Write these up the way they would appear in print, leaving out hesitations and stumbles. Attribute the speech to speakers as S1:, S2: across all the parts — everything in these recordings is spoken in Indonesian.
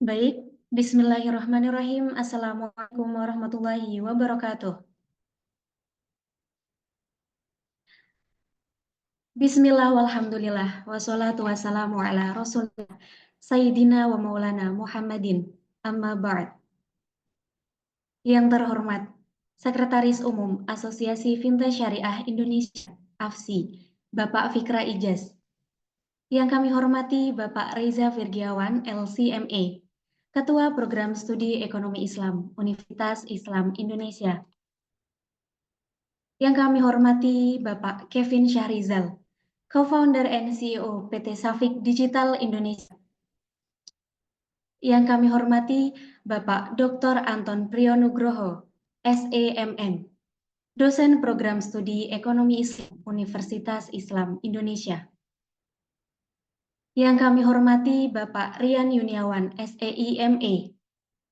S1: Baik, Bismillahirrahmanirrahim. Assalamualaikum warahmatullahi wabarakatuh. Bismillah walhamdulillah wassalatu wassalamu ala rasulillah Sayyidina wa maulana Muhammadin amma ba'd. Yang terhormat Sekretaris Umum Asosiasi Fintech Syariah Indonesia (AFSI), Bapak Fikra Ijaz. Yang kami hormati Bapak Reza Virgiawan, LCMA, Ketua Program Studi Ekonomi Islam Universitas Islam Indonesia. Yang kami hormati Bapak Kevin Syahrizal, Co-founder and CEO PT Safik Digital Indonesia. Yang kami hormati Bapak Dr. Anton Priyonugroho, SEMM, Dosen Program Studi Ekonomi Islam Universitas Islam Indonesia. Yang kami hormati Bapak Rian Yuniawan, SEIMA,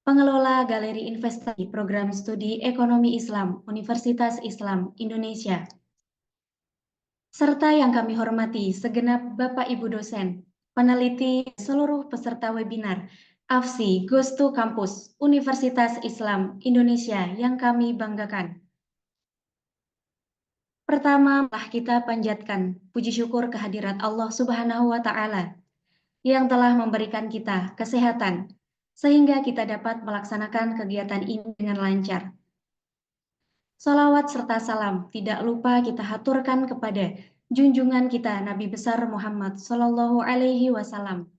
S1: Pengelola Galeri Investasi Program Studi Ekonomi Islam Universitas Islam Indonesia. Serta yang kami hormati segenap Bapak Ibu dosen, peneliti, seluruh peserta webinar AFSI Goes to Campus Universitas Islam Indonesia yang kami banggakan. Pertama, kita panjatkan puji syukur kehadirat Allah Subhanahu wa Ta'ala yang telah memberikan kita kesehatan sehingga kita dapat melaksanakan kegiatan ini dengan lancar. Salawat serta salam tidak lupa kita haturkan kepada junjungan kita Nabi besar Muhammad Sallallahu Alaihi Wasallam.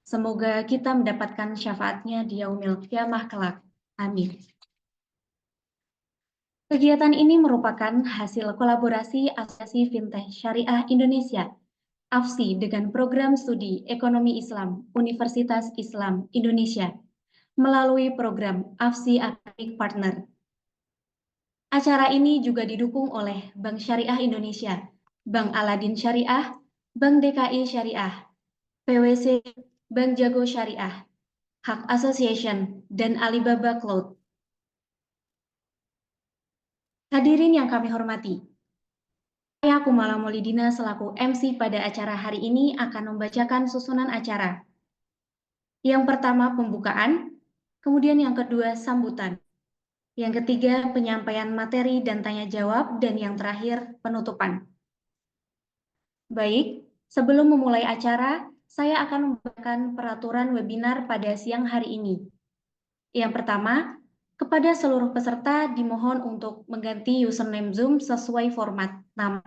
S1: Semoga kita mendapatkan syafaatnya di yaumil qiyamah kelak. Amin. Kegiatan ini merupakan hasil kolaborasi Asosiasi Fintech Syariah Indonesia (AFSI) dengan Program Studi Ekonomi Islam Universitas Islam Indonesia melalui program AFSI Academic Partner. Acara ini juga didukung oleh Bank Syariah Indonesia, Bank Aladin Syariah, Bank DKI Syariah, PwC, Bank Jago Syariah, Hak Association, dan Alibaba Cloud. Hadirin yang kami hormati, saya Kumala Maulidina selaku MC pada acara hari ini akan membacakan susunan acara. Yang pertama pembukaan, kemudian yang kedua sambutan. Yang ketiga, penyampaian materi dan tanya jawab, dan yang terakhir, penutupan. Baik, sebelum memulai acara, saya akan membacakan peraturan webinar pada siang hari ini. Yang pertama, kepada seluruh peserta dimohon untuk mengganti username Zoom sesuai format nama,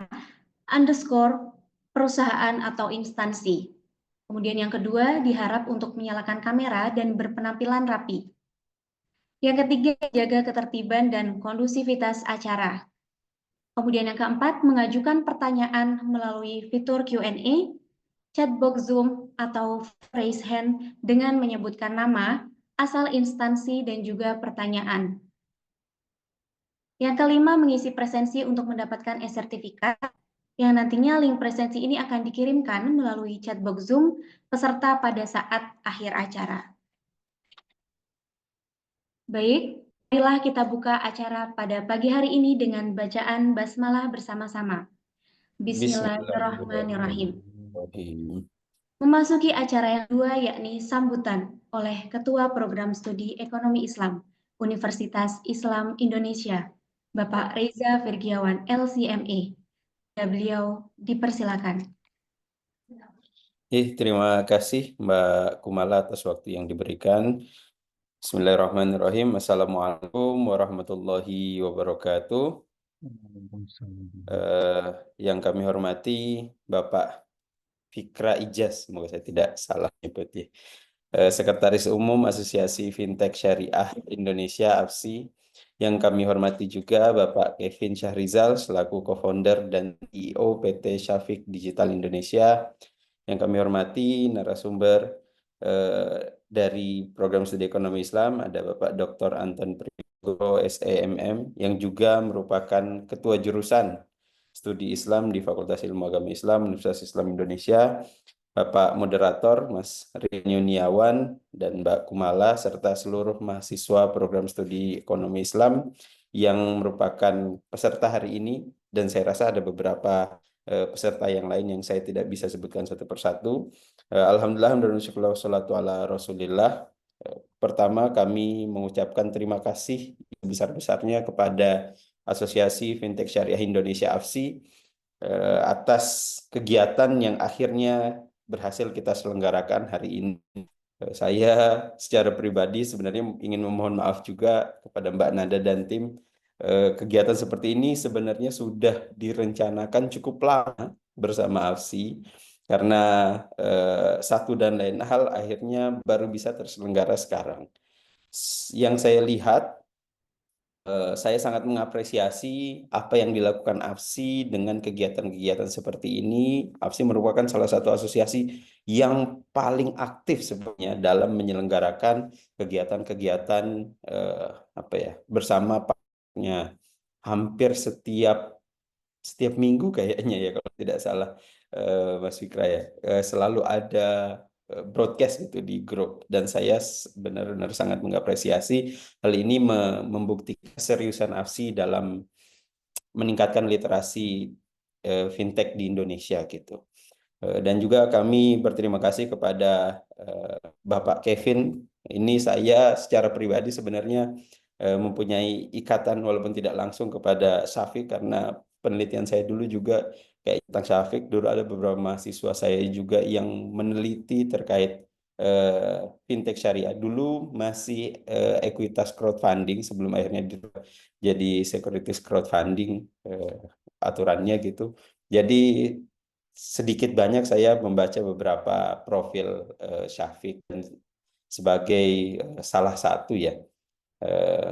S1: underscore, perusahaan atau instansi. Kemudian yang kedua, diharap untuk menyalakan kamera dan berpenampilan rapi. Yang ketiga, jaga ketertiban dan kondusivitas acara. Kemudian yang keempat, mengajukan pertanyaan melalui fitur Q&A, chatbox Zoom, atau raise hand dengan menyebutkan nama, asal instansi, dan juga pertanyaan. Yang kelima, mengisi presensi untuk mendapatkan e-sertifikat, yang nantinya link presensi ini akan dikirimkan melalui chatbox Zoom peserta pada saat akhir acara. Baik, marilah kita buka acara pada pagi hari ini dengan bacaan basmalah bersama-sama. Bismillahirrahmanirrahim. Memasuki acara yang kedua, yakni sambutan oleh Ketua Program Studi Ekonomi Islam Universitas Islam Indonesia, Bapak Reza Virgiawan, LCMA. Beliau dipersilakan.
S2: Terima kasih Mbak Kumala atas waktu yang diberikan. Bismillahirrahmanirrahim. Assalamualaikum warahmatullahi wabarakatuh. Yang kami hormati Bapak Fikra Ijaz, semoga saya tidak salah nyebut ya. Sekretaris Umum Asosiasi Fintech Syariah Indonesia (AFSI). Yang kami hormati juga Bapak Kevin Syahrizal selaku co-founder dan CEO PT Safik Digital Indonesia. Yang kami hormati narasumber dari Program Studi Ekonomi Islam ada Bapak Dr. Anton Priyonugroho, SEMM, yang juga merupakan Ketua Jurusan Studi Islam di Fakultas Ilmu Agama Islam Universitas Islam Indonesia, Bapak Moderator Mas Rian Yuniawan dan Mbak Kumala, serta seluruh mahasiswa Program Studi Ekonomi Islam yang merupakan peserta hari ini, dan saya rasa ada beberapa peserta yang lain yang saya tidak bisa sebutkan satu persatu. Alhamdulillah, wassalatu ala rasulillah. Pertama, kami mengucapkan terima kasih besar-besarnya kepada Asosiasi Fintech Syariah Indonesia (AFSI) atas kegiatan yang akhirnya berhasil kita selenggarakan hari ini. Saya secara pribadi sebenarnya ingin memohon maaf juga kepada Mbak Nada dan tim. Kegiatan seperti ini sebenarnya sudah direncanakan cukup lama bersama AFSI, karena satu dan lain hal akhirnya baru bisa terselenggara sekarang. Yang saya lihat, saya sangat mengapresiasi apa yang dilakukan AFSI dengan kegiatan-kegiatan seperti ini. AFSI merupakan salah satu asosiasi yang paling aktif sebenarnya dalam menyelenggarakan kegiatan-kegiatan apa ya, bersama partnernya. Hampir setiap minggu kayaknya ya, kalau tidak salah, Mas Fikra ya, selalu ada broadcast gitu di grup, dan saya benar-benar sangat mengapresiasi hal ini, membuktikan seriusan AFSI dalam meningkatkan literasi fintech di Indonesia gitu. Dan juga kami berterima kasih kepada Bapak Kevin. Ini saya secara pribadi sebenarnya mempunyai ikatan walaupun tidak langsung kepada Syafiq, karena penelitian saya dulu juga kayak tentang Syafiq. Dulu ada beberapa mahasiswa saya juga yang meneliti terkait fintech syariah. Dulu masih ekuitas crowdfunding sebelum akhirnya jadi securities crowdfunding aturannya gitu. Jadi sedikit banyak saya membaca beberapa profil Syafiq, dan sebagai salah satu ya eh,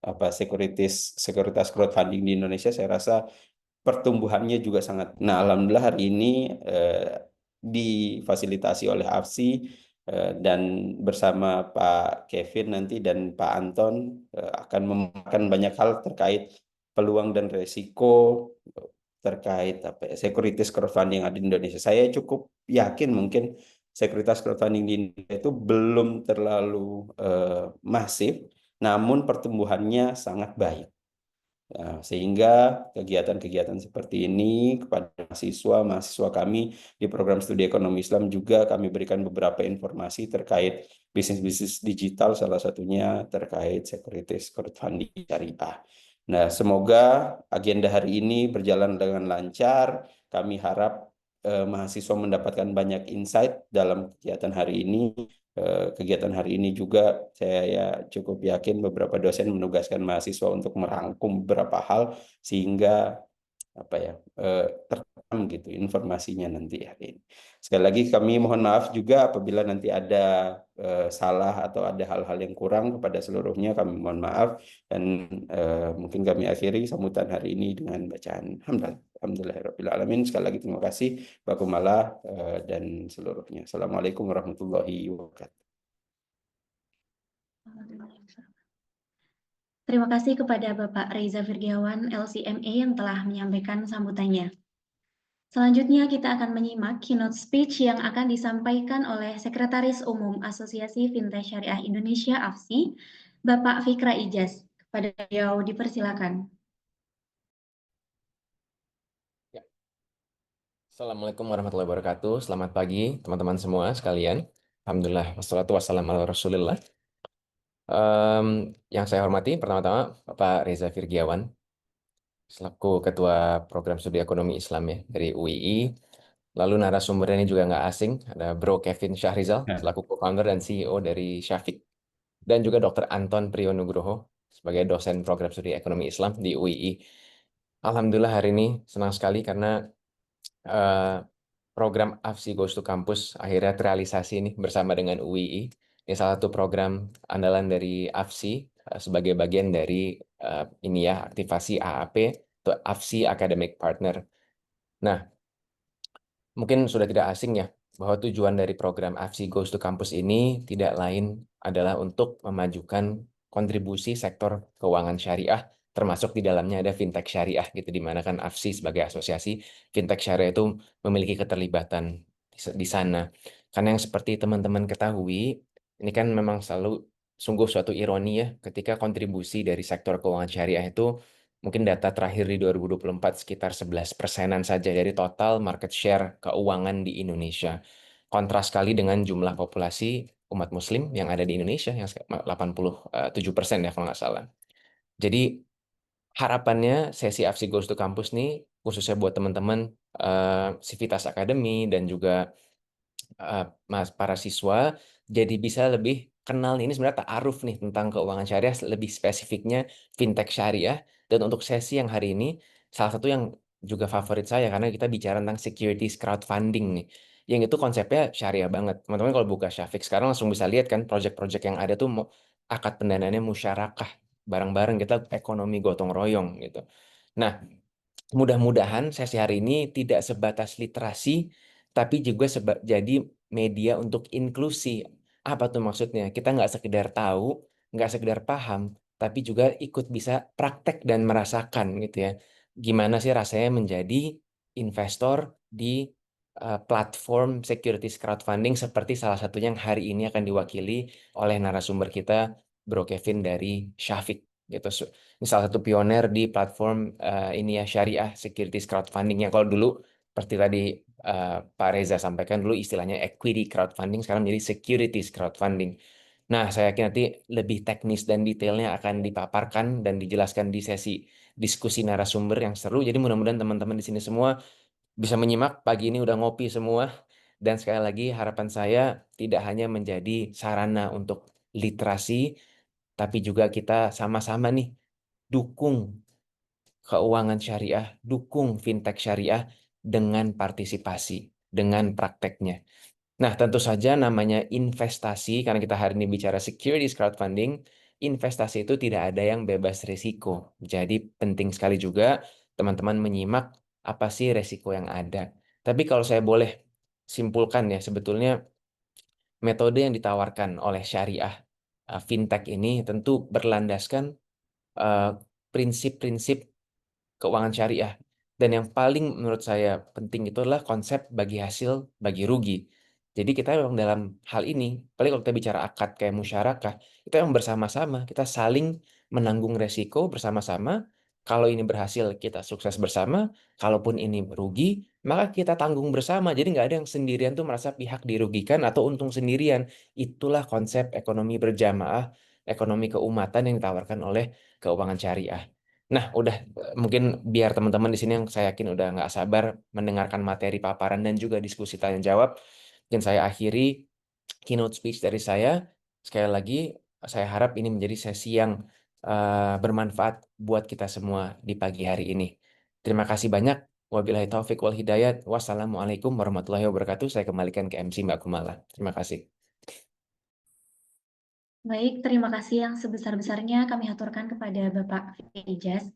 S2: apa sekuritas crowdfunding di Indonesia, saya rasa pertumbuhannya juga sangat. Nah, alhamdulillah hari ini difasilitasi oleh AFSI, dan bersama Pak Kevin nanti dan Pak Anton akan memakan banyak hal terkait peluang dan resiko terkait apa ya, sekuritas crowdfunding yang ada di Indonesia. Saya cukup yakin mungkin sekuritas crowdfunding di Indonesia itu belum terlalu masif, namun pertumbuhannya sangat baik. Nah, sehingga kegiatan-kegiatan seperti ini kepada mahasiswa kami di program studi ekonomi Islam juga kami berikan beberapa informasi terkait bisnis-bisnis digital, salah satunya terkait sekuritas crowdfunding syariah. Nah, semoga agenda hari ini berjalan dengan lancar. Kami harap mahasiswa mendapatkan banyak insight dalam kegiatan hari ini. Kegiatan hari ini juga saya cukup yakin beberapa dosen menugaskan mahasiswa untuk merangkum beberapa hal sehingga apa ya, terekam gitu informasinya nanti hari ini. Sekali lagi kami mohon maaf juga apabila nanti ada salah atau ada hal-hal yang kurang. Kepada seluruhnya kami mohon maaf, dan mungkin kami akhiri sambutan hari ini dengan bacaan hamdalah. Alhamdulillahirabbil alamin. Sekali lagi terima kasih Pak Kumala dan seluruhnya. Assalamualaikum warahmatullahi wabarakatuh.
S1: Terima kasih kepada Bapak Reza Firgiawan, LCMA, yang telah menyampaikan sambutannya. Selanjutnya kita akan menyimak keynote speech yang akan disampaikan oleh Sekretaris Umum Asosiasi Fintech Syariah Indonesia (AFSI), Bapak Fikra Ijaz. Kepada beliau dipersilakan.
S3: Ya. Assalamualaikum warahmatullahi wabarakatuh. Selamat pagi teman-teman semua sekalian. Alhamdulillah, wassalatu wassalamu ala rasulillah. Yang saya hormati pertama-tama Bapak Reza Firgiawan, selaku Ketua Program Studi Ekonomi Islam ya dari UII. Lalu narasumbernya ini juga nggak asing, ada Bro Kevin Syahrizal, selaku co-founder dan CEO dari Syafiq. Dan juga Dr. Anton Priyonugroho, sebagai dosen Program Studi Ekonomi Islam di UII. Alhamdulillah hari ini senang sekali karena program AFSI Goes to Campus akhirnya terrealisasi ini bersama dengan UII. Ini salah satu program andalan dari AFSI sebagai bagian dari ini ya, aktivasi AAP atau AFSI Academic Partner. Nah, mungkin sudah tidak asing ya bahwa tujuan dari program AFSI Goes to Campus ini tidak lain adalah untuk memajukan kontribusi sektor keuangan syariah, termasuk di dalamnya ada fintech syariah gitu, di mana kan AFSI sebagai asosiasi fintech syariah itu memiliki keterlibatan di sana. Karena yang seperti teman-teman ketahui, ini kan memang selalu sungguh suatu ironi ya ketika kontribusi dari sektor keuangan syariah itu mungkin data terakhir di 2024 sekitar 11%-an saja dari total market share keuangan di Indonesia. Kontras sekali dengan jumlah populasi umat Muslim yang ada di Indonesia, yang 87% ya kalau nggak salah. Jadi harapannya sesi AFSI Goes to Campus nih, khususnya buat teman-teman Civitas Academy dan juga para siswa, jadi bisa lebih kenal ini sebenarnya ta'aruf nih tentang keuangan syariah, lebih spesifiknya fintech syariah. Dan untuk sesi yang hari ini, salah satu yang juga favorit saya karena kita bicara tentang securities crowdfunding nih. Yang itu konsepnya syariah banget. Teman-teman kalau buka Syafiq sekarang langsung bisa lihat kan project-project yang ada tuh akad pendanaannya musyarakah, bareng-bareng kita ekonomi gotong royong gitu. Nah, mudah-mudahan sesi hari ini tidak sebatas literasi, tapi juga jadi media untuk inklusi. Apa tuh maksudnya? Kita nggak sekedar tahu, nggak sekedar paham, tapi juga ikut bisa praktek dan merasakan gitu ya. Gimana sih rasanya menjadi investor di platform securities crowdfunding seperti salah satunya yang hari ini akan diwakili oleh narasumber kita, Bro Kevin dari Syafiq gitu. Ini salah satu pioner di platform ini ya syariah securities crowdfunding yang kalau dulu seperti tadi Pak Reza sampaikan dulu istilahnya equity crowdfunding, sekarang menjadi securities crowdfunding. Nah, saya yakin nanti lebih teknis dan detailnya akan dipaparkan dan dijelaskan di sesi diskusi narasumber yang seru. Jadi mudah-mudahan teman-teman di sini semua bisa menyimak. Pagi ini udah ngopi semua. Dan sekali lagi harapan saya tidak hanya menjadi sarana untuk literasi, tapi juga kita sama-sama nih dukung keuangan syariah, dukung fintech syariah dengan partisipasi, dengan prakteknya. Nah, tentu saja namanya investasi, karena kita hari ini bicara securities crowdfunding, investasi itu tidak ada yang bebas risiko. Jadi penting sekali juga teman-teman menyimak apa sih risiko yang ada. Tapi kalau saya boleh simpulkan ya, sebetulnya metode yang ditawarkan oleh syariah fintech ini tentu berlandaskan prinsip-prinsip keuangan syariah. Dan yang paling menurut saya penting itu adalah konsep bagi hasil, bagi rugi. Jadi kita memang dalam hal ini, paling kalau kita bicara akad kayak musyarakah, kita memang bersama-sama, kita saling menanggung resiko bersama-sama. Kalau ini berhasil, kita sukses bersama. Kalaupun ini rugi, maka kita tanggung bersama. Jadi nggak ada yang sendirian tuh merasa pihak dirugikan atau untung sendirian. Itulah konsep ekonomi berjamaah, ekonomi keumatan yang ditawarkan oleh keuangan syariah. Nah, udah mungkin biar teman-teman di sini yang saya yakin udah nggak sabar mendengarkan materi paparan dan juga diskusi tanya jawab. Dan saya akhiri keynote speech dari saya. Sekali lagi, saya harap ini menjadi sesi yang bermanfaat buat kita semua di pagi hari ini. Terima kasih banyak. Wabillahi taufik wal hidayat. Wassalamualaikum warahmatullahi wabarakatuh. Saya kembalikan ke MC Mbak Kumala. Terima kasih.
S1: Baik, terima kasih yang sebesar-besarnya kami haturkan kepada Bapak Ijaz.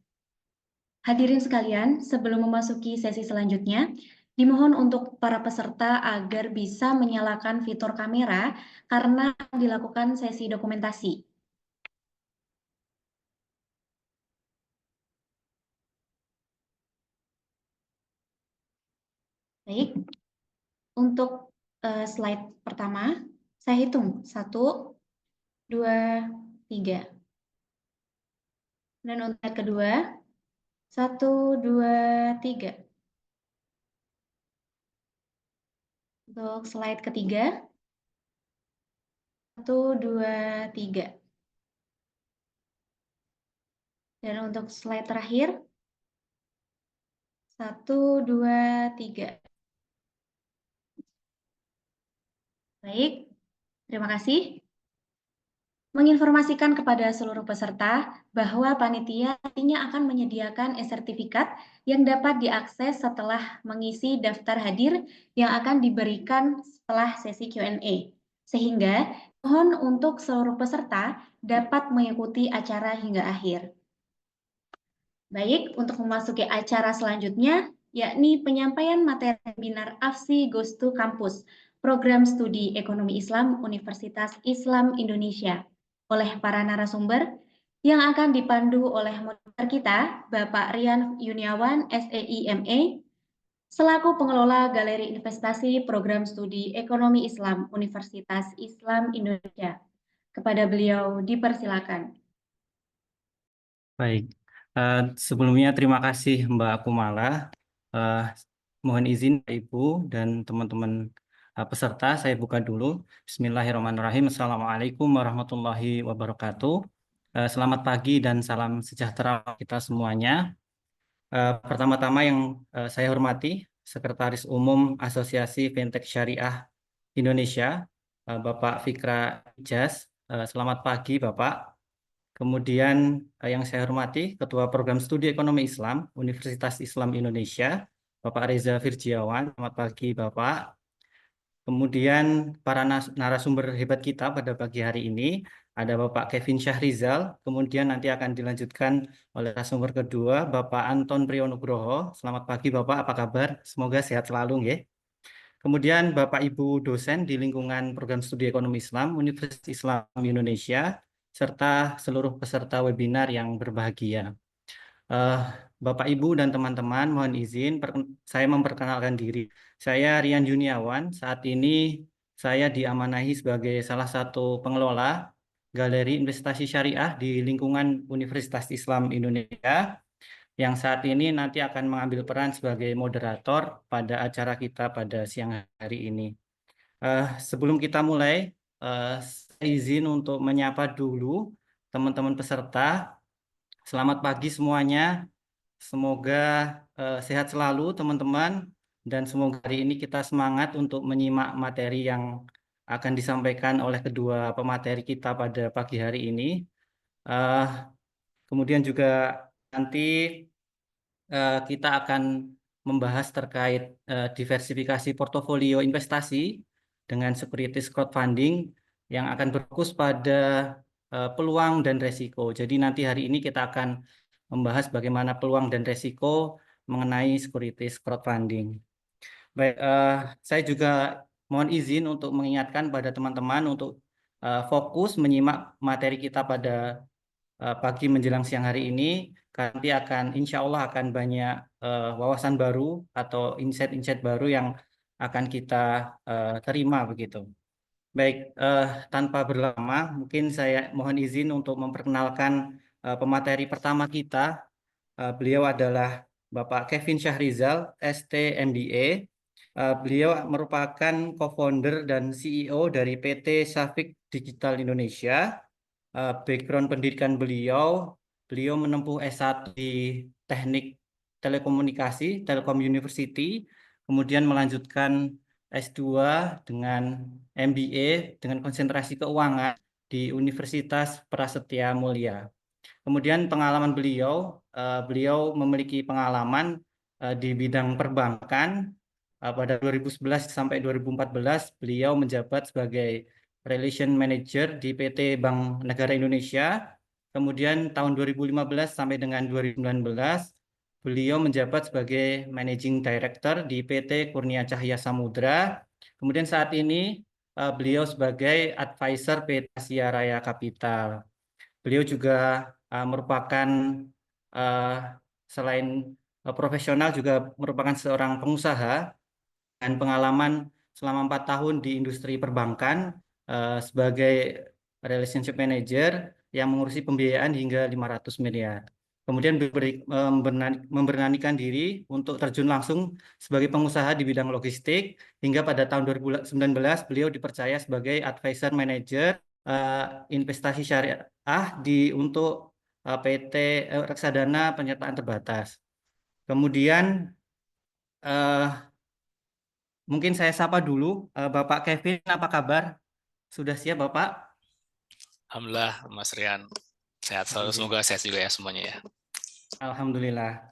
S1: Hadirin sekalian, sebelum memasuki sesi selanjutnya, dimohon untuk para peserta agar bisa menyalakan fitur kamera karena dilakukan sesi dokumentasi. Baik, untuk slide pertama, saya hitung 1, 2, 3. Dan untuk slide kedua, 1, 2, 3. Untuk slide ketiga, 1, 2, 3. Dan untuk slide terakhir, 1, 2, 3. Baik, terima kasih. Menginformasikan kepada seluruh peserta bahwa panitia nantinya akan menyediakan e-sertifikat yang dapat diakses setelah mengisi daftar hadir yang akan diberikan setelah sesi Q&A. Sehingga mohon untuk seluruh peserta dapat mengikuti acara hingga akhir. Baik, untuk memasuki acara selanjutnya, yakni penyampaian materi webinar AFSI Goes to Campus, Program Studi Ekonomi Islam Universitas Islam Indonesia, oleh para narasumber yang akan dipandu oleh moderator kita, Bapak Rian Yuniawan, SEIMA, selaku pengelola Galeri Investasi Program Studi Ekonomi Islam Universitas Islam Indonesia. Kepada beliau dipersilakan.
S4: Baik, sebelumnya terima kasih Mbak Kumala. Mohon izin Ibu dan teman-teman peserta. Saya buka dulu. Bismillahirrahmanirrahim. Assalamualaikum warahmatullahi wabarakatuh. Selamat pagi dan salam sejahtera kita semuanya. Pertama-tama yang saya hormati Sekretaris Umum Asosiasi Fintech Syariah Indonesia, Bapak Fikra Ijaz. Selamat pagi, Bapak. Kemudian yang saya hormati Ketua Program Studi Ekonomi Islam Universitas Islam Indonesia, Bapak Reza Firjiawan. Selamat pagi, Bapak. Kemudian para narasumber hebat kita pada pagi hari ini ada Bapak Kevin Syahrizal, kemudian nanti akan dilanjutkan oleh narasumber kedua Bapak Anton Priyonugroho. Selamat pagi Bapak, apa kabar? Semoga sehat selalu ya. Kemudian Bapak Ibu dosen di lingkungan Program Studi Ekonomi Islam Universitas Islam Indonesia serta seluruh peserta webinar yang berbahagia. Bapak, Ibu, dan teman-teman, mohon izin saya memperkenalkan diri. Saya Rian Juniawan, saat ini saya diamanahi sebagai salah satu pengelola Galeri Investasi Syariah di lingkungan Universitas Islam Indonesia, yang saat ini nanti akan mengambil peran sebagai moderator pada acara kita pada siang hari ini. Sebelum kita mulai, saya izin untuk menyapa dulu teman-teman peserta. Selamat pagi semuanya. Semoga sehat selalu teman-teman dan semoga hari ini kita semangat untuk menyimak materi yang akan disampaikan oleh kedua pemateri kita pada pagi hari ini. Kemudian juga nanti kita akan membahas terkait diversifikasi portofolio investasi dengan securities crowdfunding yang akan berfokus pada peluang dan resiko. Jadi nanti hari ini kita akan membahas bagaimana peluang dan resiko mengenai securities crowdfunding. Baik, saya juga mohon izin untuk mengingatkan pada teman-teman untuk fokus menyimak materi kita pada pagi menjelang siang hari ini. Nanti akan, insya Allah akan banyak wawasan baru atau insight-insight baru yang akan kita terima begitu. Baik, tanpa berlama, mungkin saya mohon izin untuk memperkenalkan pemateri pertama kita. Beliau adalah Bapak Kevin Syahrizal, ST MBA. Beliau merupakan co-founder dan CEO dari PT Syafiq Digital Indonesia. Background pendidikan beliau menempuh S1 di Teknik Telekomunikasi, Telkom University, kemudian melanjutkan S2 dengan MBA dengan konsentrasi keuangan di Universitas Prasetya Mulia. Kemudian pengalaman beliau memiliki pengalaman di bidang perbankan. Pada 2011 sampai 2014 beliau menjabat sebagai Relation Manager di PT Bank Negara Indonesia. Kemudian tahun 2015 sampai dengan 2019 beliau menjabat sebagai Managing Director di PT Kurnia Cahya Samudra. Kemudian saat ini beliau sebagai Advisor PT Asia Raya Capital. Beliau juga merupakan selain profesional juga merupakan seorang pengusaha dengan pengalaman selama 4 tahun di industri perbankan sebagai relationship manager yang mengurusi pembiayaan hingga 500 miliar. Kemudian memberanikan diri untuk terjun langsung sebagai pengusaha di bidang logistik hingga pada tahun 2019 beliau dipercaya sebagai advisor manager investasi syariah untuk PT Reksadana Penyertaan Terbatas. Kemudian mungkin saya sapa dulu Bapak Kevin, apa kabar? Sudah siap Bapak?
S5: Alhamdulillah Mas Rian, sehat selalu, semoga sehat juga ya semuanya ya.
S4: Alhamdulillah.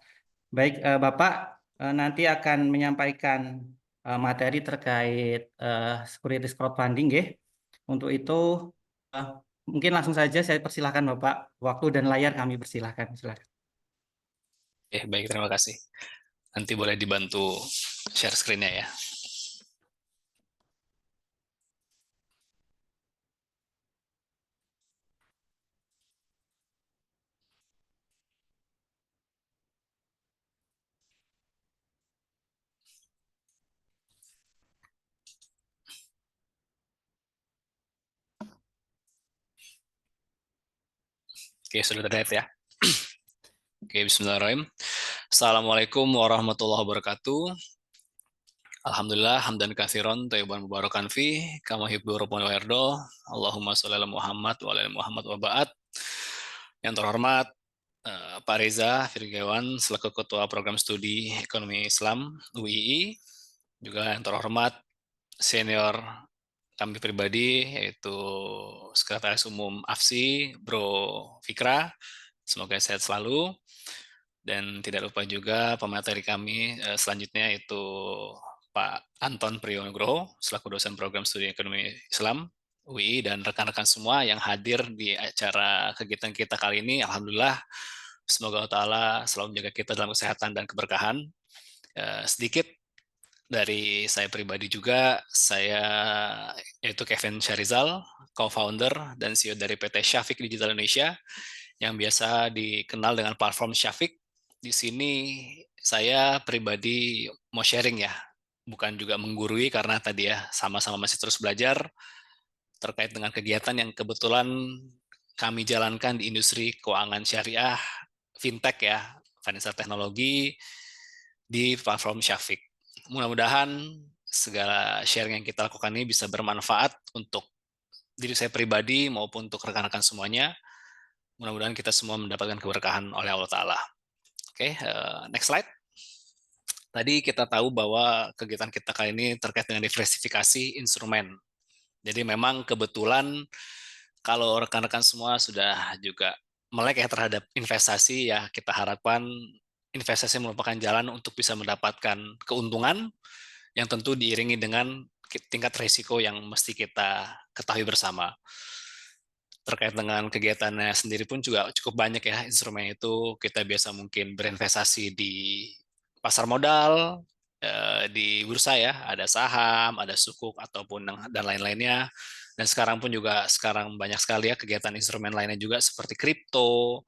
S4: Baik, Bapak nanti akan menyampaikan materi terkait securities crowdfunding ya. Untuk itu mungkin langsung saja saya persilahkan Bapak, waktu dan layar kami persilahkan. Silakan.
S5: Baik, terima kasih. Nanti boleh dibantu share screen-nya ya. Oke, sudah terlihat ya. Oke, bismillahirrahmanirrahim. Assalamualaikum warahmatullahi wabarakatuh. Alhamdulillah, hamdan katsiran, thayyiban mubarakan fi, kama yuhibbu rabbuna wa yarda. Allahumma sholli ala Muhammad wa ala ali Muhammad wa ba'd. Yang terhormat Pak Reza Firgawan selaku Ketua Program Studi Ekonomi Islam UII, juga yang terhormat senior kami pribadi yaitu Sekretaris Umum AFSI Bro Fikra, semoga sehat selalu. Dan tidak lupa juga pemateri kami selanjutnya yaitu Pak Anton Priyonugroho selaku dosen program studi ekonomi Islam UI dan rekan-rekan semua yang hadir di acara kegiatan kita kali ini. Alhamdulillah, semoga Allah Ta'ala selalu menjaga kita dalam kesehatan dan keberkahan. Sedikit dari saya pribadi juga, saya yaitu Kevin Syarizal, co-founder dan CEO dari PT Syafiq Digital Indonesia, yang biasa dikenal dengan platform Syafiq. Di sini saya pribadi mau sharing ya, bukan juga menggurui karena tadi ya sama-sama masih terus belajar terkait dengan kegiatan yang kebetulan kami jalankan di industri keuangan syariah, fintech ya, financial teknologi di platform Syafiq. Mudah-mudahan segala sharing yang kita lakukan ini bisa bermanfaat untuk diri saya pribadi maupun untuk rekan-rekan semuanya. Mudah-mudahan kita semua mendapatkan keberkahan oleh Allah Ta'ala. Oke, next slide. Tadi kita tahu bahwa kegiatan kita kali ini terkait dengan diversifikasi instrumen. Jadi memang kebetulan kalau rekan-rekan semua sudah juga melek ya terhadap investasi, ya kita harapkan investasi merupakan jalan untuk bisa mendapatkan keuntungan yang tentu diiringi dengan tingkat risiko yang mesti kita ketahui bersama. Terkait dengan kegiatannya sendiri pun juga cukup banyak ya instrumen itu. Kita biasa mungkin berinvestasi di pasar modal, di bursa ya, ada saham, ada sukuk ataupun dan lain-lainnya. Dan sekarang pun juga banyak sekali ya kegiatan instrumen lainnya juga seperti kripto.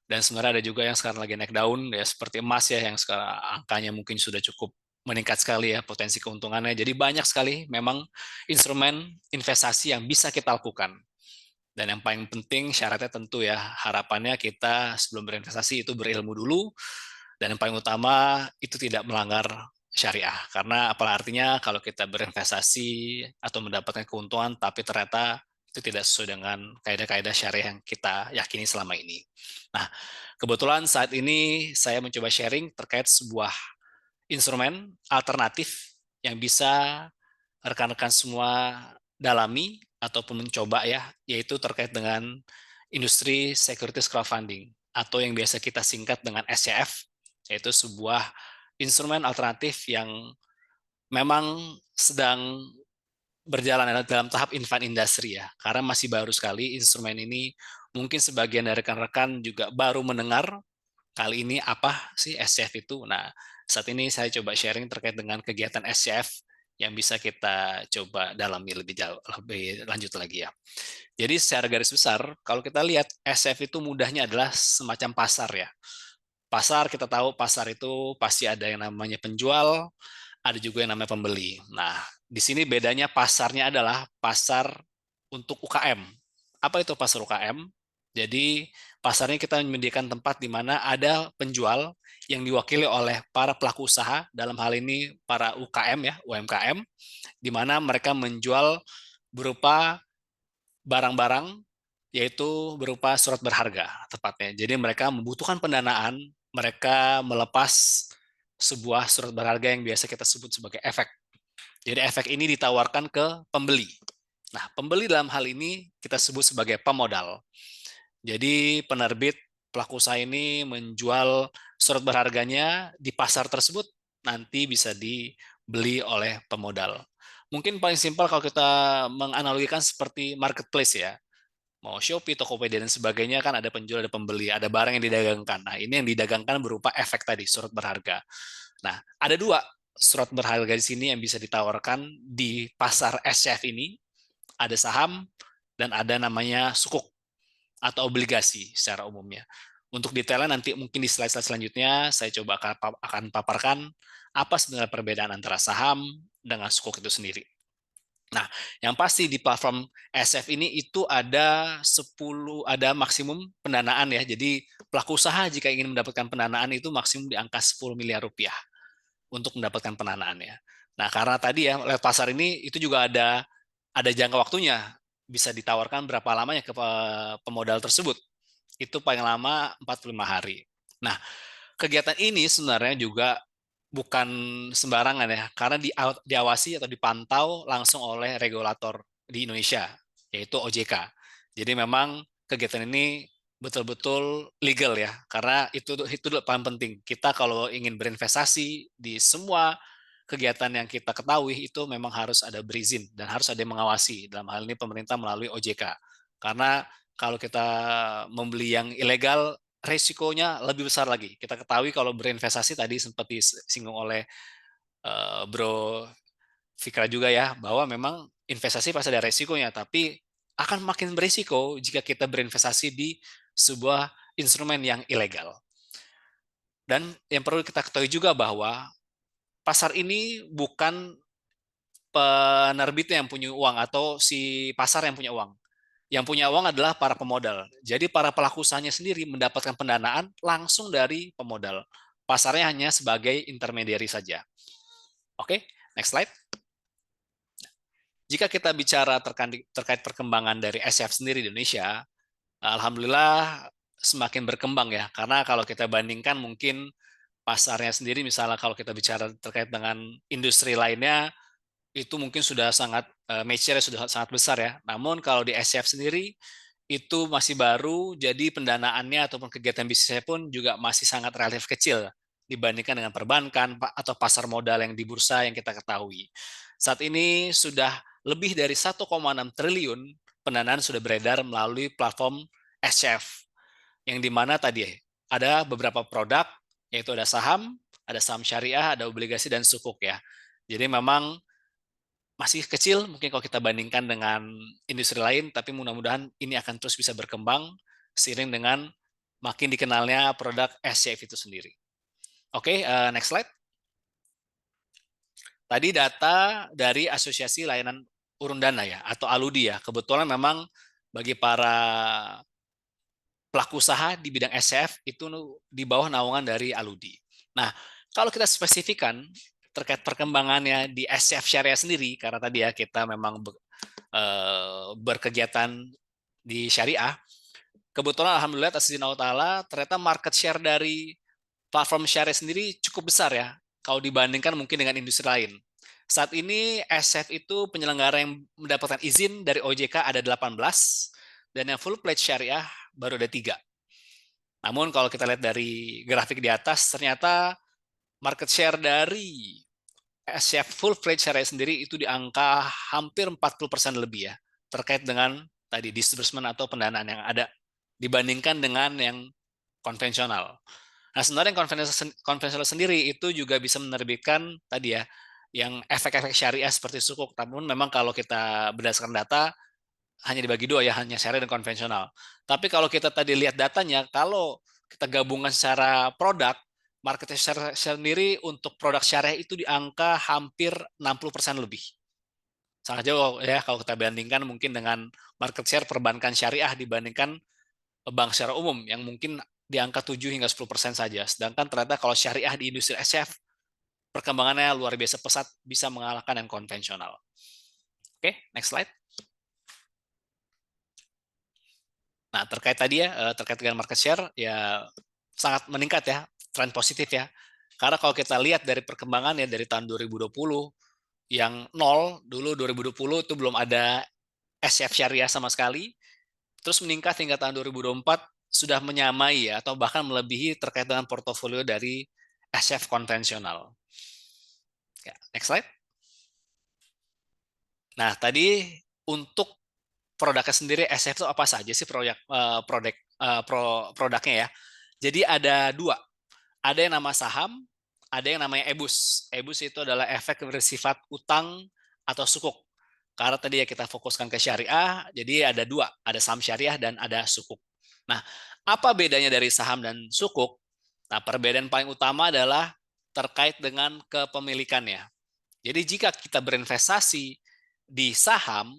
S5: Dan sebenarnya ada juga yang sekarang lagi naik daun ya seperti emas ya yang sekarang angkanya mungkin sudah cukup meningkat sekali ya potensi keuntungannya. Jadi banyak sekali memang instrumen investasi yang bisa kita lakukan. Dan yang paling penting syaratnya tentu ya harapannya kita sebelum berinvestasi itu berilmu dulu, dan yang paling utama itu tidak melanggar syariah. Karena apalah artinya kalau kita berinvestasi atau mendapatkan keuntungan tapi ternyata itu tidak sesuai dengan kaidah-kaidah syariah yang kita yakini selama ini. Nah, kebetulan saat ini saya mencoba sharing terkait sebuah instrumen alternatif yang bisa rekan-rekan semua dalami ataupun mencoba ya, yaitu terkait dengan industri securities crowdfunding atau yang biasa kita singkat dengan SCF, yaitu sebuah instrumen alternatif yang memang sedang berjalan dalam tahap infant industry ya, karena masih baru sekali instrumen ini. Mungkin sebagian dari rekan-rekan juga baru mendengar kali ini apa sih SCF itu. Nah, saat ini saya coba sharing terkait dengan kegiatan SCF yang bisa kita coba dalami lebih lanjut lagi ya. Jadi secara garis besar, kalau kita lihat SCF itu mudahnya adalah semacam pasar ya. Pasar, kita tahu pasar itu pasti ada yang namanya penjual, ada juga yang namanya pembeli. Nah, di sini bedanya pasarnya adalah pasar untuk UKM. Apa itu pasar UKM? Jadi pasarnya kita menyediakan tempat di mana ada penjual yang diwakili oleh para pelaku usaha, dalam hal ini para UKM ya, UMKM, di mana mereka menjual berupa barang-barang, yaitu berupa surat berharga tepatnya. Jadi mereka membutuhkan pendanaan, mereka melepas sebuah surat berharga yang biasa kita sebut sebagai efek. Jadi efek ini ditawarkan ke pembeli. Nah, pembeli dalam hal ini kita sebut sebagai pemodal. Jadi penerbit pelaku usaha ini menjual surat berharganya di pasar tersebut, nanti bisa dibeli oleh pemodal. Mungkin paling simpel kalau kita menganalogikan seperti marketplace ya. Mau Shopee, Tokopedia, dan sebagainya kan ada penjual, ada pembeli, ada barang yang didagangkan. Nah, ini yang didagangkan berupa efek tadi, surat berharga. Nah, ada dua surat berharga di sini yang bisa ditawarkan di pasar SCF ini. Ada saham dan ada namanya sukuk atau obligasi secara umumnya. Untuk detailnya nanti mungkin di slide-slide selanjutnya saya coba akan paparkan apa sebenarnya perbedaan antara saham dengan sukuk itu sendiri. Nah, yang pasti di platform SCF ini itu ada maksimum pendanaan ya. Jadi pelaku usaha jika ingin mendapatkan pendanaan itu maksimum di angka 10 miliar rupiah untuk mendapatkan pendanaannya. Nah, karena tadi ya lewat pasar ini itu juga ada jangka waktunya, bisa ditawarkan berapa lamanya ke pemodal tersebut. Itu paling lama 45 hari. Nah, kegiatan ini sebenarnya juga bukan sembarangan ya, karena diawasi atau dipantau langsung oleh regulator di Indonesia, yaitu OJK. Jadi memang kegiatan ini betul-betul legal ya, karena itu paling penting. Kita kalau ingin berinvestasi di semua kegiatan yang kita ketahui itu memang harus ada berizin dan harus ada yang mengawasi. Dalam hal ini pemerintah melalui OJK. Karena kalau kita membeli yang ilegal, resikonya lebih besar lagi. Kita ketahui kalau berinvestasi tadi sempat disinggung oleh Bro Fikra juga ya, bahwa memang investasi pasti ada resikonya, tapi akan makin berisiko jika kita berinvestasi di sebuah instrumen yang ilegal. Dan yang perlu kita ketahui juga bahwa pasar ini bukan penerbitnya yang punya uang atau si pasar yang punya uang. Yang punya uang adalah para pemodal. Jadi para pelaku usahanya sendiri mendapatkan pendanaan langsung dari pemodal. Pasarnya hanya sebagai intermediary saja. Oke, next slide. Jika kita bicara terkait perkembangan dari SCF sendiri di Indonesia, alhamdulillah semakin berkembang ya. Karena kalau kita bandingkan mungkin pasarnya sendiri, misalnya kalau kita bicara terkait dengan industri lainnya, itu mungkin sudah sangat mature, sudah sangat besar ya. Namun kalau di SCF sendiri itu masih baru, jadi pendanaannya ataupun kegiatan bisnisnya pun juga masih sangat relatif kecil dibandingkan dengan perbankan atau pasar modal yang di bursa yang kita ketahui. Saat ini sudah lebih dari 1,6 triliun pendanaan sudah beredar melalui platform SCF, yang dimana tadi ada beberapa produk, yaitu ada saham syariah, ada obligasi, dan sukuk ya. Jadi memang masih kecil mungkin kalau kita bandingkan dengan industri lain, tapi mudah-mudahan ini akan terus bisa berkembang seiring dengan makin dikenalnya produk SCF itu sendiri. Oke, next slide. Tadi data dari Asosiasi Layanan Urun Dana ya, atau ALUDI ya. Kebetulan memang bagi para pelaku usaha di bidang SCF itu di bawah naungan dari ALUDI. Nah, kalau kita spesifikkan terkait perkembangannya di SCF Syariah sendiri, karena tadi ya kita memang berkegiatan di syariah, kebetulan alhamdulillah atas izin Allah Ta'ala, ternyata market share dari platform syariah sendiri cukup besar ya, kalau dibandingkan mungkin dengan industri lain. Saat ini SCF itu penyelenggara yang mendapatkan izin dari OJK ada 18, dan yang full pledge syariah baru ada 3. Namun kalau kita lihat dari grafik di atas, ternyata market share dari SCF full pledge syariah sendiri itu di angka hampir 40% lebih ya, terkait dengan tadi disbursement atau pendanaan yang ada dibandingkan dengan yang konvensional. Nah, sebenarnya yang konvensional sendiri itu juga bisa menerbitkan tadi ya, yang efek-efek syariah seperti sukuk. Namun memang kalau kita berdasarkan data hanya dibagi 2 ya, hanya syariah dan konvensional. Tapi kalau kita tadi lihat datanya, kalau kita gabungkan secara produk, market share sendiri untuk produk syariah itu di angka hampir 60% lebih. Sangat jauh ya kalau kita bandingkan mungkin dengan market share perbankan syariah dibandingkan bank secara umum yang mungkin di angka 7 hingga 10% saja. Sedangkan ternyata kalau syariah di industri SCF perkembangannya luar biasa pesat, bisa mengalahkan yang konvensional. Oke, next slide. Nah, terkait tadi ya, terkait dengan market share, ya sangat meningkat ya, tren positif ya. Karena kalau kita lihat dari perkembangan ya, dari tahun 2020, yang nol, dulu 2020 itu belum ada SCF syariah sama sekali, terus meningkat hingga tahun 2024, sudah menyamai ya, atau bahkan melebihi terkait dengan portofolio dari SCF konvensional. Ya, next slide. Nah, tadi untuk produknya sendiri SCF itu apa saja sih produknya ya. Jadi ada 2. Ada yang nama saham, ada yang namanya EBUS. EBUS itu adalah efek bersifat utang atau sukuk. Karena tadi ya kita fokuskan ke syariah, jadi ada 2, ada saham syariah dan ada sukuk. Nah, apa bedanya dari saham dan sukuk? Nah, perbedaan paling utama adalah terkait dengan kepemilikannya. Jadi jika kita berinvestasi di saham,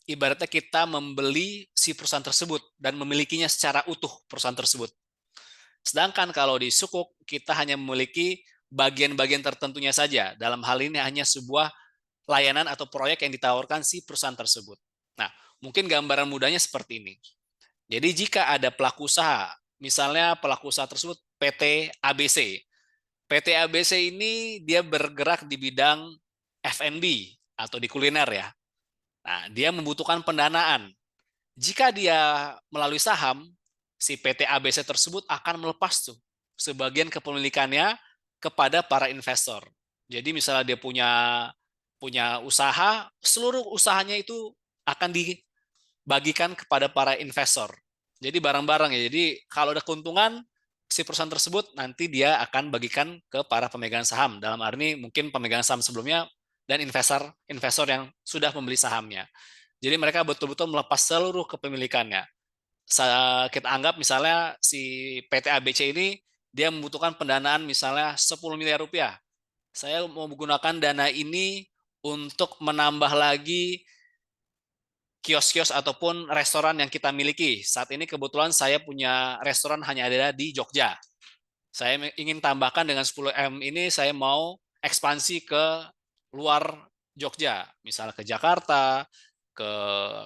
S5: ibaratnya kita membeli si perusahaan tersebut dan memilikinya secara utuh perusahaan tersebut. Sedangkan kalau di sukuk, kita hanya memiliki bagian-bagian tertentunya saja. Dalam hal ini hanya sebuah layanan atau proyek yang ditawarkan si perusahaan tersebut. Nah, mungkin gambaran mudahnya seperti ini. Jadi jika ada pelaku usaha, misalnya pelaku usaha tersebut PT ABC. PT ABC ini dia bergerak di bidang F&B atau di kuliner ya. Nah, dia membutuhkan pendanaan. Jika dia melalui saham, si PT ABC tersebut akan melepas tuh sebagian kepemilikannya kepada para investor. Jadi misalnya dia punya usaha, seluruh usahanya itu akan dibagikan kepada para investor. Jadi barang-barang ya. Jadi kalau ada keuntungan, si perusahaan tersebut nanti dia akan bagikan ke para pemegang saham. Dalam arti ini mungkin pemegang saham sebelumnya dan investor yang sudah membeli sahamnya. Jadi mereka betul-betul melepas seluruh kepemilikannya. Kita anggap misalnya si PT ABC ini dia membutuhkan pendanaan misalnya 10 miliar rupiah. Saya mau menggunakan dana ini untuk menambah lagi kios-kios ataupun restoran yang kita miliki. Saat ini kebetulan saya punya restoran hanya ada di Jogja. Saya ingin tambahkan dengan 10M ini saya mau ekspansi ke luar Jogja, misalnya ke Jakarta, ke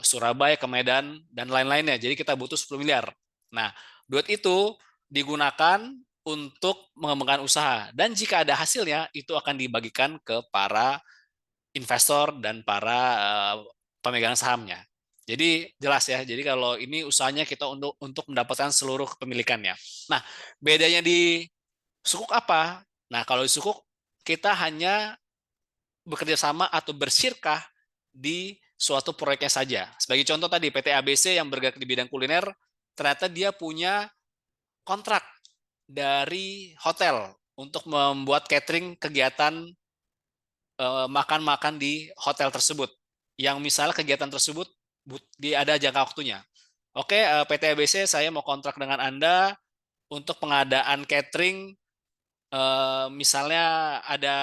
S5: Surabaya, ke Medan, dan lain-lainnya. Jadi kita butuh 10 miliar. Nah, duit itu digunakan untuk mengembangkan usaha. Dan jika ada hasilnya, itu akan dibagikan ke para investor dan para pemegang sahamnya. Jadi jelas ya. Jadi kalau ini usahanya kita untuk mendapatkan seluruh kepemilikannya. Nah, bedanya di sukuk apa? Nah, kalau di sukuk kita hanya bekerja sama atau bersyirkah di suatu proyeknya saja. Sebagai contoh tadi PT ABC yang bergerak di bidang kuliner, ternyata dia punya kontrak dari hotel untuk membuat catering kegiatan makan-makan di hotel tersebut. Yang misalnya kegiatan tersebut ada jangka waktunya. Oke, PT ABC saya mau kontrak dengan Anda untuk pengadaan catering, misalnya ada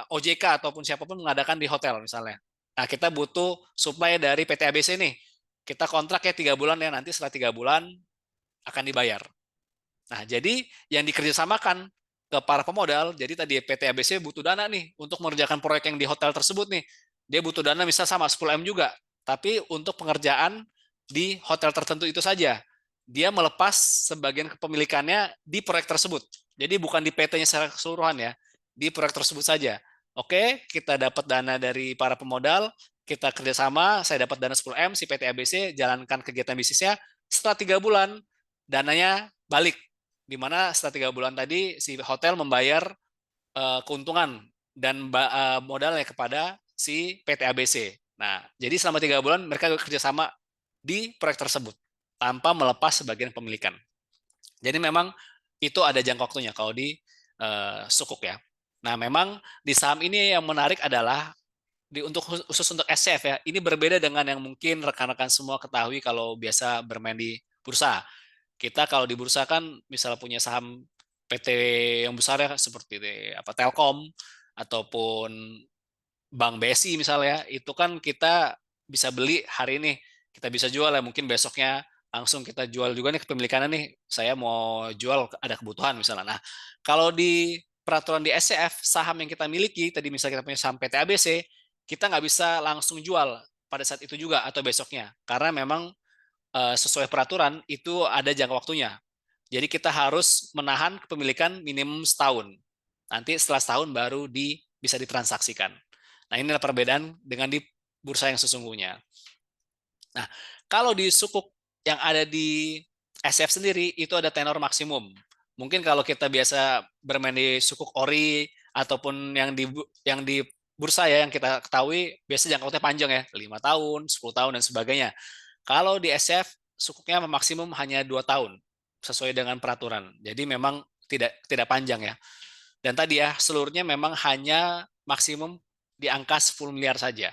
S5: OJK ataupun siapapun mengadakan di hotel misalnya. Nah, kita butuh supply dari PT ABC nih. Kita kontrak ya 3 bulan ya, nanti setelah 3 bulan akan dibayar. Nah, jadi yang dikerjasamakan ke para pemodal, jadi tadi PT ABC butuh dana nih untuk mengerjakan proyek yang di hotel tersebut nih. Dia butuh dana misal sama 10M juga, tapi untuk pengerjaan di hotel tertentu itu saja. Dia melepas sebagian kepemilikannya di proyek tersebut. Jadi bukan di PT-nya secara keseluruhan ya, di proyek tersebut saja. Oke, kita dapat dana dari para pemodal, kita kerjasama, saya dapat dana 10M, si PT ABC jalankan kegiatan bisnisnya, setelah 3 bulan, dananya balik. Di mana setelah 3 bulan tadi, si hotel membayar keuntungan dan modalnya kepada si PT ABC. Nah, jadi selama 3 bulan mereka kerjasama di proyek tersebut, tanpa melepas sebagian pemilikan. Jadi memang itu ada jangka waktunya kalau di sukuk ya. Nah, memang di saham ini yang menarik adalah khusus untuk SCF ya, ini berbeda dengan yang mungkin rekan-rekan semua ketahui kalau biasa bermain di bursa. Kita kalau di bursa kan misalnya punya saham PT yang besar ya seperti Telkom ataupun Bank BSI misalnya, itu kan kita bisa beli hari ini, kita bisa jual ya, mungkin besoknya langsung kita jual juga nih kepemilikannya nih, saya mau jual ada kebutuhan misalnya. Nah, kalau di peraturan di SCF, saham yang kita miliki, tadi misalnya kita punya saham PT ABC, kita nggak bisa langsung jual pada saat itu juga atau besoknya, karena memang sesuai peraturan itu ada jangka waktunya. Jadi kita harus menahan kepemilikan minimum setahun. Nanti setelah setahun baru bisa ditransaksikan. Nah, inilah perbedaan dengan di bursa yang sesungguhnya. Nah, kalau di sukuk yang ada di SCF sendiri, itu ada tenor maksimum. Mungkin kalau kita biasa bermain di sukuk ori, ataupun yang di bursa ya, yang kita ketahui, biasa jangka waktunya panjang ya, 5 tahun, 10 tahun, dan sebagainya. Kalau di SCF, sukuknya maksimum hanya 2 tahun, sesuai dengan peraturan. Jadi memang tidak panjang ya. Dan tadi ya, seluruhnya memang hanya maksimum di angka 10 miliar saja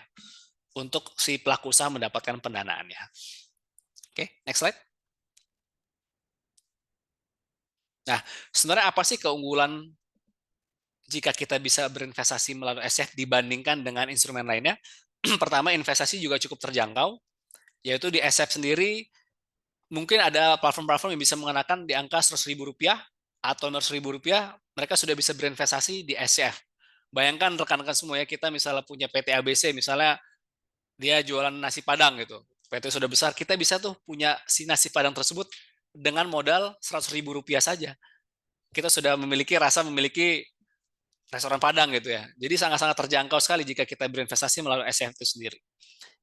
S5: untuk si pelaku usaha mendapatkan pendanaannya. Oke, next slide. Nah, sebenarnya apa sih keunggulan jika kita bisa berinvestasi melalui SCF dibandingkan dengan instrumen lainnya? Pertama, investasi juga cukup terjangkau, yaitu di SCF sendiri mungkin ada platform-platform yang bisa mengenakan di angka Rp100.000 atau Rp500.000, mereka sudah bisa berinvestasi di SCF. Bayangkan rekan-rekan semua ya, kita misalnya punya PT ABC, misalnya dia jualan nasi Padang gitu. PT sudah besar, kita bisa tuh punya si nasi Padang tersebut dengan modal Rp100.000 saja. Kita sudah memiliki restoran Padang gitu ya. Jadi sangat-sangat terjangkau sekali jika kita berinvestasi melalui SCF itu sendiri.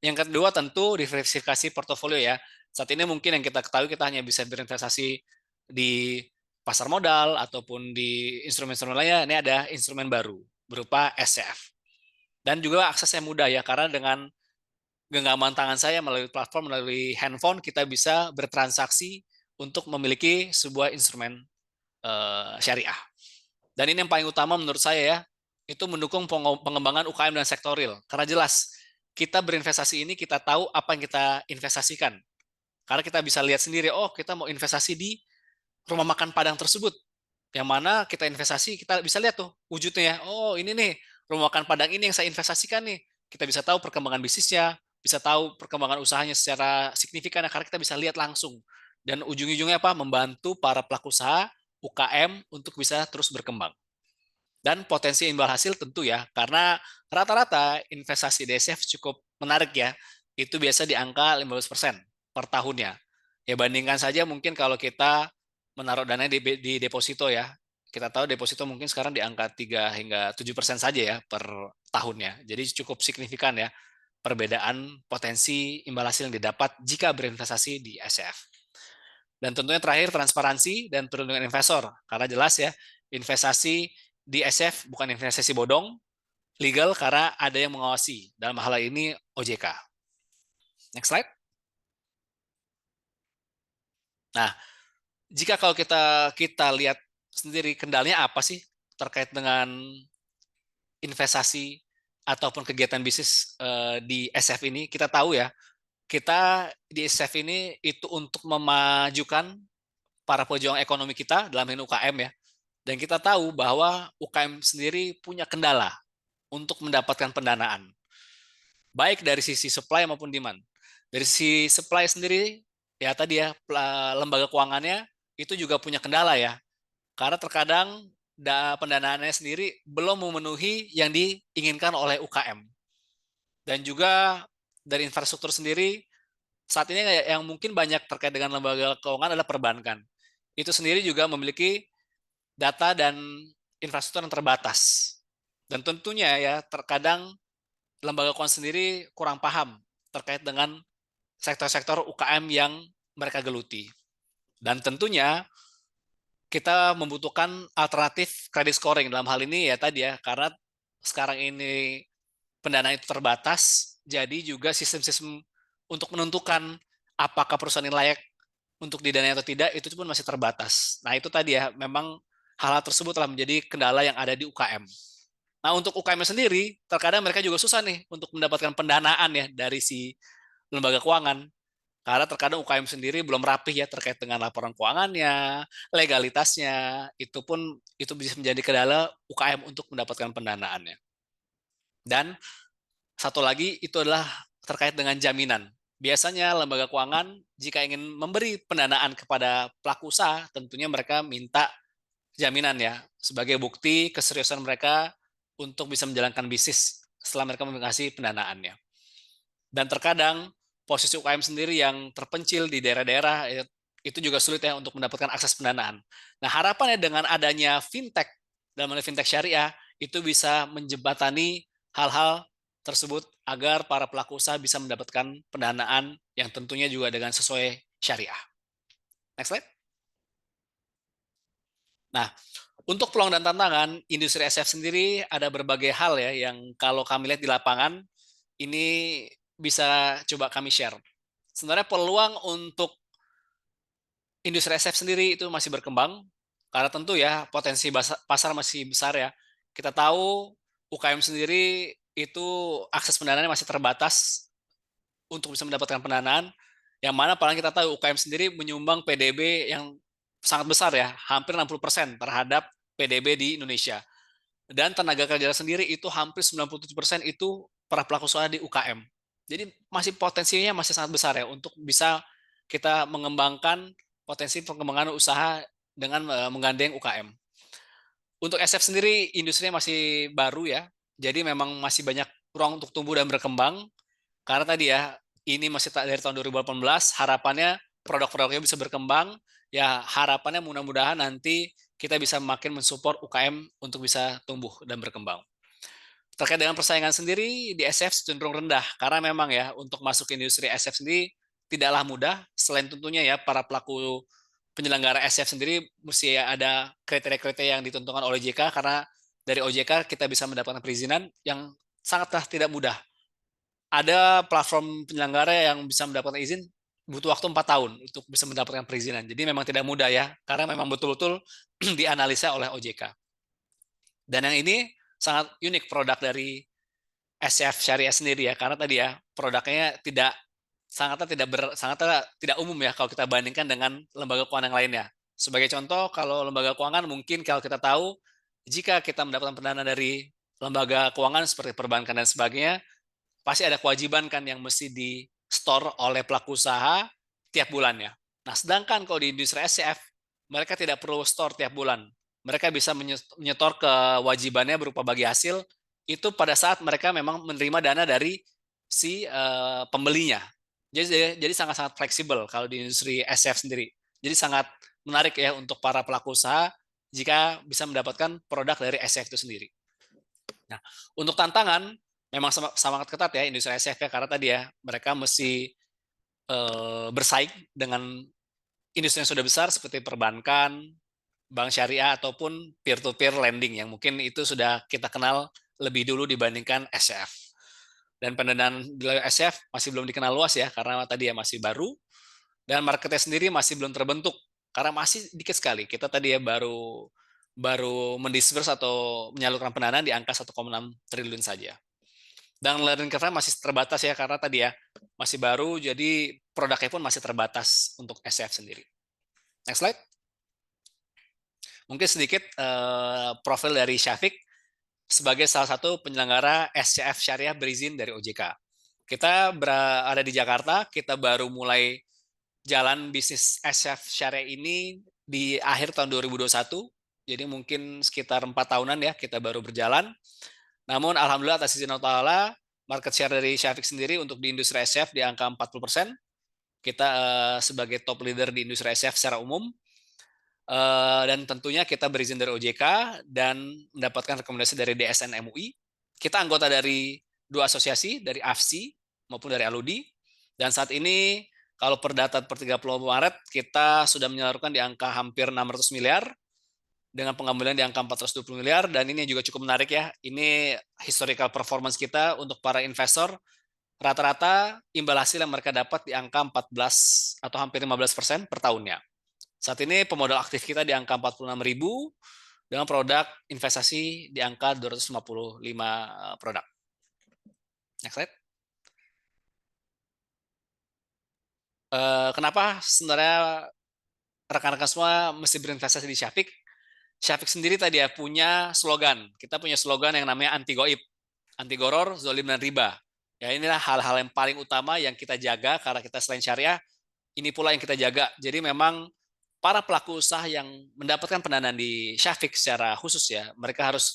S5: Yang kedua tentu diversifikasi portofolio ya. Saat ini mungkin yang kita ketahui kita hanya bisa berinvestasi di pasar modal ataupun di instrumen-instrumen lainnya. Ini ada instrumen baru berupa SCF. Dan juga aksesnya mudah ya, karena dengan genggaman tangan saya melalui platform, melalui handphone, kita bisa bertransaksi untuk memiliki sebuah instrumen syariah. Dan ini yang paling utama menurut saya ya, itu mendukung pengembangan UKM dan sektor real. Karena jelas, kita berinvestasi ini, kita tahu apa yang kita investasikan. Karena kita bisa lihat sendiri, oh kita mau investasi di rumah makan Padang tersebut. Yang mana kita investasi, kita bisa lihat tuh wujudnya ya. Oh ini nih, rumah makan Padang ini yang saya investasikan nih. Kita bisa tahu perkembangan bisnisnya, bisa tahu perkembangan usahanya secara signifikan, karena kita bisa lihat langsung. Dan ujung-ujungnya apa? Membantu para pelaku usaha, UKM untuk bisa terus berkembang. Dan potensi imbal hasil tentu ya, karena rata-rata investasi DSF cukup menarik ya, itu biasa di angka 15% per tahunnya. Ya bandingkan saja mungkin kalau kita menaruh dana di deposito ya, kita tahu deposito mungkin sekarang di angka 3 hingga 7% saja ya per tahunnya. Jadi cukup signifikan ya perbedaan potensi imbal hasil yang didapat jika berinvestasi di SCF. Dan tentunya terakhir transparansi dan perlindungan investor, karena jelas ya investasi di SCF bukan investasi bodong, legal karena ada yang mengawasi, dalam hal ini OJK. Next slide. Nah, jika kalau kita lihat sendiri kendalanya apa sih terkait dengan investasi ataupun kegiatan bisnis di SCF ini, kita tahu ya, kita di SCF ini itu untuk memajukan para pejuang ekonomi kita dalam hal UKM ya. Dan kita tahu bahwa UKM sendiri punya kendala untuk mendapatkan pendanaan. Baik dari sisi supply maupun demand. Dari sisi supply sendiri, ya tadi ya, lembaga keuangannya itu juga punya kendala ya. Karena terkadang pendanaannya sendiri belum memenuhi yang diinginkan oleh UKM. Dan juga dari infrastruktur sendiri, saat ini yang mungkin banyak terkait dengan lembaga keuangan adalah perbankan. Itu sendiri juga memiliki data dan infrastruktur yang terbatas. Dan tentunya ya terkadang lembaga keuangan sendiri kurang paham terkait dengan sektor-sektor UKM yang mereka geluti. Dan tentunya kita membutuhkan alternatif credit scoring dalam hal ini ya tadi ya, karena sekarang ini pendanaan itu terbatas, jadi juga sistem-sistem untuk menentukan apakah perusahaan ini layak untuk didanai atau tidak itu pun masih terbatas. Nah itu tadi ya, memang hal-hal tersebut telah menjadi kendala yang ada di UKM. Nah untuk UKM sendiri, terkadang mereka juga susah nih untuk mendapatkan pendanaan ya dari si lembaga keuangan. Karena terkadang UKM sendiri belum rapih ya terkait dengan laporan keuangannya, legalitasnya, itu bisa menjadi kendala UKM untuk mendapatkan pendanaannya. Dan satu lagi itu adalah terkait dengan jaminan. Biasanya lembaga keuangan jika ingin memberi pendanaan kepada pelaku usaha, tentunya mereka minta jaminan ya, sebagai bukti keseriusan mereka untuk bisa menjalankan bisnis setelah mereka mengasih pendanaannya. Dan terkadang posisi UKM sendiri yang terpencil di daerah-daerah itu juga sulit ya untuk mendapatkan akses pendanaan. Nah harapannya dengan adanya fintech, dalam hal fintech syariah, itu bisa menjembatani hal-hal tersebut agar para pelaku usaha bisa mendapatkan pendanaan yang tentunya juga dengan sesuai syariah. Next slide. Nah, untuk peluang dan tantangan, industri SCF sendiri ada berbagai hal ya yang kalau kami lihat di lapangan, ini bisa coba kami share. Sebenarnya peluang untuk industri SCF sendiri itu masih berkembang, karena tentu ya potensi pasar masih besar ya. Kita tahu UKM sendiri itu akses pendanaannya masih terbatas untuk bisa mendapatkan pendanaan, yang mana paling kita tahu UKM sendiri menyumbang PDB yang sangat besar ya, hampir 60% terhadap PDB di Indonesia. Dan tenaga kerja sendiri itu hampir 97% itu para pelaku usaha di UKM. Jadi masih potensinya masih sangat besar ya untuk bisa kita mengembangkan potensi pengembangan usaha dengan menggandeng UKM. Untuk SF sendiri industrinya masih baru ya, jadi memang masih banyak ruang untuk tumbuh dan berkembang. Karena tadi ya, ini masih dari tahun 2018, harapannya produk-produknya bisa berkembang. Ya harapannya mudah-mudahan nanti kita bisa makin mensupport UKM untuk bisa tumbuh dan berkembang. Terkait dengan persaingan sendiri di SF cenderung rendah karena memang ya untuk masuk ke industri SF sendiri tidaklah mudah. Selain tentunya ya para pelaku penyelenggara SF sendiri mesti ada kriteria-kriteria yang ditentukan oleh OJK karena dari OJK kita bisa mendapatkan perizinan yang sangatlah tidak mudah. Ada platform penyelenggara yang bisa mendapatkan izin butuh waktu 4 tahun untuk bisa mendapatkan perizinan. Jadi memang tidak mudah ya karena memang betul-betul dianalisa oleh OJK. Dan yang ini sangat unik produk dari SF Syariah sendiri ya, karena tadi ya produknya sangatnya tidak umum ya kalau kita bandingkan dengan lembaga keuangan yang lainnya. Sebagai contoh, kalau lembaga keuangan mungkin kalau kita tahu jika kita mendapatkan pendanaan dari lembaga keuangan seperti perbankan dan sebagainya, pasti ada kewajiban kan yang mesti di store oleh pelaku usaha tiap bulannya. Nah, sedangkan kalau di industri SF mereka tidak perlu store tiap bulan. Mereka bisa menyetor kewajibannya berupa bagi hasil itu pada saat mereka memang menerima dana dari si pembelinya. Jadi sangat-sangat fleksibel kalau di industri SF sendiri. Jadi sangat menarik ya untuk para pelaku usaha jika bisa mendapatkan produk dari SF itu sendiri. Nah, untuk tantangan memang sangat ketat ya industri SF ya karena tadi ya mereka mesti bersaing dengan industri yang sudah besar seperti perbankan, bank syariah ataupun peer-to-peer lending yang mungkin itu sudah kita kenal lebih dulu dibandingkan SF. Dan pendanaan di SF masih belum dikenal luas ya karena tadi ya masih baru dan marketnya sendiri masih belum terbentuk karena masih dikit sekali. Kita tadi ya baru mendisburse atau menyalurkan pendanaan di angka 1,6 triliun saja. Dan learning curve masih terbatas ya karena tadi ya masih baru jadi produknya pun masih terbatas untuk SF sendiri. Next slide. Mungkin sedikit profil dari Syafiq sebagai salah satu penyelenggara SCF Syariah berizin dari OJK. Kita ada di Jakarta, kita baru mulai jalan bisnis SCF Syariah ini di akhir tahun 2021, jadi mungkin sekitar 4 tahunan ya kita baru berjalan. Namun alhamdulillah atas izin Allah, market share dari Syafiq sendiri untuk di industri SCF di angka 40%. Kita sebagai top leader di industri SCF secara umum. Dan tentunya kita berizin dari OJK dan mendapatkan rekomendasi dari DSN MUI. Kita anggota dari 2 asosiasi, dari AFSI maupun dari Aludi. Dan saat ini kalau per data per 30 Maret kita sudah menyalurkan di angka hampir 600 miliar dengan pengambilan di angka 420 miliar dan ini juga cukup menarik ya. Ini historical performance kita untuk para investor. Rata-rata imbal hasil yang mereka dapat di angka 14 atau hampir 15% per tahunnya. Saat ini pemodal aktif kita di angka 46.000 dengan produk investasi di angka 255 produk. Next slide. Kenapa sebenarnya rekan-rekan semua mesti berinvestasi di Syafiq? Syafiq sendiri tadi ya punya slogan. Kita punya slogan yang namanya anti goib, anti goror, zolim dan riba. Ya inilah hal-hal yang paling utama yang kita jaga karena kita selain syariah, ini pula yang kita jaga. Jadi memang para pelaku usaha yang mendapatkan pendanaan di Syafiq secara khusus ya, mereka harus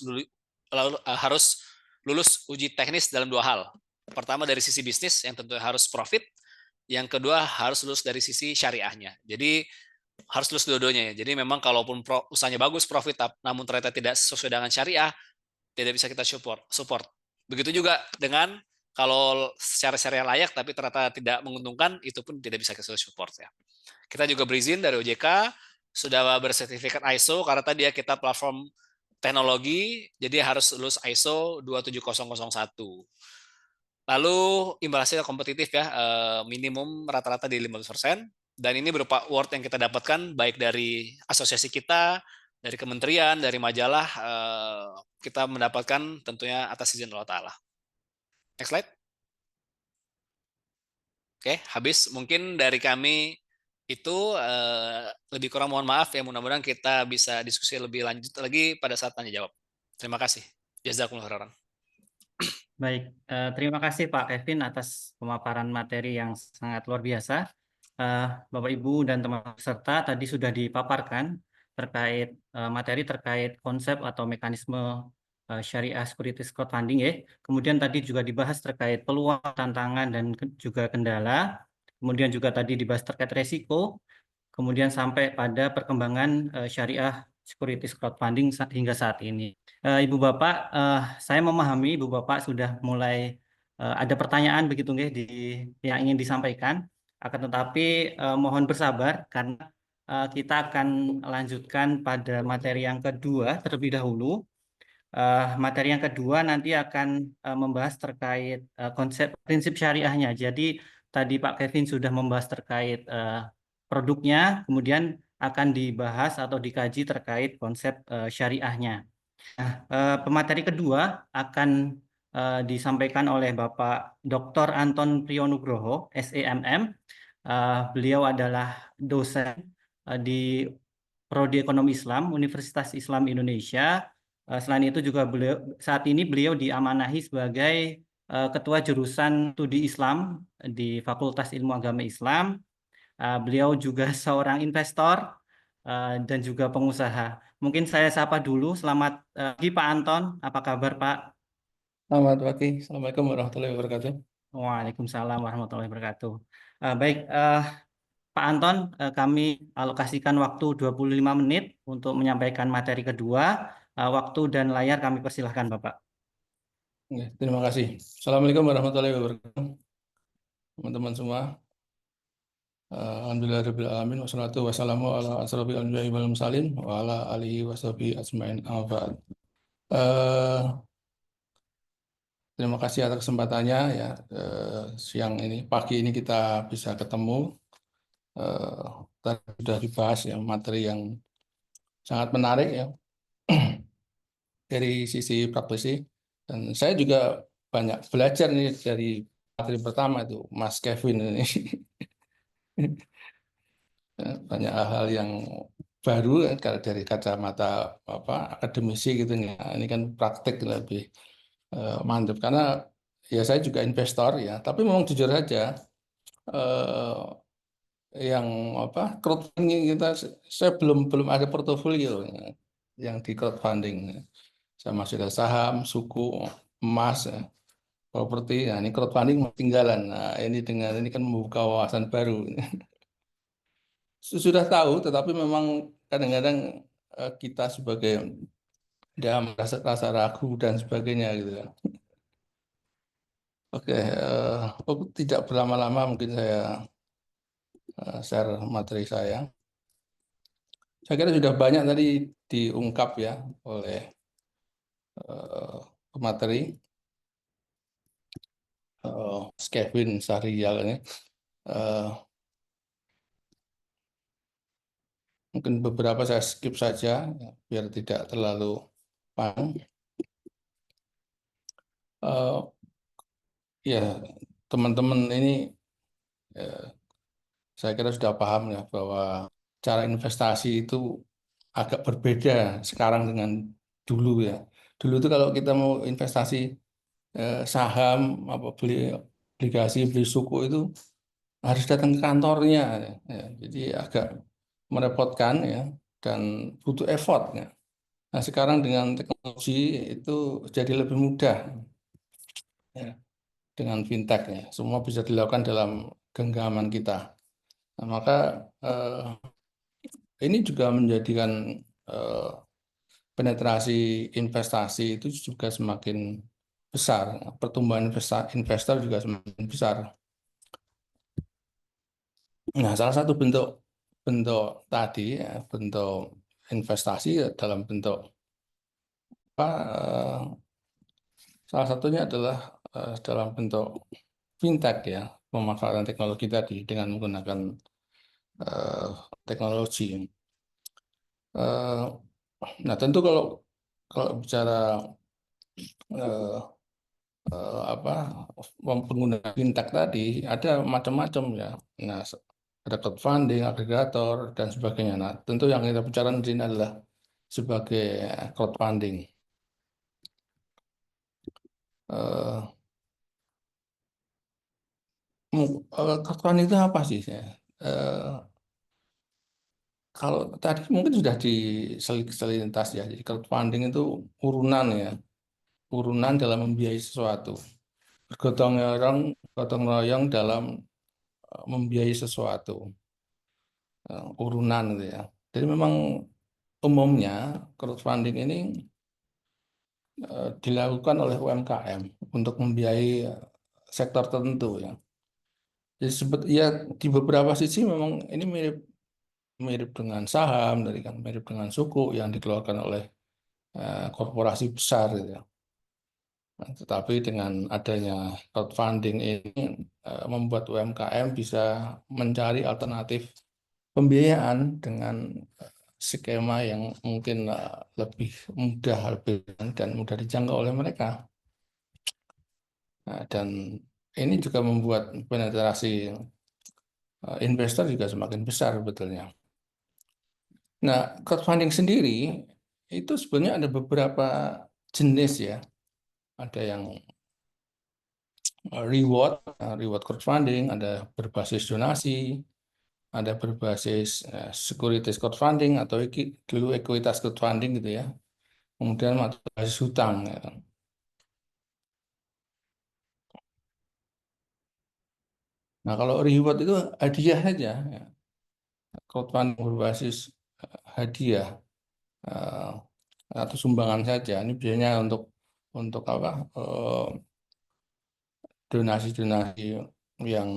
S5: lulus uji teknis dalam 2 hal. Pertama dari sisi bisnis yang tentu harus profit, yang kedua harus lulus dari sisi syariahnya. Jadi harus lulus dua-duanya ya. Jadi memang kalaupun usahanya bagus profit namun ternyata tidak sesuai dengan syariah, tidak bisa kita support. Begitu juga dengan kalau secara syariah layak tapi ternyata tidak menguntungkan, itu pun tidak bisa kita support ya. Kita juga berizin dari OJK, sudah bersertifikat ISO karena tadi ya kita platform teknologi, jadi harus lulus ISO 27001. Lalu imbal hasil kompetitif ya, minimum rata-rata di 15%, dan ini berupa award yang kita dapatkan baik dari asosiasi kita, dari kementerian, dari majalah, kita mendapatkan tentunya atas izin Allah Ta'ala. Next slide. Oke, habis mungkin dari kami itu lebih kurang mohon maaf ya, mudah-mudahan kita bisa diskusi lebih lanjut lagi pada saat tanya jawab. Terima kasih. Jazakumullah khairan.
S4: Baik, terima kasih Pak Kevin atas pemaparan materi yang sangat luar biasa. Bapak Ibu dan teman peserta tadi sudah dipaparkan terkait materi terkait konsep atau mekanisme syariah securities crowdfunding ya. Kemudian tadi juga dibahas terkait peluang, tantangan, dan juga kendala. Kemudian juga tadi dibahas terkait resiko. Kemudian sampai pada perkembangan syariah securities crowdfunding hingga saat ini. Ibu Bapak, saya memahami Ibu Bapak sudah mulai ada pertanyaan begitu nggih yang ingin disampaikan. Akan tetapi mohon bersabar karena kita akan lanjutkan pada materi yang kedua terlebih dahulu. Materi yang kedua nanti akan membahas terkait konsep prinsip syariahnya. Jadi tadi Pak Kevin sudah membahas terkait produknya, kemudian akan dibahas atau dikaji terkait konsep syariahnya. Pemateri kedua akan disampaikan oleh Bapak Dr. Anton Priyonugroho, SEMM. Beliau adalah dosen di Prodi Ekonomi Islam Universitas Islam Indonesia. Selain itu juga saat ini beliau diamanahi sebagai Ketua Jurusan Studi Islam di Fakultas Ilmu Agama Islam. Beliau juga seorang investor dan juga pengusaha. Mungkin saya sapa dulu. Selamat pagi Pak Anton. Apa kabar Pak?
S6: Selamat pagi. Assalamualaikum warahmatullahi wabarakatuh.
S4: Waalaikumsalam warahmatullahi wabarakatuh. Baik, Pak Anton, kami alokasikan waktu 25 menit untuk menyampaikan materi kedua. Waktu dan layar kami persilahkan Bapak.
S6: Oke, terima kasih. Assalamualaikum warahmatullahi wabarakatuh. Teman-teman semua. Alhamdulillahirabbil alamin wassalatu wassalamu ala asrofil anbiya'i wal mursalin wa ala alihi washabihi ajmain. Amma ba'd. Terima kasih atas kesempatannya ya. Siang ini, pagi ini kita bisa ketemu. Tadi sudah dibahas ya materi yang sangat menarik ya dari sisi praktisi. Dan saya juga banyak belajar nih dari materi pertama itu Mas Kevin ini. Banyak hal-hal yang baru kalau dari kacamata akademisi gitu ya. Ini kan praktik lebih mantap karena ya saya juga investor ya, tapi memang jujur saja yang crowdfunding kita saya belum ada portofolio ya, yang di crowdfunding. Saya masih ada saham, suku, emas, ya, properti. Nah, ini crowdfunding ketinggalan. Nah, ini kan membuka wawasan baru. Sudah tahu, tetapi memang kadang-kadang kita sebagai dia merasa ragu dan sebagainya gitu ya. Oke, tidak berlama-lama mungkin saya share materi saya. Saya kira sudah banyak tadi diungkap ya oleh pemateri Kevin Sahrial ini. Mungkin beberapa saya skip saja ya, biar tidak terlalu panjang. Ya, teman-teman ini saya kira sudah paham ya bahwa cara investasi itu agak berbeda sekarang dengan dulu ya. Dulu itu kalau kita mau investasi saham, beli obligasi, beli suku itu harus datang ke kantornya ya. Jadi agak merepotkan ya dan butuh effort ya. Nah, sekarang dengan teknologi itu jadi lebih mudah ya. Dengan fintech ya, semua bisa dilakukan dalam genggaman kita. Nah, maka ini juga menjadikan penetrasi investasi itu juga semakin besar, pertumbuhan investor juga semakin besar. Nah, salah satu bentuk tadi ya, bentuk investasi dalam bentuk salah satunya adalah dalam bentuk fintech ya, pemanfaatan teknologi tadi dengan menggunakan teknologi. Nah, tentu kalau bicara pengguna fintech tadi ada macam-macam ya. Nah, ada crowdfunding, agregator dan sebagainya. Nah, tentu yang kita bicarakan di sini adalah sebagai crowdfunding. Crowdfunding itu apa sih? kalau tadi mungkin sudah diselintas ya. Jadi crowdfunding itu urunan ya, urunan dalam membiayai sesuatu, bergotong royong dalam membiayai sesuatu, urunan gitu ya. Jadi memang umumnya crowdfunding ini dilakukan oleh UMKM untuk membiayai sektor tertentu ya. Jadi ya di beberapa sisi memang ini mirip dengan saham, dari kan mirip dengan suku yang dikeluarkan oleh korporasi besar gitu ya. Nah, tetapi dengan adanya crowdfunding ini membuat UMKM bisa mencari alternatif pembiayaan dengan skema yang mungkin lebih mudah dan mudah dijangkau oleh mereka. Nah, dan ini juga membuat penetrasi investor juga semakin besar sebetulnya. Nah, crowdfunding sendiri itu sebenarnya ada beberapa jenis ya. Ada yang reward crowdfunding, ada berbasis donasi, ada berbasis securities crowdfunding atau dulu ekuitas crowdfunding gitu ya. Kemudian berbasis hutang. Ya. Nah, kalau reward itu hadiah saja, ya. Crowdfunding berbasis hadiah atau sumbangan saja. Ini biasanya untuk apa? Donasi-donasi yang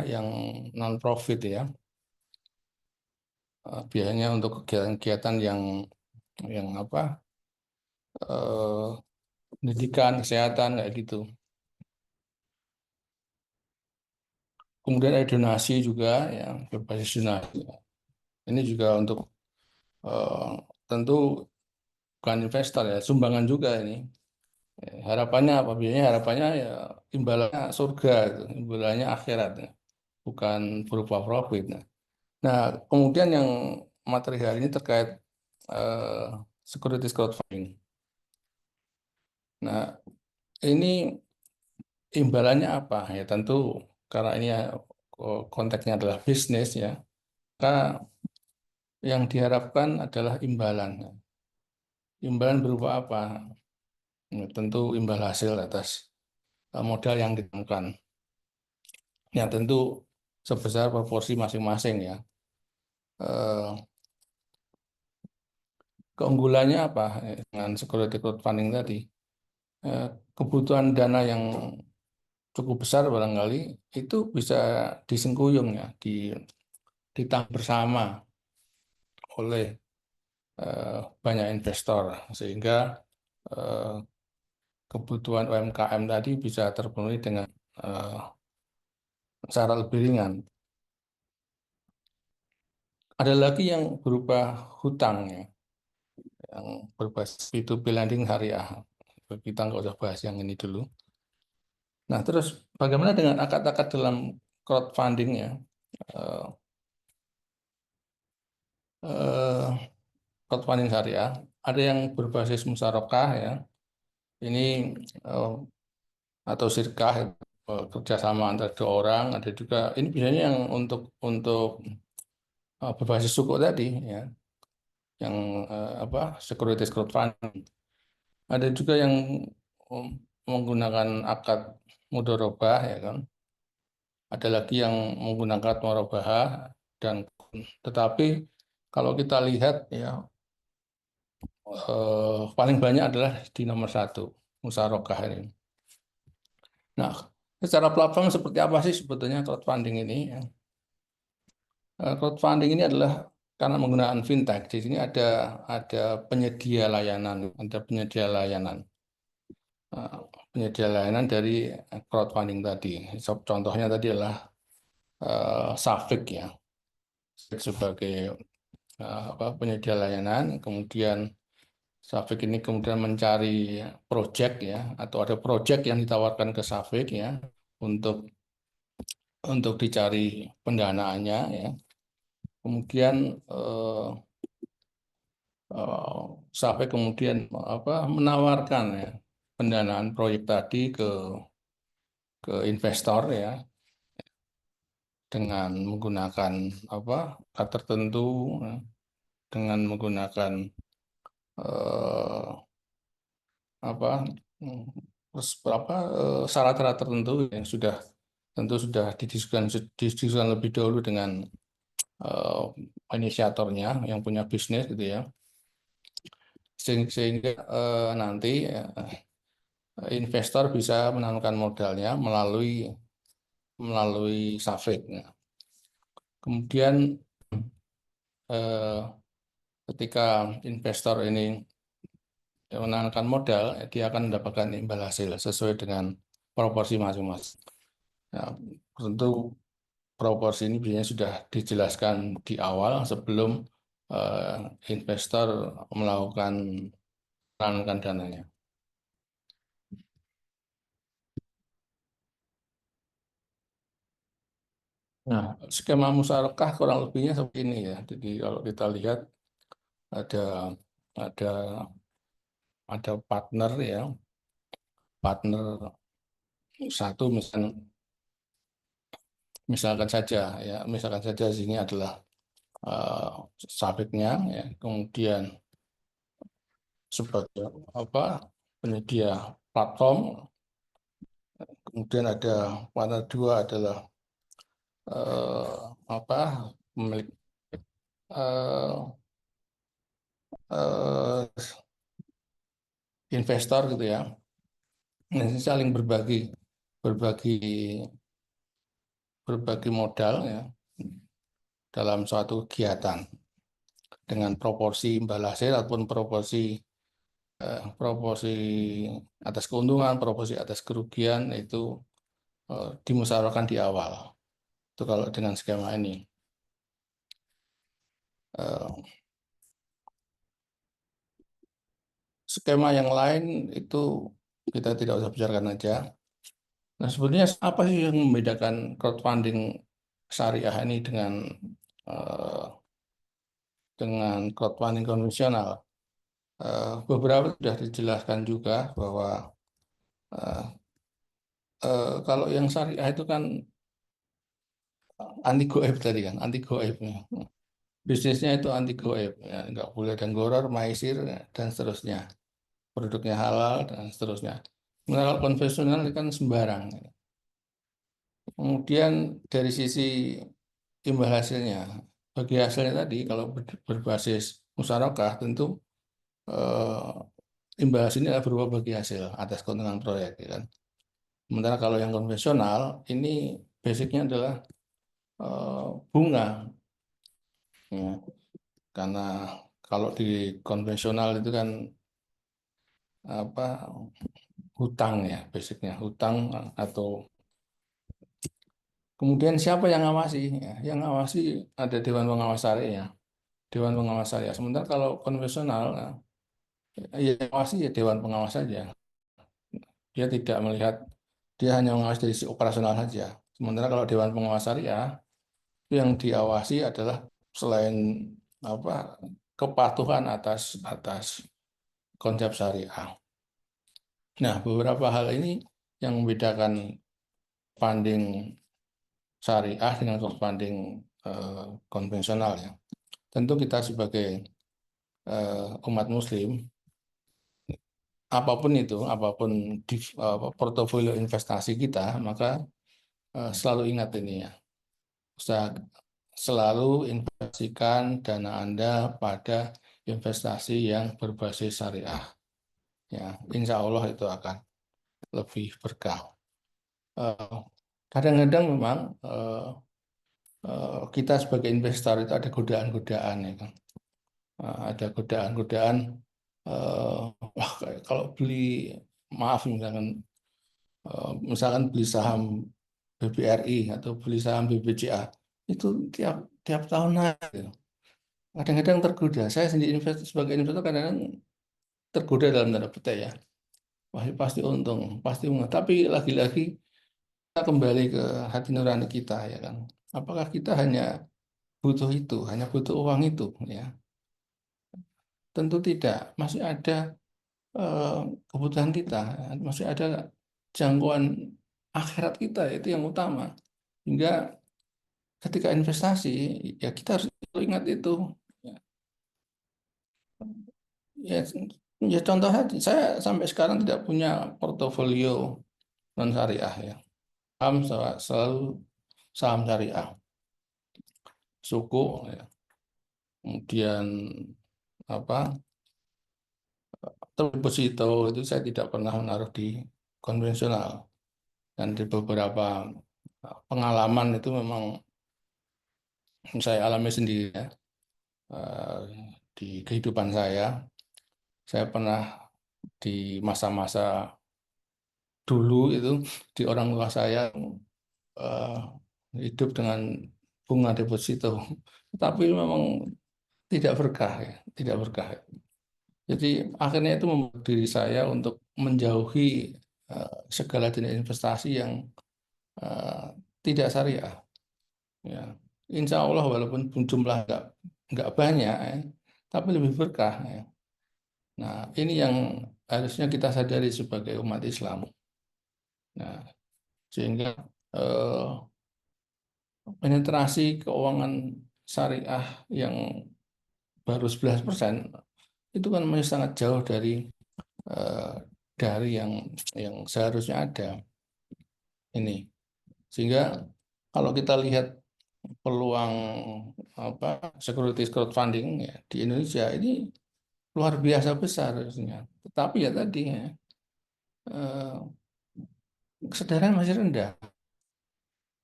S6: yang non profit ya. Biasanya untuk kegiatan-kegiatan yang apa? Pendidikan, kesehatan kayak gitu. Kemudian ada donasi juga yang berbasis donasi. Ini juga untuk tentu bukan investor ya, sumbangan juga ini. Harapannya apa? Biasanya harapannya ya imbalannya surga, itu, imbalannya akhirat, ya. Bukan berupa profit. Nah, kemudian yang materi hari ini terkait securities crowdfunding. Nah, ini imbalannya apa? Ya tentu karena ini ya, konteksnya adalah bisnis ya, maka yang diharapkan adalah imbalan. Imbalan berupa apa? Ya, tentu imbal hasil atas modal yang ditemukan. Ya tentu sebesar proporsi masing-masing ya. Keunggulannya apa dengan security crowdfunding tadi? Kebutuhan dana yang cukup besar barangkali itu bisa disengkuyung ya, ditanggung bersama oleh banyak investor sehingga kebutuhan UMKM tadi bisa terpenuhi dengan secara lebih ringan. Ada lagi yang berupa hutang ya, yang berbasis P2P lending syariah. Kita nggak usah bahas yang ini dulu. Nah, terus bagaimana dengan akad-akad dalam crowdfunding ya? Crowdfunding syariah, ada yang berbasis musyarakah ya. Ini atau sirkah kerjasama antara dua orang. Ada juga ini biasanya yang untuk berbasis suku tadi ya, yang securities crowdfunding. Ada juga yang menggunakan akad mudharabah ya kan. Ada lagi yang menggunakan murabahah dan tetapi kalau kita lihat ya paling banyak adalah di nomor 1 musyarakah ini. Nah, secara platform seperti apa sih sebetulnya crowdfunding ini? Crowdfunding ini adalah karena menggunakan fintech. Di sini ada penyedia layanan, penyedia layanan dari crowdfunding tadi. Contohnya tadi adalah Safiq ya, sebagai penyedia layanan. Kemudian Safiq ini kemudian mencari project ya, atau ada project yang ditawarkan ke Safiq ya untuk dicari pendanaannya ya. Kemudian sampai kemudian menawarkan ya pendanaan proyek tadi ke investor ya. dengan menggunakan kata tertentu, dengan menggunakan syarat-syarat tertentu yang tentu sudah didiskusikan lebih dahulu dengan inisiatornya yang punya bisnis gitu ya, sehingga nanti investor bisa menanamkan modalnya melalui Savik. Kemudian ketika investor ini menanamkan modal, dia akan mendapatkan imbal hasil sesuai dengan proporsi masing-masing. Nah, tentu proporsi ini biasanya sudah dijelaskan di awal sebelum investor menanamkan dananya. Nah, skema musyarakah kurang lebihnya seperti ini ya. Jadi kalau kita lihat ada partner ya, partner satu misalkan saja sini adalah Saviknya ya, kemudian sebagai penyedia platform, kemudian ada partner dua adalah pemilik investor gitu ya. Ini saling berbagi modal ya dalam suatu kegiatan dengan proporsi imbal hasil ataupun proporsi atas keuntungan, proporsi atas kerugian itu dimusyawarahkan di awal. Itu kalau dengan skema ini. Skema yang lain itu kita tidak usah bicarakan aja. Nah, sebenarnya apa sih yang membedakan crowdfunding syariah ini dengan crowdfunding konvensional? Beberapa sudah dijelaskan juga bahwa kalau yang syariah itu kan anti goib tadi kan, anti goibnya. Bisnisnya itu anti goib, ya, nggak boleh ada goror, maisir, dan seterusnya. Produknya halal, dan seterusnya. Kalau konvensional kan sembarang. Kemudian dari sisi imbal hasilnya, bagi hasilnya tadi, kalau berbasis musyarakah, tentu imbal hasilnya adalah berupa bagi hasil atas keuntungan proyek. Ya kan? Sementara kalau yang konvensional, ini basicnya adalah bunga. Ya. Karena kalau di konvensional itu kan hutang ya, basicnya hutang atau kemudian siapa yang ngawasi? Ya, yang ngawasi ada Dewan Pengawas Syariah, Dewan Pengawas Syariah. Sementara kalau konvensional, ya ngawasi ya Dewan Pengawas saja. Dia tidak melihat, dia hanya mengawasi dari sisi operasional saja. Sementara kalau Dewan Pengawas Syariah, itu yang diawasi adalah selain kepatuhan atas konsep syariah. Nah, beberapa hal ini yang membedakan funding syariah dengan crowdfunding konvensional ya. Tentu kita sebagai umat muslim, apapun portofolio investasi kita, maka selalu ingat ini ya. Selalu investasikan dana Anda pada investasi yang berbasis syariah. Ya, insya Allah itu akan lebih berkah. Kadang-kadang memang kita sebagai investor itu ada godaan-godaan ya kan. Ada godaan-godaan kalau beli misalkan beli saham BBRI atau beli saham BBCA itu tiap tahun naik. Gitu. Kadang-kadang tergoda. Saya sendiri sebagai investor kadang-kadang tergoda dalam tanda petik ya. Wah, pasti untung, pasti untung. Tapi lagi-lagi kita kembali ke hati nurani kita ya kan. Apakah kita hanya butuh itu, hanya butuh uang itu ya? Tentu tidak. Masih ada kebutuhan kita, masih ada jangkauan akhirat kita itu yang utama. Hingga ketika investasi ya kita harus ingat itu. Ya, ya contoh saja, saya sampai sekarang tidak punya portofolio non syariah ya. Selalu saham syariah, suku, ya. Kemudian apa deposito itu saya tidak pernah menaruh di konvensional, dan di beberapa pengalaman itu memang saya alami sendiri ya. Di kehidupan saya pernah di masa-masa dulu itu di orang tua saya eh, hidup dengan bunga deposito, tapi memang tidak berkah ya, tidak berkah. Jadi akhirnya itu membuat diri saya untuk menjauhi segala jenis investasi yang eh, tidak syariah. Ya, insya Allah walaupun jumlah nggak banyak, ya, tapi lebih berkah. Ya. Nah, ini yang harusnya kita sadari sebagai umat Islam. Nah, sehingga eh, penetrasi keuangan syariah yang baru 11% itu kan masih sangat jauh eh, dari yang seharusnya ada ini. Sehingga kalau kita lihat peluang securities crowdfunding ya, di Indonesia ini luar biasa besar harusnya. Tetapi ya tadi ya, eh, kesadaran masih rendah.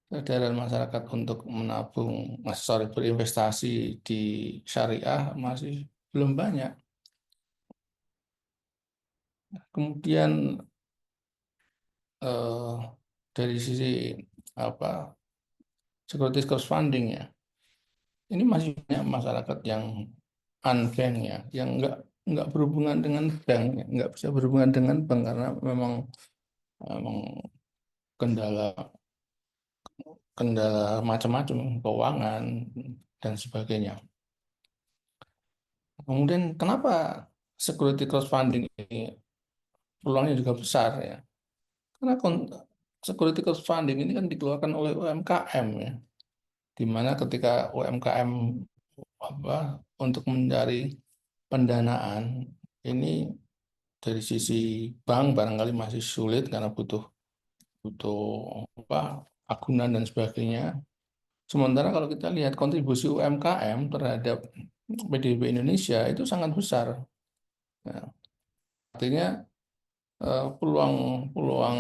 S6: Kesadaran masyarakat untuk berinvestasi di syariah masih belum banyak. Kemudian eh, dari sisi securities crowdfunding ya, ini masih banyak masyarakat yang unbank ya, yang nggak berhubungan dengan bank, ya, nggak bisa berhubungan dengan bank karena memang kendala kendala macam-macam, keuangan dan sebagainya. Kemudian kenapa security crowdfunding ini peluangnya juga besar ya? Karena security crowdfunding ini kan dikeluarkan oleh UMKM ya, di mana ketika UMKM untuk mencari pendanaan ini dari sisi bank barangkali masih sulit karena butuh agunan dan sebagainya. Sementara kalau kita lihat kontribusi UMKM terhadap PDB Indonesia itu sangat besar. Nah, artinya peluang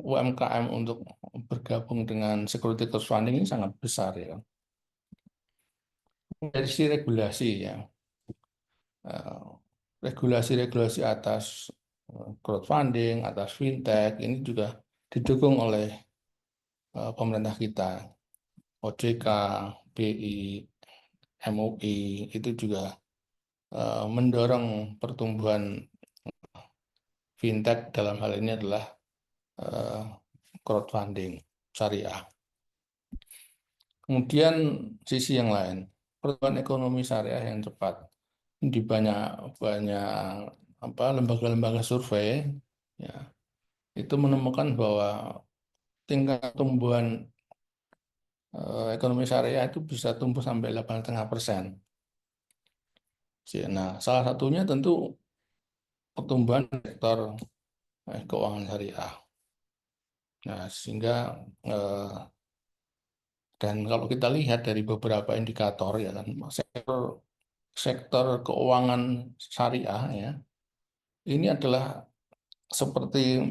S6: UMKM untuk bergabung dengan security crowdfunding ini sangat besar ya. Dari sisi regulasi ya, regulasi atas crowdfunding, atas fintech ini juga didukung oleh pemerintah kita, OJK, BI, MUI itu juga mendorong pertumbuhan fintech, dalam hal ini adalah crowdfunding syariah. Kemudian sisi yang lain, pertumbuhan ekonomi syariah yang cepat di banyak lembaga-lembaga survei ya, itu menemukan bahwa tingkat pertumbuhan ekonomi syariah itu bisa tumbuh sampai 8,5%. Nah, salah satunya tentu pertumbuhan sektor keuangan syariah. Nah, sehingga dan kalau kita lihat dari beberapa indikator ya kan, sektor keuangan syariah ya, ini adalah seperti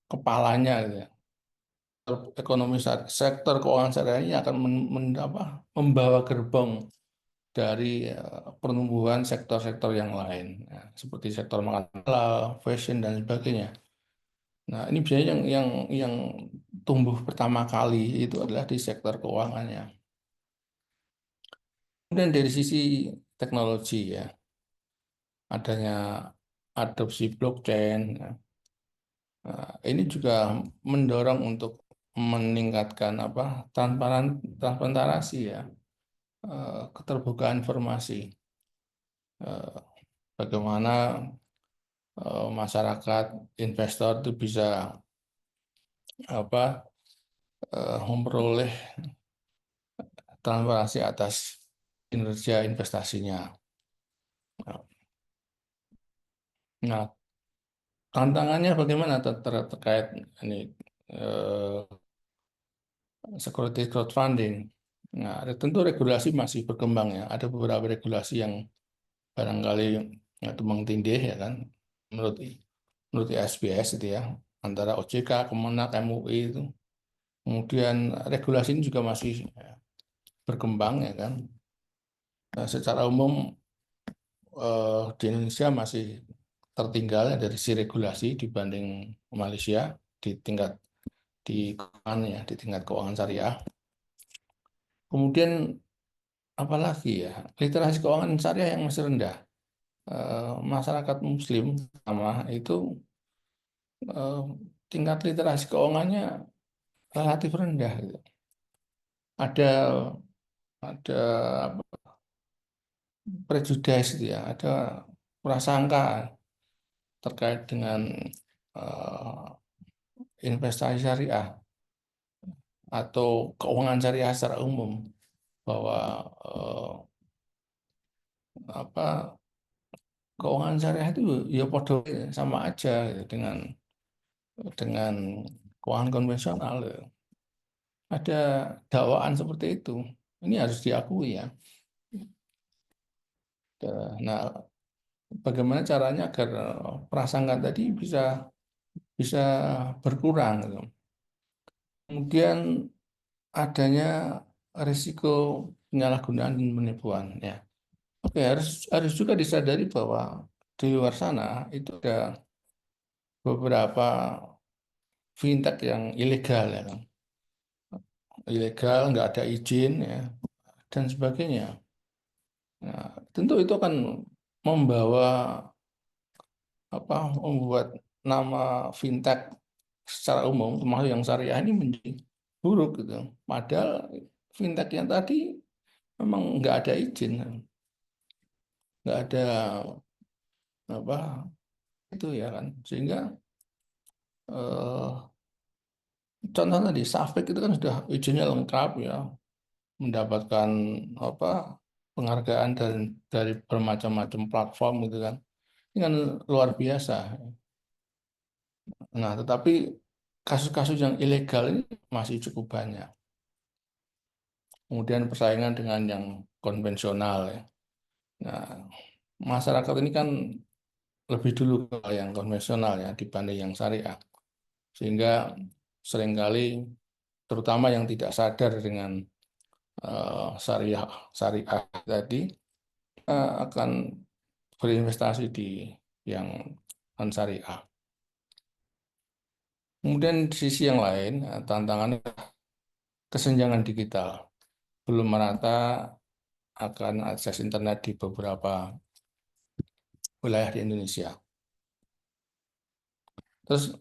S6: kepalanya gitu ya. Sektor keuangan syariah ini akan membawa gerbong dari pertumbuhan sektor-sektor yang lain, ya, seperti sektor makanan halal, fashion dan sebagainya. Nah, ini biasanya yang tumbuh pertama kali itu adalah di sektor keuangannya. Kemudian dari sisi teknologi ya, adanya adopsi blockchain, ya. Nah, ini juga mendorong untuk meningkatkan transparansi ya, keterbukaan informasi, bagaimana masyarakat investor itu bisa memperoleh transparansi atas kinerja investasinya. Nah, tantangannya bagaimana terkait ini security crowdfunding? Nah, tentu regulasi masih berkembang ya. Ada beberapa regulasi yang barangkali tumbang tindih ya kan, menurut ISBS itu ya, antara OJK, Kemenak, MUI itu. Kemudian regulasi ini juga masih berkembang ya kan. Nah, secara umum di Indonesia masih tertinggal dari sisi regulasi dibanding Malaysia di tingkat di tingkat keuangan syariah. Kemudian apalagi ya, literasi keuangan syariah yang masih rendah. Masyarakat Muslim sama itu tingkat literasi keuangannya relatif rendah gitu. Ada apa, prejudice gitu ya, ada prasangka terkait dengan investasi syariah atau keuangan syariah secara umum, bahwa apa keuangan syariah itu ya podo sama aja gitu, dengan keuangan konvensional. Ada dakwaan seperti itu. Ini harus diakui ya. Nah, bagaimana caranya agar prasangka tadi bisa berkurang gitu. Kemudian adanya risiko penyalahgunaan dan penipuan ya. Oke, harus juga disadari bahwa di luar sana itu ada beberapa fintech yang ilegal ya kan. Ilegal, nggak ada izin ya dan sebagainya. Nah, tentu itu akan membawa membuat nama fintech secara umum termasuk yang syariah ini menjadi buruk gitu. Padahal fintech yang tadi memang nggak ada izin, nggak ada apa itu ya kan, sehingga contoh tadi Safex itu kan sudah izinnya lengkap ya, mendapatkan penghargaan dari bermacam-macam platform gitu kan, ini kan luar biasa. Nah, tetapi kasus-kasus yang ilegal ini masih cukup banyak. Kemudian persaingan dengan yang konvensional ya. Nah, masyarakat ini kan lebih dulu ke yang konvensional ya dibanding yang syariah. Sehingga seringkali terutama yang tidak sadar dengan syariah tadi akan berinvestasi di yang non syariah. Kemudian di sisi yang lain tantangannya kesenjangan digital, belum merata akan akses internet di beberapa wilayah di Indonesia. Terus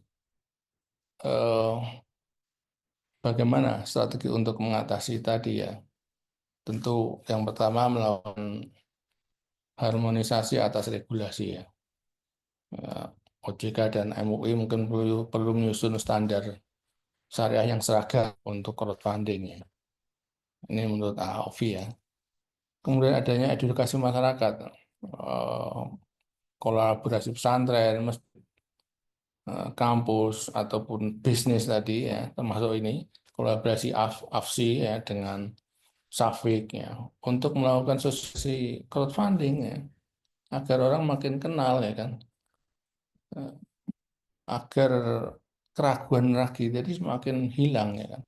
S6: bagaimana strategi untuk mengatasi tadi ya? Tentu yang pertama melakukan harmonisasi atas regulasi ya. OJK dan MUI mungkin perlu menyusun standar syariah yang seragam untuk crowdfunding ya. Ini menurut AOV ya. Kemudian adanya edukasi masyarakat, kolaborasi pesantren, kampus ataupun bisnis tadi ya, termasuk ini kolaborasi AFSI ya dengan Safik ya untuk melakukan sosialisasi crowdfunding ya, agar orang makin kenal ya kan, agar keraguan lagi jadi semakin hilang ya kan.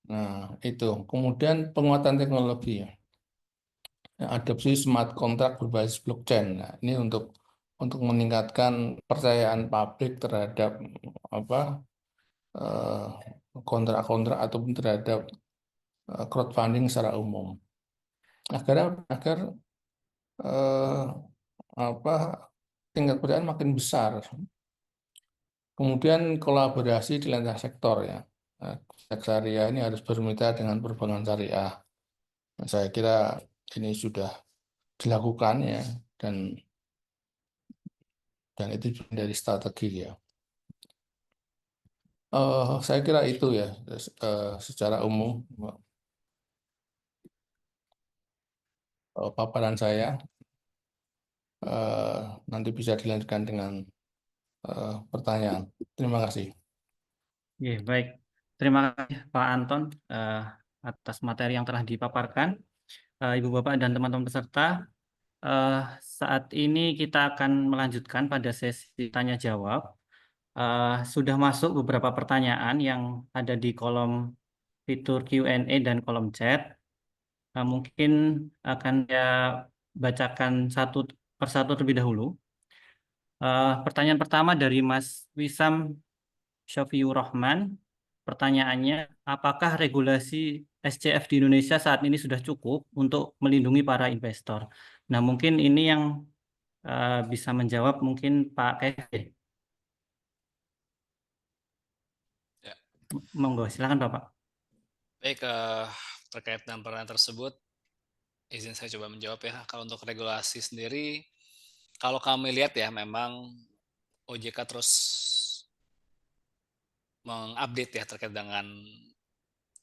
S6: Nah itu kemudian penguatan teknologi ya, adopsi smart contract berbasis blockchain. Nah, ini untuk meningkatkan kepercayaan publik terhadap kontrak-kontrak ataupun terhadap crowdfunding secara umum, agar tingkat kepercayaan makin besar. Kemudian kolaborasi di lintas sektor ya. Syariah ini harus bermitra dengan perbankan syariah. Saya kira ini sudah dilakukan ya, dan itu dari strategi ya. Saya kira itu ya secara umum. paparan saya. Nanti bisa dilanjutkan dengan pertanyaan. Terima kasih.
S4: Oke, baik. Terima kasih Pak Anton atas materi yang telah dipaparkan. Ibu Bapak dan teman-teman peserta, saat ini kita akan melanjutkan pada sesi tanya jawab. Sudah masuk beberapa pertanyaan yang ada di kolom fitur Q&A dan kolom chat. Mungkin akan saya bacakan satu persatu terlebih dahulu. Pertanyaan pertama dari Mas Wisam Syafiur Rahman. Pertanyaannya, apakah regulasi SCF di Indonesia saat ini sudah cukup untuk melindungi para investor? Nah, mungkin ini yang bisa menjawab mungkin Pak Kevin.
S5: Ya.
S4: Monggo, silakan Bapak.
S5: Baik, terkait dengan pertanyaan tersebut, izin saya coba menjawab ya. Kalau untuk regulasi sendiri, kalau kami lihat ya, memang OJK terus mengupdate ya terkait dengan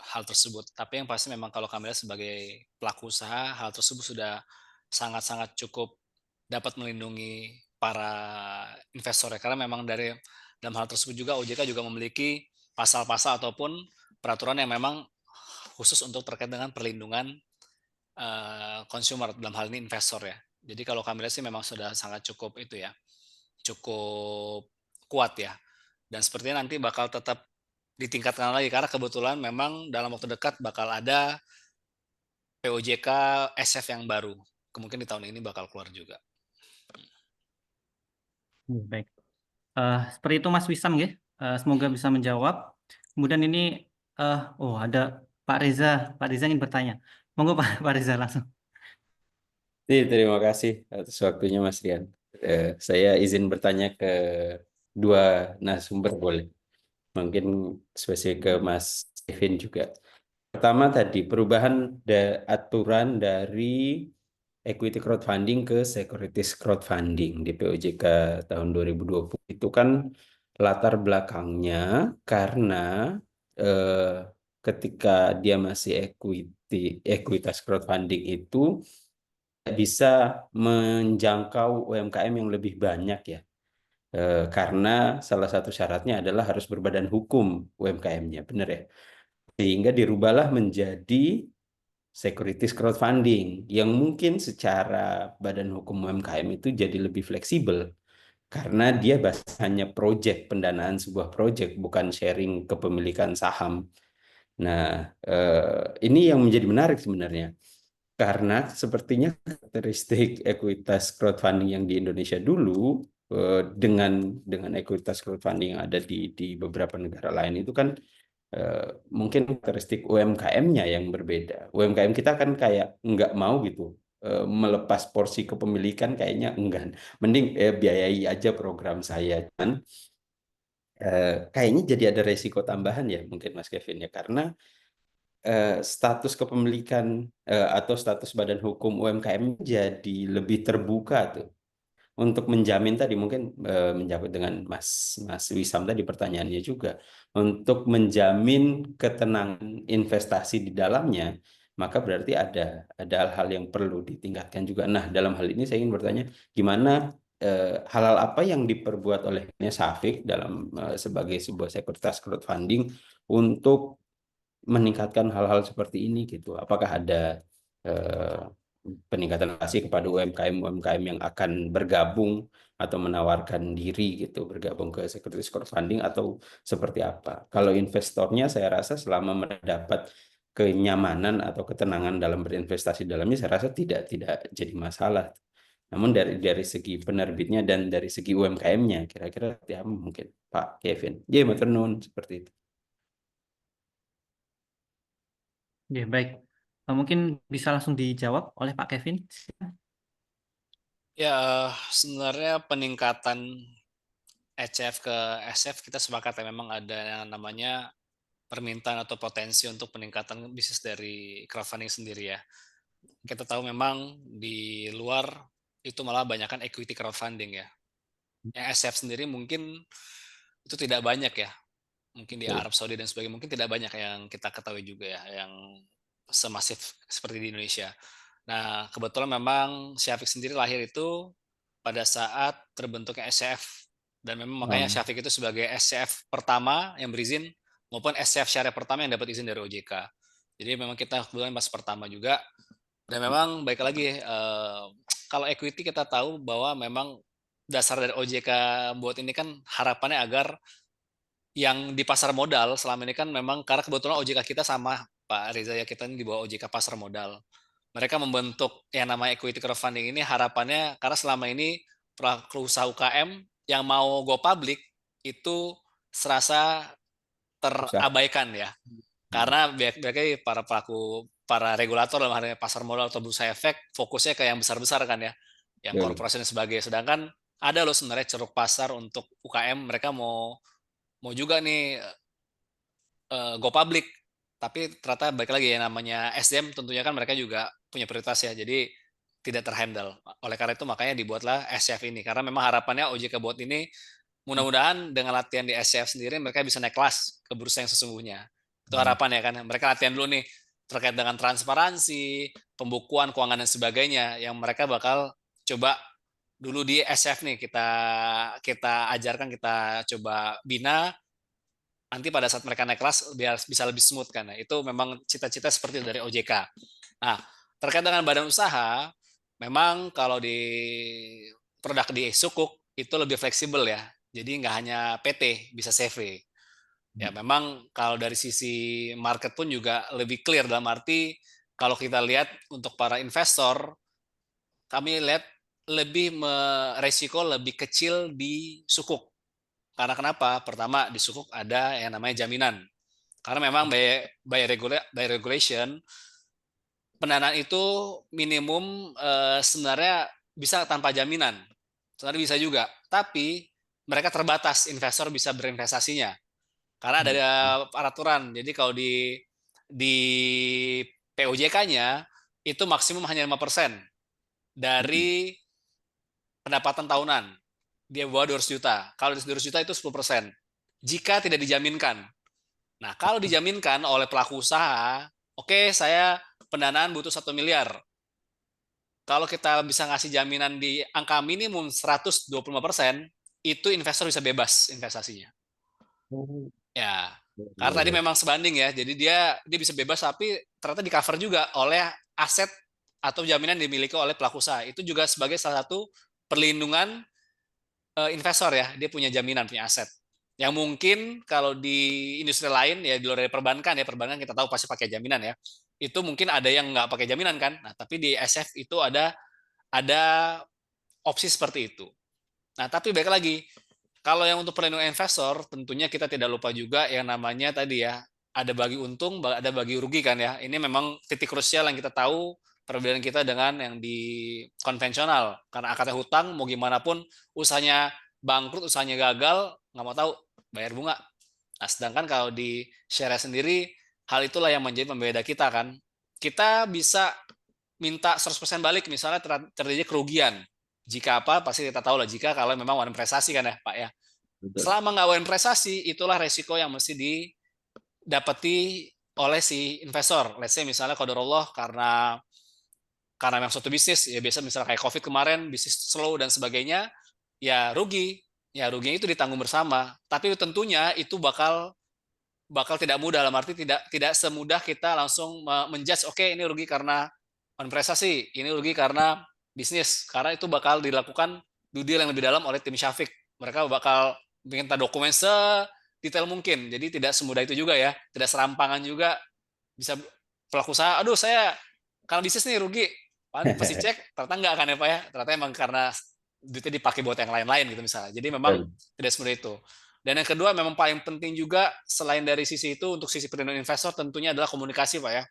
S5: hal tersebut. Tapi yang pasti memang kalau kami lihat sebagai pelaku usaha, hal tersebut sudah sangat-sangat cukup dapat melindungi para investor ya. Karena memang dalam hal tersebut juga OJK juga memiliki pasal-pasal ataupun peraturan yang memang khusus untuk terkait dengan perlindungan consumer, dalam hal ini investor ya. Jadi kalau kami lihat sih memang sudah sangat cukup itu ya, cukup kuat ya. Dan sepertinya nanti bakal tetap ditingkatkan lagi karena kebetulan memang dalam waktu dekat bakal ada POJK SF yang baru. Kemungkinan di tahun ini bakal keluar juga.
S4: Baik. Seperti itu Mas Wisam ya. Semoga bisa menjawab. Kemudian ini ada Pak Reza. Pak Reza ingin bertanya. Monggo Pak Reza langsung.
S2: Terima kasih atas waktunya Mas Rian. Saya izin bertanya ke dua narasumber boleh. Mungkin spesifik ke Mas Kevin juga. Pertama tadi perubahan aturan dari equity crowdfunding ke securities crowdfunding di POJK tahun 2020 itu kan latar belakangnya karena ketika dia masih ekuitas crowdfunding itu bisa menjangkau UMKM yang lebih banyak ya. Karena salah satu syaratnya adalah harus berbadan hukum UMKM-nya, benar ya? Sehingga dirubahlah menjadi securities crowdfunding yang mungkin secara badan hukum UMKM itu jadi lebih fleksibel karena dia hanya project, pendanaan sebuah project, bukan sharing kepemilikan saham. Nah, ini yang menjadi menarik sebenarnya. Karena sepertinya karakteristik ekuitas crowdfunding yang di Indonesia dulu dengan ekuitas crowdfunding yang ada di beberapa negara lain itu kan mungkin karakteristik UMKM-nya yang berbeda. UMKM kita kan kayak nggak mau gitu melepas porsi kepemilikan, kayaknya enggak. Mending biayai aja program saya. Cuman kayaknya jadi ada resiko tambahan ya mungkin Mas Kevin ya, karena status kepemilikan atau status badan hukum UMKM jadi lebih terbuka tuh untuk menjamin tadi mungkin menjawab dengan Mas Wisam tadi pertanyaannya juga untuk menjamin ketenangan investasi di dalamnya, maka berarti ada hal-hal yang perlu ditingkatkan juga. Nah, dalam hal ini saya ingin bertanya gimana hal-hal apa yang diperbuat oleh Safik dalam sebagai sebuah sekuritas crowdfunding untuk meningkatkan hal-hal seperti ini gitu. Apakah ada peningkatan kasih kepada UMKM yang akan bergabung atau menawarkan diri gitu bergabung ke securities crowdfunding atau seperti apa? Kalau investornya saya rasa selama mendapat kenyamanan atau ketenangan dalam berinvestasi dalamnya saya rasa tidak jadi masalah. Namun dari segi penerbitnya dan dari segi UMKM-nya kira-kira ya mungkin Pak Kevin. Ya, matur nuwun seperti itu.
S4: Ya, baik. Mungkin bisa langsung dijawab oleh Pak Kevin.
S5: Ya, sebenarnya peningkatan ECF ke SF kita sepakat ya memang ada yang namanya permintaan atau potensi untuk peningkatan bisnis dari crowdfunding sendiri ya. Kita tahu memang di luar itu malah banyakkan equity crowdfunding ya. Yang SF sendiri mungkin itu tidak banyak ya. Mungkin di Arab Saudi dan sebagainya mungkin tidak banyak yang kita ketahui juga ya yang semasif seperti di Indonesia. Nah, kebetulan memang Syafiq sendiri lahir itu pada saat terbentuknya SCF. Dan memang makanya Syafiq itu sebagai SCF pertama yang berizin maupun SCF syariah pertama yang dapat izin dari OJK. Jadi memang kita kebetulan pas pertama juga. Dan memang baik lagi, kalau equity kita tahu bahwa memang dasar dari OJK buat ini kan harapannya agar yang di pasar modal selama ini kan memang karena kebetulan OJK kita sama Pak Reza ya, kita ini di bawah OJK pasar modal. Mereka membentuk yang namanya equity crowdfunding ini harapannya karena selama ini pelaku usaha UKM yang mau go public itu serasa terabaikan ya. Karena biasanya para regulator dalam hal ini pasar modal atau bursa efek fokusnya ke yang besar-besar kan ya, yang korporasi dan sebagainya. Sedangkan ada loh sebenarnya ceruk pasar untuk UKM, mereka mau juga nih go public, tapi ternyata balik lagi ya namanya SDM tentunya kan mereka juga punya prioritas ya, jadi tidak terhandle. Oleh karena itu makanya dibuatlah SCF ini, karena memang harapannya OJK buat ini mudah-mudahan dengan latihan di SCF sendiri mereka bisa naik kelas ke bursa yang sesungguhnya. Itu harapannya kan, mereka latihan dulu nih terkait dengan transparansi, pembukuan keuangan dan sebagainya yang mereka bakal coba dulu di SCF nih kita ajarkan, kita coba bina. Nanti pada saat mereka naik kelas biar bisa lebih smooth kan. Nah, itu memang cita-cita seperti itu dari OJK. Nah, terkait dengan badan usaha, memang kalau di produk di Sukuk itu lebih fleksibel ya. Jadi nggak hanya PT, bisa CV. Ya memang kalau dari sisi market pun juga lebih clear, dalam arti kalau kita lihat untuk para investor, kami lihat lebih resiko lebih kecil di Sukuk. Karena kenapa? Pertama, di Sukuk ada yang namanya jaminan. Karena memang by regulation, pendanaan itu minimum sebenarnya bisa tanpa jaminan. Sebenarnya bisa juga. Tapi mereka terbatas, investor bisa berinvestasinya. Karena ada peraturan. Jadi kalau di POJK-nya, itu maksimum hanya 5% dari pendapatan tahunan. Dia bawa 200 juta. Kalau 200 juta itu 10%. Jika tidak dijaminkan. Nah, kalau dijaminkan oleh pelaku usaha, oke, saya pendanaan butuh 1 miliar. Kalau kita bisa ngasih jaminan di angka minimum 125%, itu investor bisa bebas investasinya. Ya, karena tadi memang sebanding ya. Jadi dia bisa bebas, tapi ternyata di cover juga oleh aset atau jaminan dimiliki oleh pelaku usaha. Itu juga sebagai salah satu perlindungan investor ya, dia punya jaminan, punya aset. Yang mungkin kalau di industri lain ya di luar dari perbankan ya, perbankan kita tahu pasti pakai jaminan ya. Itu mungkin ada yang nggak pakai jaminan kan. Nah, tapi di SF itu ada opsi seperti itu. Nah, tapi baik lagi, kalau yang untuk perlindungan investor, tentunya kita tidak lupa juga yang namanya tadi ya, ada bagi untung, ada bagi rugi kan ya. Ini memang titik krusial yang kita tahu perbedaan kita dengan yang di konvensional. Karena akadnya hutang, mau gimana pun usahanya bangkrut, usahanya gagal, nggak mau tahu, bayar bunga. Nah, sedangkan kalau di syariah sendiri, hal itulah yang menjadi pembeda kita kan. Kita bisa minta 100% balik misalnya terjadi kerugian. Jika apa, pasti kita tahu lah, jika kalau memang waran prestasi kan ya Pak ya. Selama nggak waran prestasi, itulah resiko yang mesti didapati oleh si investor. Let's say misalnya qadarullah karena memang suatu bisnis, ya biasa misalnya kayak COVID kemarin, bisnis slow dan sebagainya, ya rugi. Ya ruginya itu ditanggung bersama. Tapi tentunya itu bakal tidak mudah, dalam arti tidak semudah kita langsung menjudge, oke, ini rugi karena prestasi, ini rugi karena bisnis, karena itu bakal dilakukan due deal yang lebih dalam oleh tim Syafiq. Mereka bakal minta dokumen sedetail mungkin, jadi tidak semudah itu juga ya, tidak serampangan juga bisa pelaku usaha, aduh saya karena bisnis nih rugi, pasti cek, ternyata enggak kan ya Pak ya, ternyata emang karena duitnya dipakai buat yang lain-lain gitu misalnya, jadi memang tidak semudah itu. Dan yang kedua memang paling penting juga selain dari sisi itu, untuk sisi perlindungan investor tentunya adalah komunikasi Pak ya.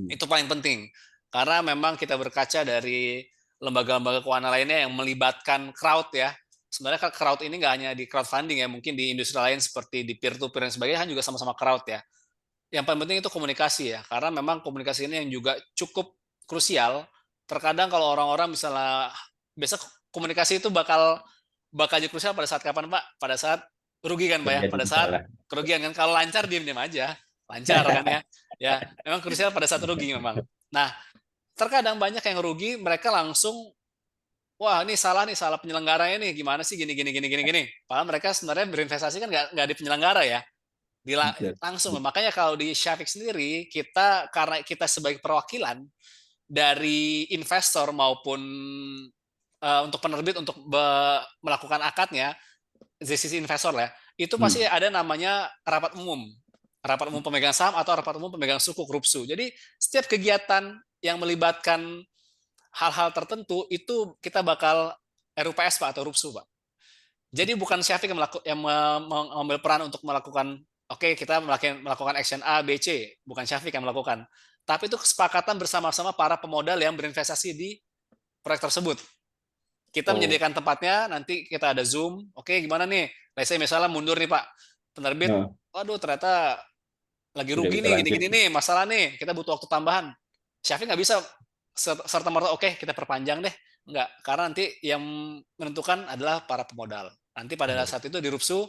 S5: Itu paling penting. Karena memang kita berkaca dari lembaga-lembaga keuangan lainnya yang melibatkan crowd ya. Sebenarnya crowd ini nggak hanya di crowdfunding ya, mungkin di industri lain seperti di peer-to-peer dan sebagainya kan juga sama-sama crowd ya. Yang paling penting itu komunikasi ya, karena memang komunikasi ini yang juga cukup krusial. Terkadang kalau orang-orang misalnya, biasa komunikasi itu bakal jadi krusial pada saat kapan Pak? Pada saat rugi kan Pak ya, pada saat kerugian kan. Kalau lancar diam-diam aja, lancar kan ya. Ya, memang krusial pada saat rugi memang. Nah, terkadang banyak yang rugi, mereka langsung, wah ini salah penyelenggaranya nih, gimana sih gini. Padahal mereka sebenarnya berinvestasi kan nggak di penyelenggara ya,
S2: Betul.
S5: langsung. Makanya kalau di Syafiq sendiri, kita karena kita sebagai perwakilan dari investor maupun untuk penerbit untuk melakukan akadnya, dari sisi investor lah, itu pasti ada namanya rapat umum pemegang saham atau rapat umum pemegang sukuk RUPSU. Jadi setiap kegiatan yang melibatkan hal-hal tertentu itu kita bakal RUPS Pak atau RUPSU Pak. Jadi bukan Syafiq yang mengambil peran untuk melakukan, oke, kita melakukan action A, B, C, bukan Syafiq yang melakukan. Tapi itu kesepakatan bersama-sama para pemodal yang berinvestasi di proyek tersebut. Kita menyediakan tempatnya, nanti kita ada Zoom, oke gimana nih? Saya misalnya mundur nih Pak, penerbit, waduh ternyata lagi rugi nih, gini-gini nih, masalah nih, kita butuh waktu tambahan. Syafiq nggak bisa serta-merta, oke kita perpanjang deh. Enggak, karena nanti yang menentukan adalah para pemodal. Nanti pada saat itu di RUPSU,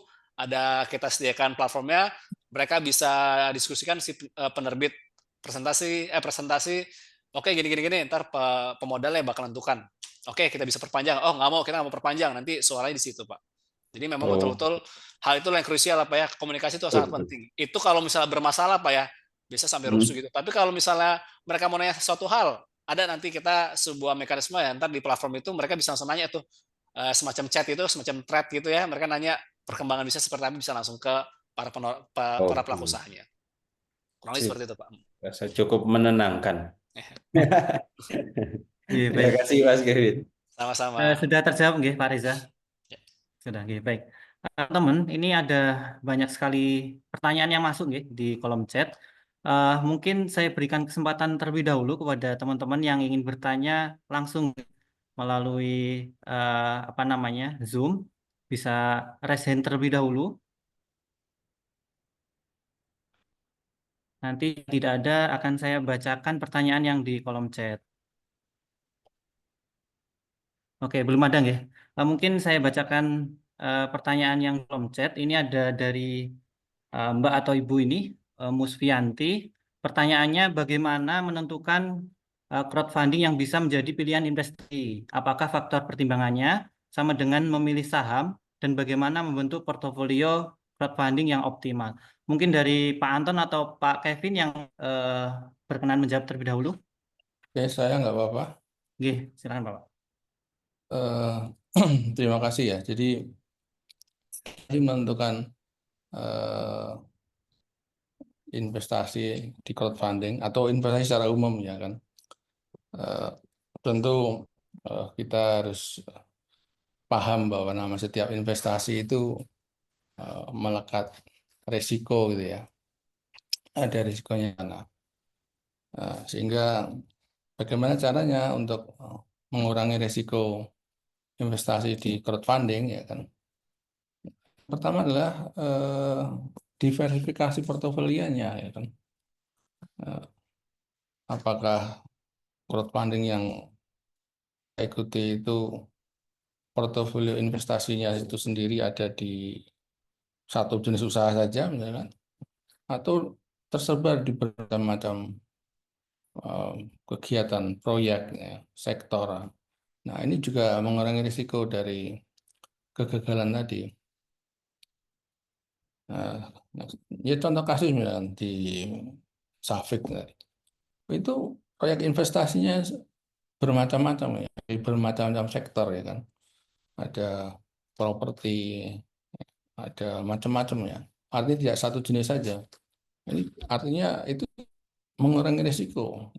S5: kita sediakan platformnya, mereka bisa diskusikan si penerbit presentasi, oke gini, ntar pemodalnya bakal menentukan. Oke, kita bisa perpanjang. Oh, kita nggak mau perpanjang, nanti suaranya di situ, Pak. Jadi memang betul-betul hal itu yang krusial Pak ya, komunikasi itu sangat penting. Itu kalau misalnya bermasalah Pak ya, bisa sampai RUPSU gitu. Tapi kalau misalnya mereka mau nanya sesuatu hal, ada nanti kita sebuah mekanisme ya, ntar di platform itu mereka bisa langsung nanya tuh, semacam chat itu, semacam thread gitu ya, mereka nanya perkembangan bisnis seperti apa, bisa langsung ke para pelaku usahanya. Kurang lebih seperti itu Pak.
S2: Rasa cukup menenangkan.
S4: Terima
S2: kasih Mas Kevin.
S5: Sama-sama.
S4: Sudah terjawab nggih Pak Reza? Sudah, nggih. Baik. Teman, ini ada banyak sekali pertanyaan yang masuk nggih di kolom chat. Mungkin saya berikan kesempatan terlebih dahulu kepada teman-teman yang ingin bertanya langsung melalui Zoom, bisa raise hand terlebih dahulu. Nanti tidak ada, akan saya bacakan pertanyaan yang di kolom chat. Oke, belum ada nggih. Mungkin saya bacakan pertanyaan yang di kolom chat. Ini ada dari Mbak atau Ibu ini, Musfianti. Pertanyaannya, bagaimana menentukan crowdfunding yang bisa menjadi pilihan investasi? Apakah faktor pertimbangannya sama dengan memilih saham dan bagaimana membentuk portofolio crowdfunding yang optimal? Mungkin dari Pak Anton atau Pak Kevin yang berkenan menjawab terlebih dahulu.
S6: Oke, saya nggak apa-apa.
S4: Oke, silakan Pak.
S6: Terima kasih ya. Jadi menentukan investasi di crowdfunding atau investasi secara umum ya kan. Tentu kita harus paham bahwa nama setiap investasi itu melekat resiko gitu ya. Ada risikonya. Sehingga bagaimana caranya untuk mengurangi risiko investasi di crowdfunding ya kan. Pertama adalah diversifikasi portofolionya ya kan. Apakah crowdfunding yang ikuti itu portofolio investasinya itu sendiri ada di satu jenis usaha saja misalkan, atau tersebar di berbagai macam kegiatan proyek ya, sektor. Nah, ini juga mengurangi risiko dari kegagalan tadi. Ya contoh kasus misalkan di Safik itu proyek investasinya bermacam-macam ya, di bermacam-macam sektor ya kan. Ada properti, ada macam-macam ya. Artinya tidak satu jenis saja. Ini artinya itu mengurangi risiko.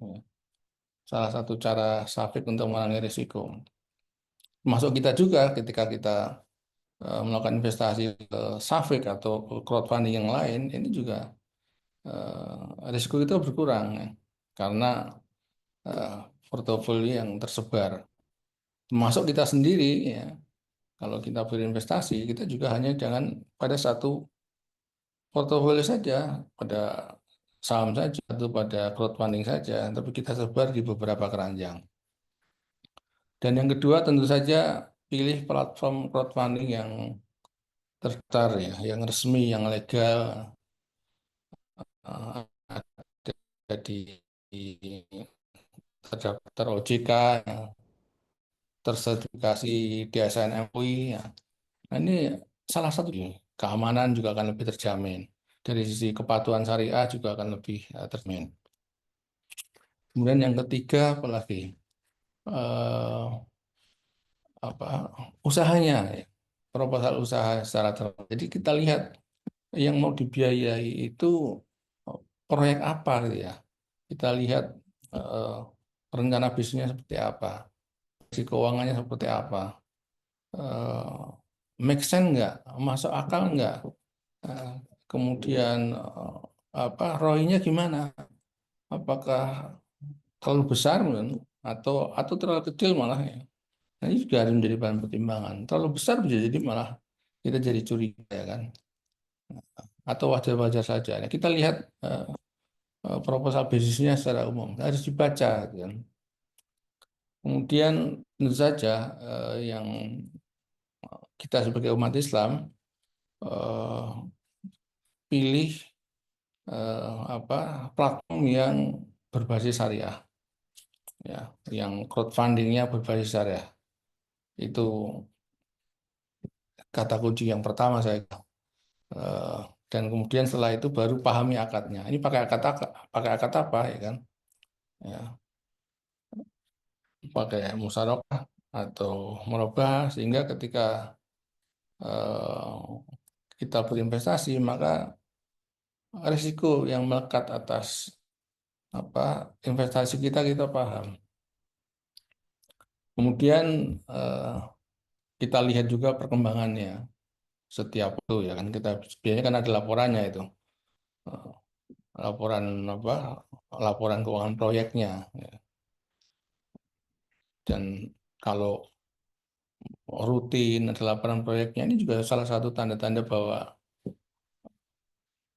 S6: Salah satu cara Safik untuk mengurangi risiko. Masuk kita juga ketika kita melakukan investasi ke Safik atau crowdfunding yang lain, ini juga risiko kita berkurang ya. Karena portofolio yang tersebar. Masuk kita sendiri ya. Kalau kita berinvestasi, kita juga hanya jangan pada satu portofolio saja, pada saham saja atau pada crowdfunding saja, tapi kita sebar di beberapa keranjang. Dan yang kedua tentu saja pilih platform crowdfunding yang terdaftar ya, yang resmi, yang legal, ada di terdaftar OJK, ya, tersertifikasi DSN MUI. Ya. Nah, ini salah satu keamanan juga akan lebih terjamin. Dari sisi kepatuhan syariah juga akan lebih terjamin. Kemudian yang ketiga, apalagi apa usahanya, ya. Proposal usaha secara terang. Jadi kita lihat yang mau dibiayai itu proyek apa gitu ya. Kita lihat eh, rencana bisnisnya seperti apa, si keuangannya seperti apa, eh, make sense nggak, masuk akal nggak, Eh, kemudian apa ROI-nya gimana, apakah terlalu besar mungkin, atau terlalu kecil malah ya. Nah, ini juga harus menjadi bahan pertimbangan. Terlalu besar bisa jadi malah kita jadi curiga ya kan, atau wajar-wajar saja. Nah, kita lihat proposal bisnisnya secara umum harus dibaca gitu kan. Kemudian tentu saja yang kita sebagai umat Islam eh, pilih apa platform yang berbasis syariah, ya, yang crowdfundingnya berbasis syariah. Itu kata kunci yang pertama saya. Eh, dan kemudian setelah itu baru pahami akadnya. Ini pakai akad apa ya kan? Ya, pakai musyarakah atau murabah sehingga ketika kita berinvestasi maka risiko yang melekat atas apa investasi kita paham. Kemudian kita lihat juga perkembangannya setiap itu ya kan, kita biasanya kan ada laporannya itu. Eh, laporan apa laporan keuangan proyeknya ya. Dan kalau rutin ada laporan proyeknya, ini juga salah satu tanda-tanda bahwa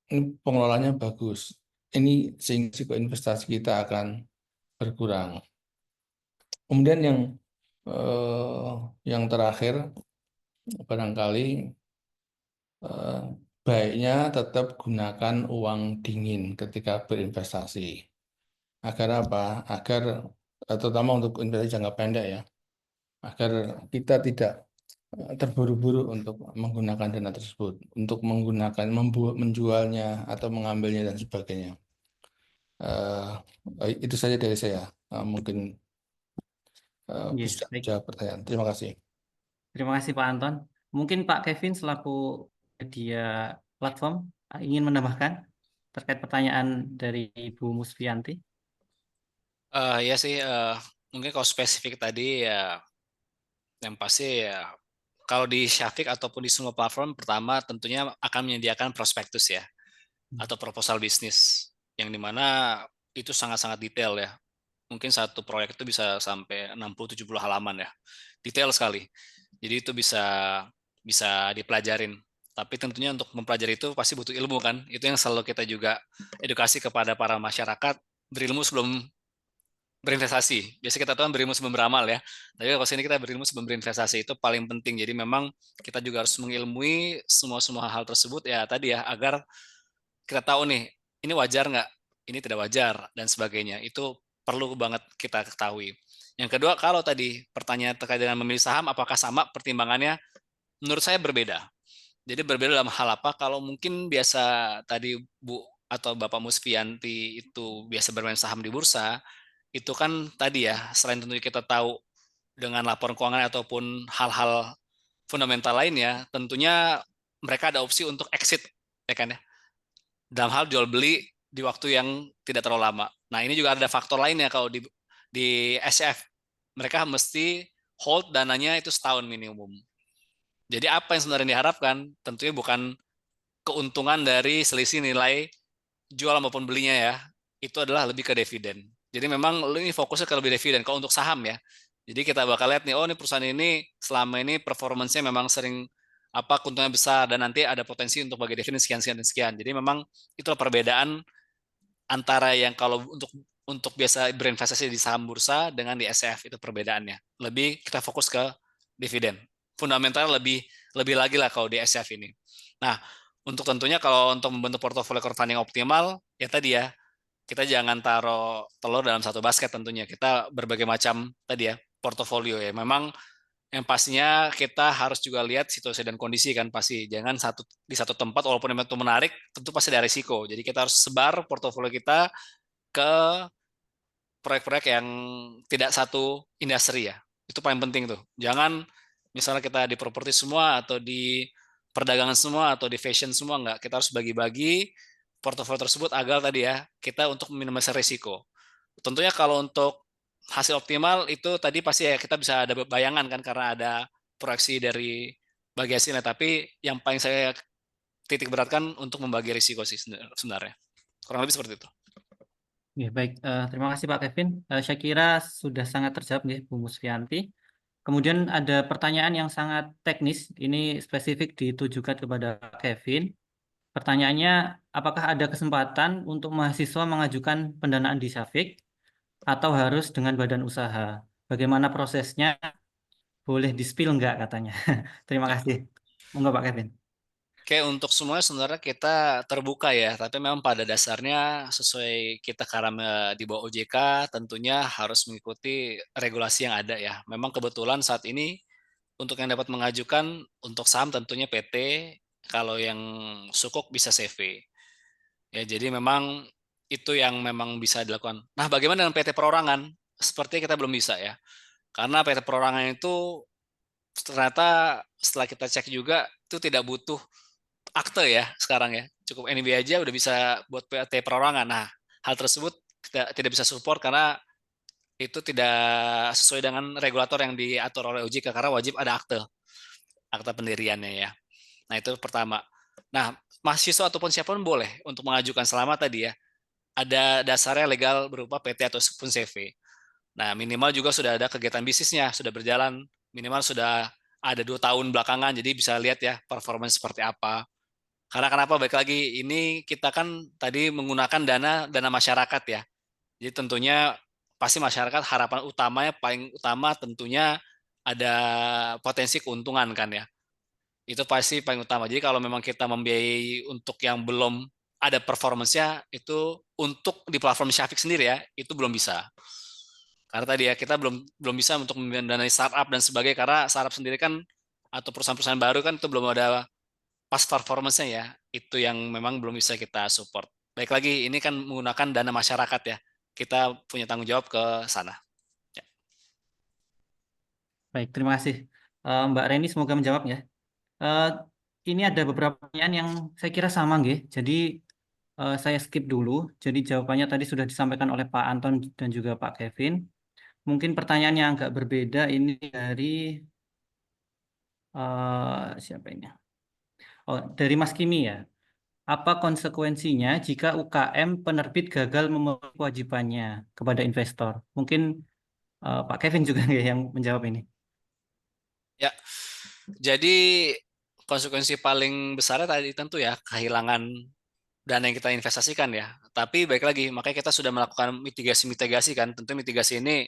S6: ini pengelolaannya bagus. Ini sehingga risiko investasi kita akan berkurang. Kemudian yang terakhir barangkali baiknya tetap gunakan uang dingin ketika berinvestasi. Agar apa? Agar terutama untuk investasi jangka pendek ya. Agar kita tidak terburu-buru untuk menggunakan dana tersebut, untuk menjualnya atau mengambilnya dan sebagainya. Itu saja dari saya. Mungkin
S4: Iya,
S6: bisa
S4: baik.
S6: jawab pertanyaan. Terima kasih.
S4: Terima kasih Pak Anton. Mungkin Pak Kevin selaku media platform ingin menambahkan terkait pertanyaan dari Ibu Musfianti.
S5: Ya sih, mungkin kalau spesifik tadi ya, yang pasti ya kalau di Syafiq ataupun di semua platform, pertama tentunya akan menyediakan prospektus ya, atau proposal bisnis, yang dimana itu sangat-sangat detail ya. Mungkin satu proyek itu bisa sampai 60-70 halaman ya, detail sekali. Jadi itu bisa dipelajarin. Tapi tentunya untuk mempelajari itu pasti butuh ilmu kan. Itu yang selalu kita juga edukasi kepada para masyarakat, berilmu sebelum berinvestasi. Biasanya kita tahu kan berilmu sebelum beramal ya. Tapi kalau sini kita berilmu sebelum berinvestasi, itu paling penting. Jadi memang kita juga harus mengilmui semua hal tersebut ya tadi ya, agar kita tahu nih, ini wajar nggak, ini tidak wajar, dan sebagainya. Itu perlu banget kita ketahui. Yang kedua, kalau tadi pertanyaan terkait dengan memilih saham, apakah sama pertimbangannya? Menurut saya berbeda. Jadi berbeda dalam hal apa? Kalau mungkin biasa tadi Bu atau Bapak Musfianti itu biasa bermain saham di bursa, itu kan tadi ya, selain tentunya kita tahu dengan laporan keuangan ataupun hal-hal fundamental lainnya, tentunya mereka ada opsi untuk exit, ya kan ya, dalam hal jual beli di waktu yang tidak terlalu lama. Nah, ini juga ada faktor lainnya kalau di SF. Mereka mesti hold dananya itu setahun minimum. Jadi apa yang sebenarnya diharapkan? Tentunya bukan keuntungan dari selisih nilai jual maupun belinya ya. Itu adalah lebih ke dividen. Jadi memang ini fokusnya ke lebih dividen. Kalau untuk saham ya. Jadi kita bakal lihat nih, oh ini perusahaan ini selama ini performance-nya memang sering keuntungannya besar dan nanti ada potensi untuk bagi dividen sekian. Jadi memang itulah perbedaan antara yang kalau untuk biasa berinvestasi di saham bursa dengan di SF, itu perbedaannya. Lebih kita fokus ke dividen. Fundamentalnya lebih lagi lah kalau di SF ini. Nah, untuk tentunya kalau untuk membentuk portofolio crowdfunding optimal, ya tadi ya, kita jangan taruh telur dalam satu basket tentunya. Kita berbagai macam tadi ya, portofolio ya. Memang yang pastinya kita harus juga lihat situasi dan kondisi kan pasti. Jangan di satu tempat walaupun itu menarik, tentu pasti ada risiko. Jadi kita harus sebar portofolio kita ke proyek-proyek yang tidak satu industri ya. Itu paling penting tuh. Jangan misalnya kita di properti semua atau di perdagangan semua atau di fashion semua, enggak. Kita harus bagi-bagi portofolio tersebut agar tadi ya kita untuk meminimalisir risiko. Tentunya kalau untuk hasil optimal itu tadi pasti ya kita bisa ada bayangan kan karena ada proyeksi dari bagi hasilnya. Tapi yang paling saya titik beratkan untuk membagi risiko sih sebenarnya. Kurang lebih seperti itu.
S4: Ya, baik, terima kasih Pak Kevin. Saya kira sudah sangat terjawab nih Bu Musfianti. Kemudian ada pertanyaan yang sangat teknis, ini spesifik ditujukan kepada Pak Kevin. Pertanyaannya, apakah ada kesempatan untuk mahasiswa mengajukan pendanaan di Syafik atau harus dengan badan usaha? Bagaimana prosesnya? Boleh di-spill enggak katanya? Terima kasih. Monggo Pak Kevin.
S5: Oke, untuk semuanya sebenarnya kita terbuka ya, tapi memang pada dasarnya sesuai kita karena di bawah OJK tentunya harus mengikuti regulasi yang ada ya. Memang kebetulan saat ini untuk yang dapat mengajukan untuk saham tentunya PT, kalau yang sukuk bisa CV. Ya, jadi memang itu yang memang bisa dilakukan. Nah, bagaimana dengan PT perorangan? Sepertinya kita belum bisa ya. Karena PT perorangan itu ternyata setelah kita cek juga itu tidak butuh akte ya sekarang ya. Cukup NIB aja udah bisa buat PT perorangan. Nah, hal tersebut tidak bisa support karena itu tidak sesuai dengan regulator yang diatur oleh OJK karena wajib ada akte pendiriannya ya. Nah, itu pertama. Nah, mahasiswa ataupun siapapun boleh untuk mengajukan selama tadi ya ada dasarnya legal berupa PT ataupun CV. Nah, minimal juga sudah ada kegiatan bisnisnya, sudah berjalan, minimal sudah ada 2 tahun belakangan, jadi bisa lihat ya performance seperti apa. Karena kenapa? Baik lagi, ini kita kan tadi menggunakan dana masyarakat ya. Jadi tentunya pasti masyarakat harapan utamanya paling utama tentunya ada potensi keuntungan kan ya. Itu pasti paling utama. Jadi kalau memang kita membiayai untuk yang belum ada performance-nya itu untuk di platform Syafik sendiri ya, itu belum bisa. Karena tadi ya kita belum bisa untuk mendanai startup dan sebagainya karena startup sendiri kan atau perusahaan-perusahaan baru kan itu belum ada pas performance-nya ya, itu yang memang belum bisa kita support. Baik lagi, ini kan menggunakan dana masyarakat ya. Kita punya tanggung jawab ke sana. Ya.
S4: Baik, terima kasih. Mbak Reni semoga menjawab ya. Ini ada beberapa pertanyaan yang saya kira sama nggih. Jadi saya skip dulu. Jadi jawabannya tadi sudah disampaikan oleh Pak Anton dan juga Pak Kevin. Mungkin pertanyaan yang agak berbeda ini dari siapa ini? Oh, dari Mas Kimi ya. Apa konsekuensinya jika UKM penerbit gagal memenuhi kewajibannya kepada investor? Mungkin Pak Kevin juga ya yang menjawab ini.
S5: Ya. Jadi konsekuensi paling besarnya tadi tentu ya kehilangan dana yang kita investasikan ya. Tapi baik lagi, makanya kita sudah melakukan mitigasi kan. Tentu mitigasi ini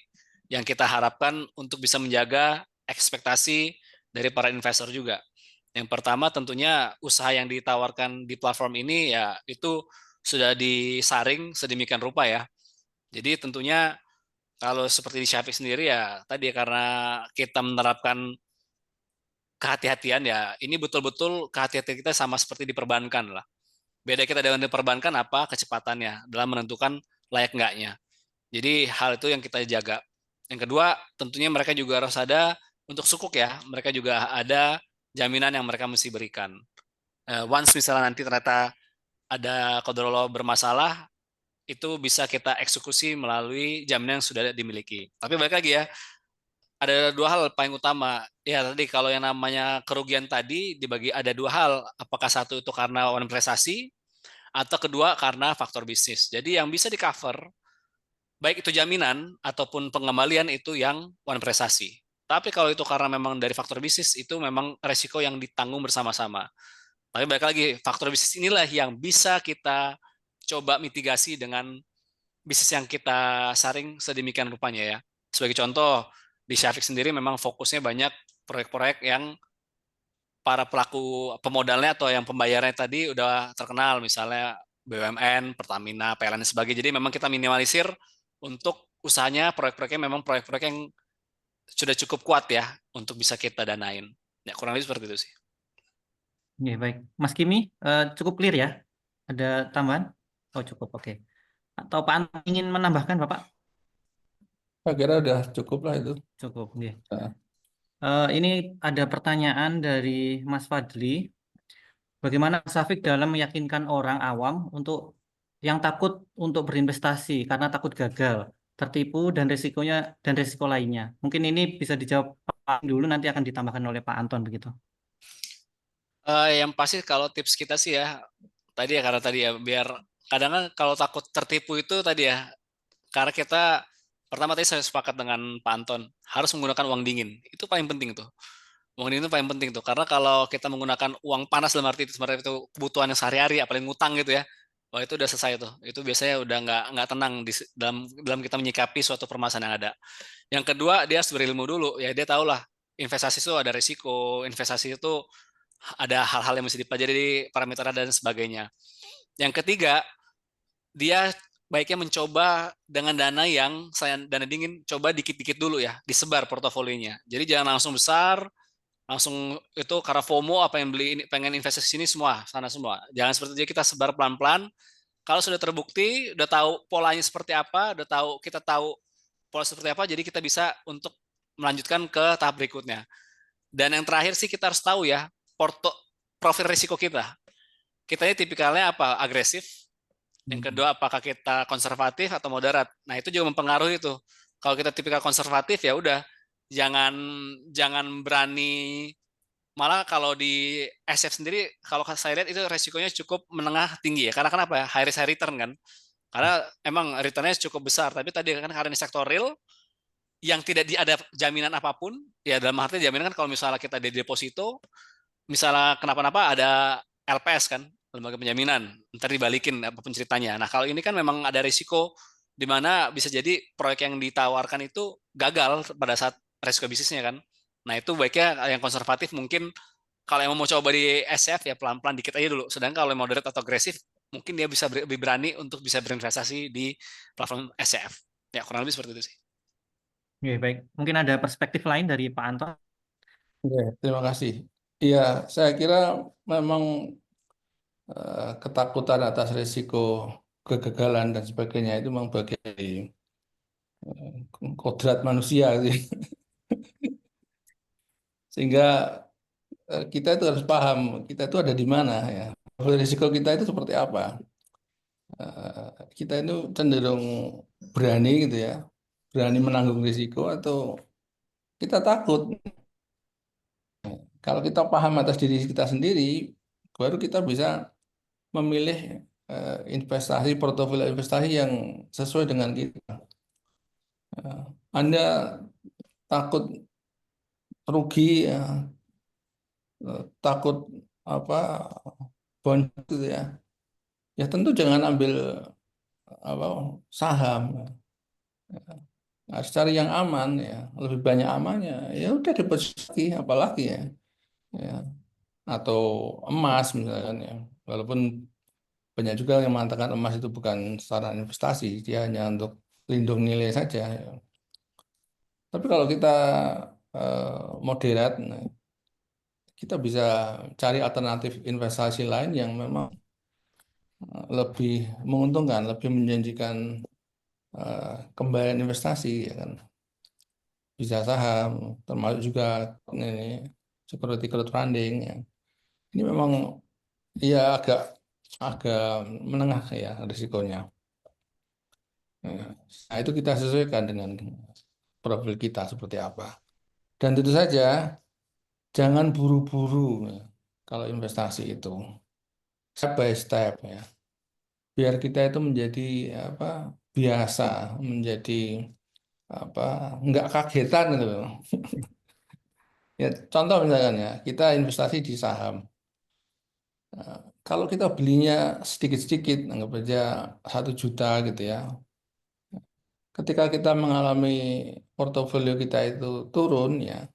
S5: yang kita harapkan untuk bisa menjaga ekspektasi dari para investor juga. Yang pertama tentunya usaha yang ditawarkan di platform ini ya itu sudah disaring sedemikian rupa ya. Jadi tentunya kalau seperti di Syafik sendiri ya tadi karena kita menerapkan kehati-hatian ya, ini betul-betul kehati-hatian kita sama seperti di perbankan lah. Beda kita dengan di perbankan apa? Kecepatannya dalam menentukan layak enggaknya. Jadi hal itu yang kita jaga. Yang kedua, tentunya mereka juga harus ada untuk sukuk ya. Mereka juga ada jaminan yang mereka mesti berikan. Once misalnya nanti ternyata ada qadarullah bermasalah, itu bisa kita eksekusi melalui jaminan yang sudah dimiliki. Tapi balik lagi ya, ada 2 hal paling utama. Ya tadi kalau yang namanya kerugian tadi dibagi ada 2 hal. Apakah satu itu karena one prestasi atau kedua karena faktor bisnis. Jadi yang bisa di-cover baik itu jaminan ataupun pengembalian itu yang one prestasi. Tapi kalau itu karena memang dari faktor bisnis itu memang resiko yang ditanggung bersama-sama. Tapi balik lagi faktor bisnis inilah yang bisa kita coba mitigasi dengan bisnis yang kita saring sedemikian rupanya ya. Sebagai contoh, di Syafik sendiri memang fokusnya banyak proyek-proyek yang para pelaku pemodalnya atau yang pembayarannya tadi udah terkenal, misalnya BUMN, Pertamina, PLN dan sebagainya. Jadi memang kita minimalisir untuk usahanya, proyek-proyeknya memang proyek-proyek yang sudah cukup kuat ya untuk bisa kita danain. Ya kurang lebih seperti itu sih.
S4: Oke, baik. Mas Kimi, cukup clear ya? Ada tambahan? Oh, cukup. Oke. Atau Pak Anton ingin menambahkan, Bapak?
S6: Saya kira udah cukup lah itu.
S4: Cukup. Oke.
S6: Nah,
S4: Ini ada pertanyaan dari Mas Fadli. Bagaimana Mas Safik dalam meyakinkan orang awam untuk yang takut untuk berinvestasi karena takut gagal, tertipu dan risiko lainnya? Mungkin ini bisa dijawab Pak dulu, nanti akan ditambahkan oleh Pak Anton begitu.
S5: Yang pasti kalau tips kita sih ya, tadi ya karena tadi ya, biar kadang kan kalau takut tertipu itu tadi ya, karena kita pertama tadi saya sepakat dengan Pak Anton, harus menggunakan uang dingin. Itu paling penting tuh. Uang dingin itu paling penting tuh, karena kalau kita menggunakan uang panas dalam arti itu sebenarnya itu kebutuhan yang sehari-hari, apalagi ngutang gitu ya, wah itu udah selesai tuh. Itu biasanya udah nggak tenang dalam kita menyikapi suatu permasalahan yang ada. Yang kedua, dia harus berilmu dulu. Ya dia tahu lah, investasi itu ada risiko, investasi itu ada hal-hal yang mesti dipelajari di parameter dan sebagainya. Yang ketiga, dia baiknya mencoba dengan dana yang dana dingin, coba dikit-dikit dulu ya, disebar portofolionya. Jadi jangan langsung besar, langsung itu karena FOMO apa yang beli ini pengen investasi sini semua, sana semua. Jangan seperti itu, kita sebar pelan-pelan. Kalau sudah terbukti, udah tahu polanya seperti apa, kita tahu pola seperti apa, jadi kita bisa untuk melanjutkan ke tahap berikutnya. Dan yang terakhir sih kita harus tahu ya, profil risiko kita. Kita ini tipikalnya apa? Agresif. Yang kedua, apakah kita konservatif atau moderat? Nah, itu juga mempengaruhi itu. Kalau kita tipikal konservatif ya udah jangan berani, malah kalau di SF sendiri kalau saya lihat itu resikonya cukup menengah tinggi ya. Karena kenapa ya? High risk high return kan. Karena emang returnnya cukup besar, tapi tadi kan karena ini sektor real yang tidak ada jaminan apapun, ya dalam arti jaminan kan kalau misalnya kita di deposito, misalnya kenapa-napa ada LPS kan, lembaga penjaminan, ntar dibalikin apapun ceritanya. Nah kalau ini kan memang ada risiko di mana bisa jadi proyek yang ditawarkan itu gagal pada saat risiko bisnisnya kan. Nah itu baiknya yang konservatif mungkin kalau yang mau coba di SF ya pelan-pelan dikit aja dulu. Sedangkan kalau yang moderate atau agresif mungkin dia bisa lebih berani untuk bisa berinvestasi di platform SF. Ya kurang lebih seperti itu sih.
S4: Oke, baik. Mungkin ada perspektif lain dari Pak Anton.
S6: Oke, terima kasih. Iya, saya kira memang ketakutan atas risiko kegagalan dan sebagainya itu memang bagian dari kodrat manusia gitu ya. Sehingga kita itu harus paham kita itu ada di mana ya. Risiko kita itu seperti apa. Kita itu cenderung berani gitu ya, berani menanggung risiko atau kita takut. Kalau kita paham atas diri kita sendiri, baru kita bisa memilih investasi, portofolio investasi yang sesuai dengan kita. Anda takut rugi, ya, takut apa bond gitu ya, ya tentu jangan ambil apa saham. Harus cari yang aman ya, lebih banyak amannya. Ya udah deposit lagi, apalagi ya, ya. Atau emas misalkan ya. Walaupun banyak juga yang mengatakan emas itu bukan saran investasi, dia hanya untuk lindung nilai saja. Ya. Tapi kalau kita moderat, nah, kita bisa cari alternatif investasi lain yang memang lebih menguntungkan, lebih menjanjikan kembalian investasi, ya kan. Bisa saham, termasuk juga ini security crowdfunding. Ya. Ini memang ya agak menengah ya risikonya. Nah, itu kita sesuaikan dengan profil kita seperti apa. Dan tentu saja jangan buru-buru ya, kalau investasi itu step by step ya. Biar kita itu menjadi apa biasa, menjadi apa nggak kagetan gitu loh. Ya, contoh misalkan ya, kita investasi di saham. Nah, kalau kita belinya sedikit-sedikit, anggap aja 1 juta gitu ya. Ketika kita mengalami portofolio kita itu turun ya,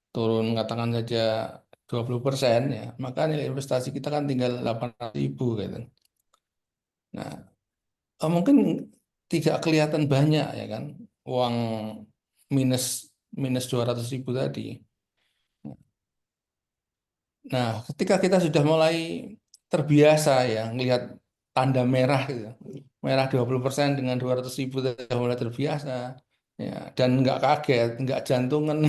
S6: turun katakan saja 20% ya, maka nilai investasi kita kan tinggal 800.000 gitu. Nah, mungkin tidak kelihatan banyak ya kan uang minus minus 200.000 tadi. Nah, ketika kita sudah mulai terbiasa ya melihat tanda merah gitu, merah 20% dengan 200.000 sudah mulai terbiasa ya, dan nggak kaget, nggak jantungan,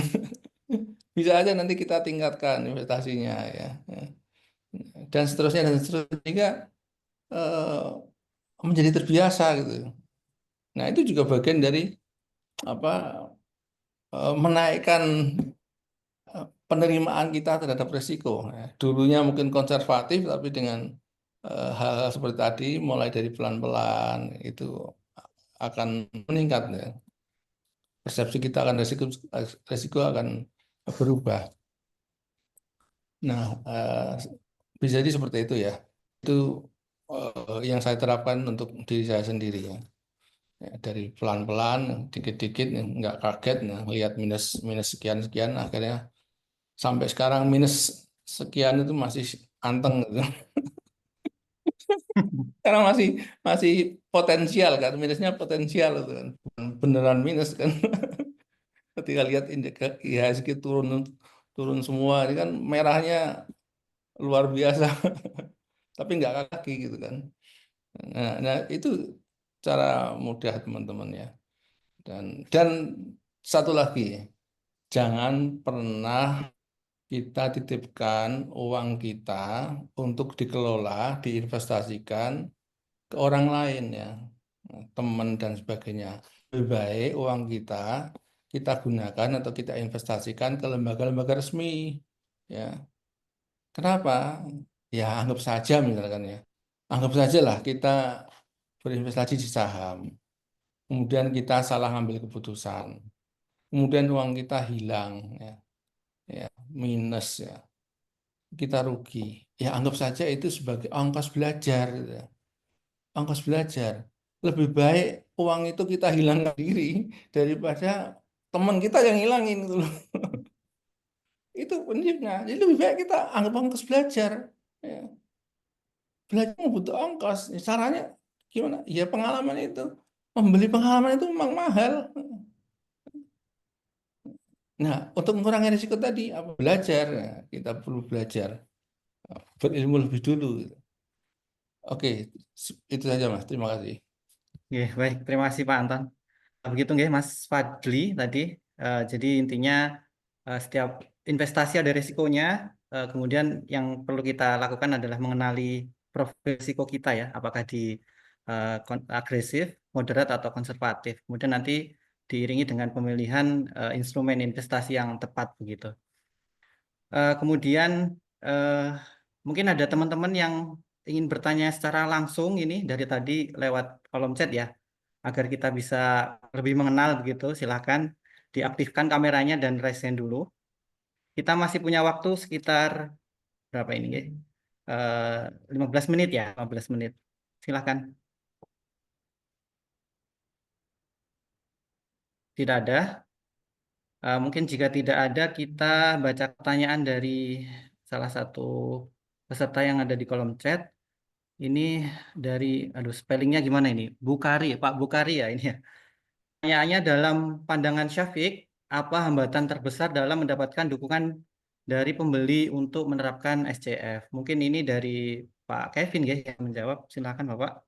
S6: bisa aja nanti kita tingkatkan investasinya ya, ya. Dan seterusnya hingga menjadi terbiasa gitu. Nah, itu juga bagian dari apa menaikkan penerimaan kita terhadap risiko. Ya, dulunya mungkin konservatif, tapi dengan hal-hal seperti tadi, mulai dari pelan-pelan itu akan meningkat. Ya. Persepsi kita akan risiko akan berubah. Nah, bisa jadi seperti itu ya. Itu yang saya terapkan untuk diri saya sendiri ya. Ya, dari pelan-pelan, dikit-dikit, nggak kaget, nah, lihat minus minus sekian-sekian, akhirnya sampai sekarang minus sekian itu masih anteng gitu. Karena masih masih potensial kan, minusnya potensial itu kan. Beneran minus kan. Ketika lihat indeks IHSG turun turun semua, ini kan merahnya luar biasa, tapi nggak kaki gitu kan. Nah, itu cara mudah teman-teman ya. Dan satu lagi, jangan pernah kita titipkan uang kita untuk dikelola, diinvestasikan ke orang lain ya, teman dan sebagainya. Lebih baik uang kita gunakan atau kita investasikan ke lembaga-lembaga resmi ya. Kenapa? Ya anggap saja misalkan ya. Anggap saja lah kita berinvestasi di saham. Kemudian kita salah ambil keputusan. Kemudian uang kita hilang ya, ya minus ya. Kita rugi. Ya anggap saja itu sebagai ongkos belajar gitu ya. Ongkos belajar. Lebih baik uang itu kita hilangkan diri daripada teman kita yang hilangin gitu loh. Itu prinsipnya. Jadi lebih baik kita anggap ongkos belajar. Ya. Belajar butuh ongkos. Ya, caranya gimana? Ya pengalaman itu. Membeli pengalaman itu memang mahal. Nah, untuk mengurangi risiko tadi, apa? Belajar. Ya, kita perlu belajar. Berilmu lebih dulu. Oke, itu saja Mas. Terima kasih.
S4: Oke, baik, terima kasih Pak Anton. Begitu nggih Mas Fadli tadi. Jadi intinya setiap investasi ada risikonya. Kemudian yang perlu kita lakukan adalah mengenali profil risiko kita ya, apakah di agresif, moderat atau konservatif. Kemudian nanti diiringi dengan pemilihan instrumen investasi yang tepat begitu. Kemudian mungkin ada teman-teman yang ingin bertanya secara langsung ini dari tadi lewat kolom chat ya, agar kita bisa lebih mengenal begitu. Silahkan diaktifkan kameranya dan raise hand dulu. Kita masih punya waktu sekitar berapa ini ya? 15 menit ya, 15 menit. Silahkan. Tidak ada. Mungkin jika tidak ada, kita baca pertanyaan dari salah satu peserta yang ada di kolom chat. Ini dari, aduh spellingnya gimana ini? Bukari, Pak Bukari ya ini ya. Pertanyaannya dalam pandangan Syafiq, apa hambatan terbesar dalam mendapatkan dukungan dari pembeli untuk menerapkan SCF? Mungkin ini dari Pak Kevin ya yang menjawab. Silakan Bapak.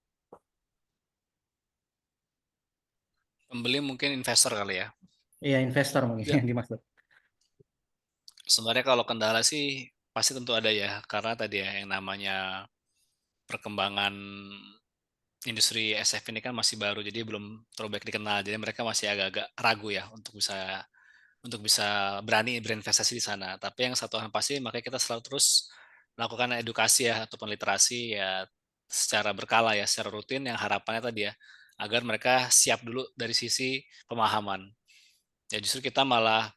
S5: Pembeli mungkin investor kali ya.
S4: Iya, investor mungkin
S5: Ya.
S4: yang dimaksud.
S5: Sebenarnya kalau kendala sih pasti tentu ada ya, karena tadi ya yang namanya perkembangan industri SF ini kan masih baru, jadi belum terlalu baik dikenal, jadi mereka masih agak-agak ragu ya untuk bisa berani berinvestasi di sana. Tapi yang satu hal pasti, makanya kita selalu terus melakukan edukasi ya ataupun literasi ya secara berkala ya, secara rutin, yang harapannya tadi ya agar mereka siap dulu dari sisi pemahaman. Ya justru kita malah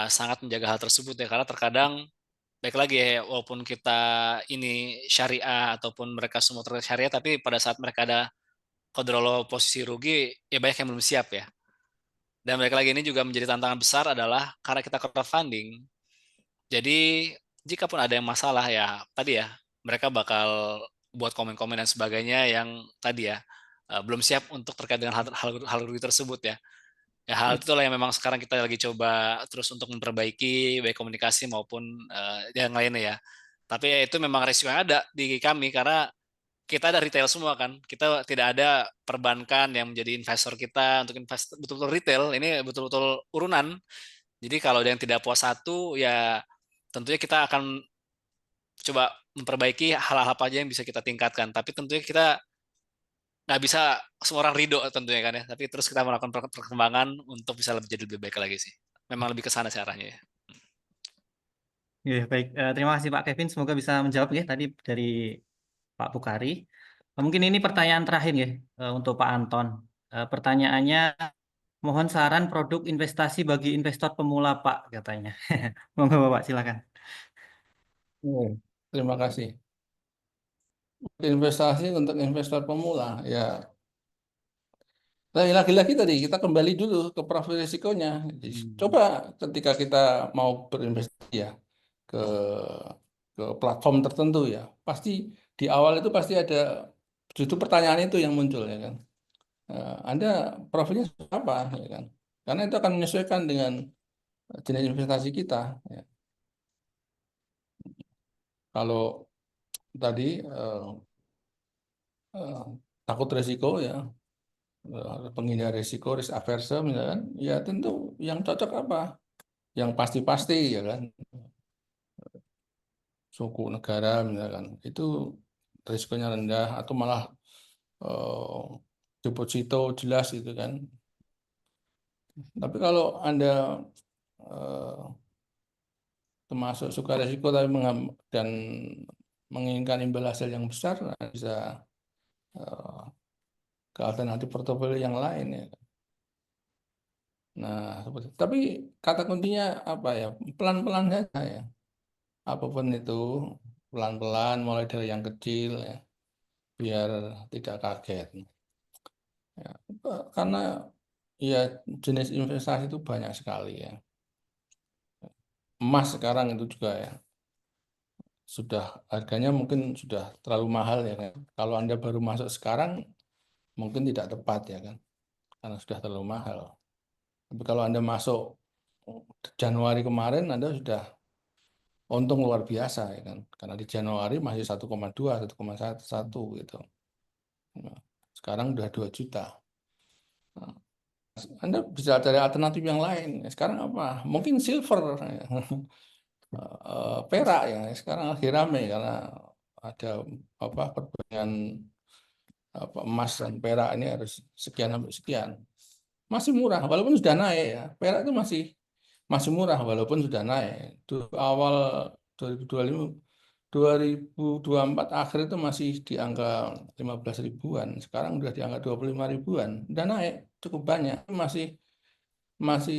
S5: sangat menjaga hal tersebut ya, karena terkadang baik lagi ya, walaupun kita ini syariah ataupun mereka semua terkait syariah, tapi pada saat mereka ada kodrolo posisi rugi, ya banyak yang belum siap ya. Dan balik lagi ini juga menjadi tantangan besar adalah karena kita crowdfunding. Jadi jika pun ada yang masalah ya tadi ya, mereka bakal buat komen-komen dan sebagainya yang tadi ya belum siap untuk terkait dengan hal tersebut ya. Ya, hal itulah yang memang sekarang kita lagi coba terus untuk memperbaiki baik komunikasi maupun yang lainnya ya. Tapi ya itu memang resiko yang ada di kami karena kita ada retail semua kan. Kita tidak ada perbankan yang menjadi investor kita untuk invest betul-betul retail. Ini betul-betul urunan. Jadi kalau ada yang tidak puas satu ya tentunya kita akan coba memperbaiki hal-hal apa aja yang bisa kita tingkatkan. Tapi tentunya kita nggak bisa semua orang ridho tentunya kan ya. Tapi terus kita melakukan perkembangan untuk bisa jadi lebih baik lagi sih. Memang lebih ke sana sih arahnya ya.
S4: Ya, baik. Terima kasih Pak Kevin. Semoga bisa menjawab ya tadi dari Pak Bukari. Mungkin ini pertanyaan terakhir ya untuk Pak Anton. Pertanyaannya, mohon saran produk investasi bagi investor pemula Pak katanya. Monggo Bapak silakan.
S6: Terima kasih. Investasi untuk investor pemula, ya. Lagi-lagi tadi kita kembali dulu ke profil risikonya. Coba ketika kita mau berinvestasi ya ke platform tertentu ya, pasti di awal itu pasti ada justru pertanyaan itu yang muncul ya kan. Anda profilnya apa ya kan? Karena itu akan menyesuaikan dengan jenis investasi kita. Ya. Kalau tadi takut risiko ya, penghindar risiko, risk averse misalkan, ya tentu yang cocok apa? Yang pasti-pasti ya kan, suku negara misalkan, itu risikonya rendah atau malah deposito jelas gitu kan. Tapi kalau Anda termasuk suka risiko tapi dan menginginkan imbal hasil yang besar, bisa ke alternatif portofolio yang lain ya. Nah, tapi kata kuncinya apa ya? Pelan-pelan saja ya. Apapun itu pelan-pelan, mulai dari yang kecil ya, biar tidak kaget. Ya, karena ya jenis investasi itu banyak sekali ya. Emas sekarang itu juga ya sudah harganya mungkin sudah terlalu mahal ya kan. Kalau Anda baru masuk sekarang mungkin tidak tepat ya kan, karena sudah terlalu mahal. Tapi kalau Anda masuk Januari kemarin, Anda sudah untung luar biasa ya kan, karena di Januari masih 1,2, 1,1 gitu. Nah, sekarang udah 2 juta. Nah, Anda bisa cari alternatif yang lain. Sekarang apa? Mungkin silver, ya. Perak ya. Sekarang lagi ramai karena ada apa perbandingan emas dan perak ini harus sekian sampai sekian. Masih murah walaupun sudah naik ya. Perak itu masih murah walaupun sudah naik. Awal 2025 2024 akhir itu masih di angka 15 ribuan. Sekarang udah di angka 25 ribuan. Udah naik cukup banyak. Masih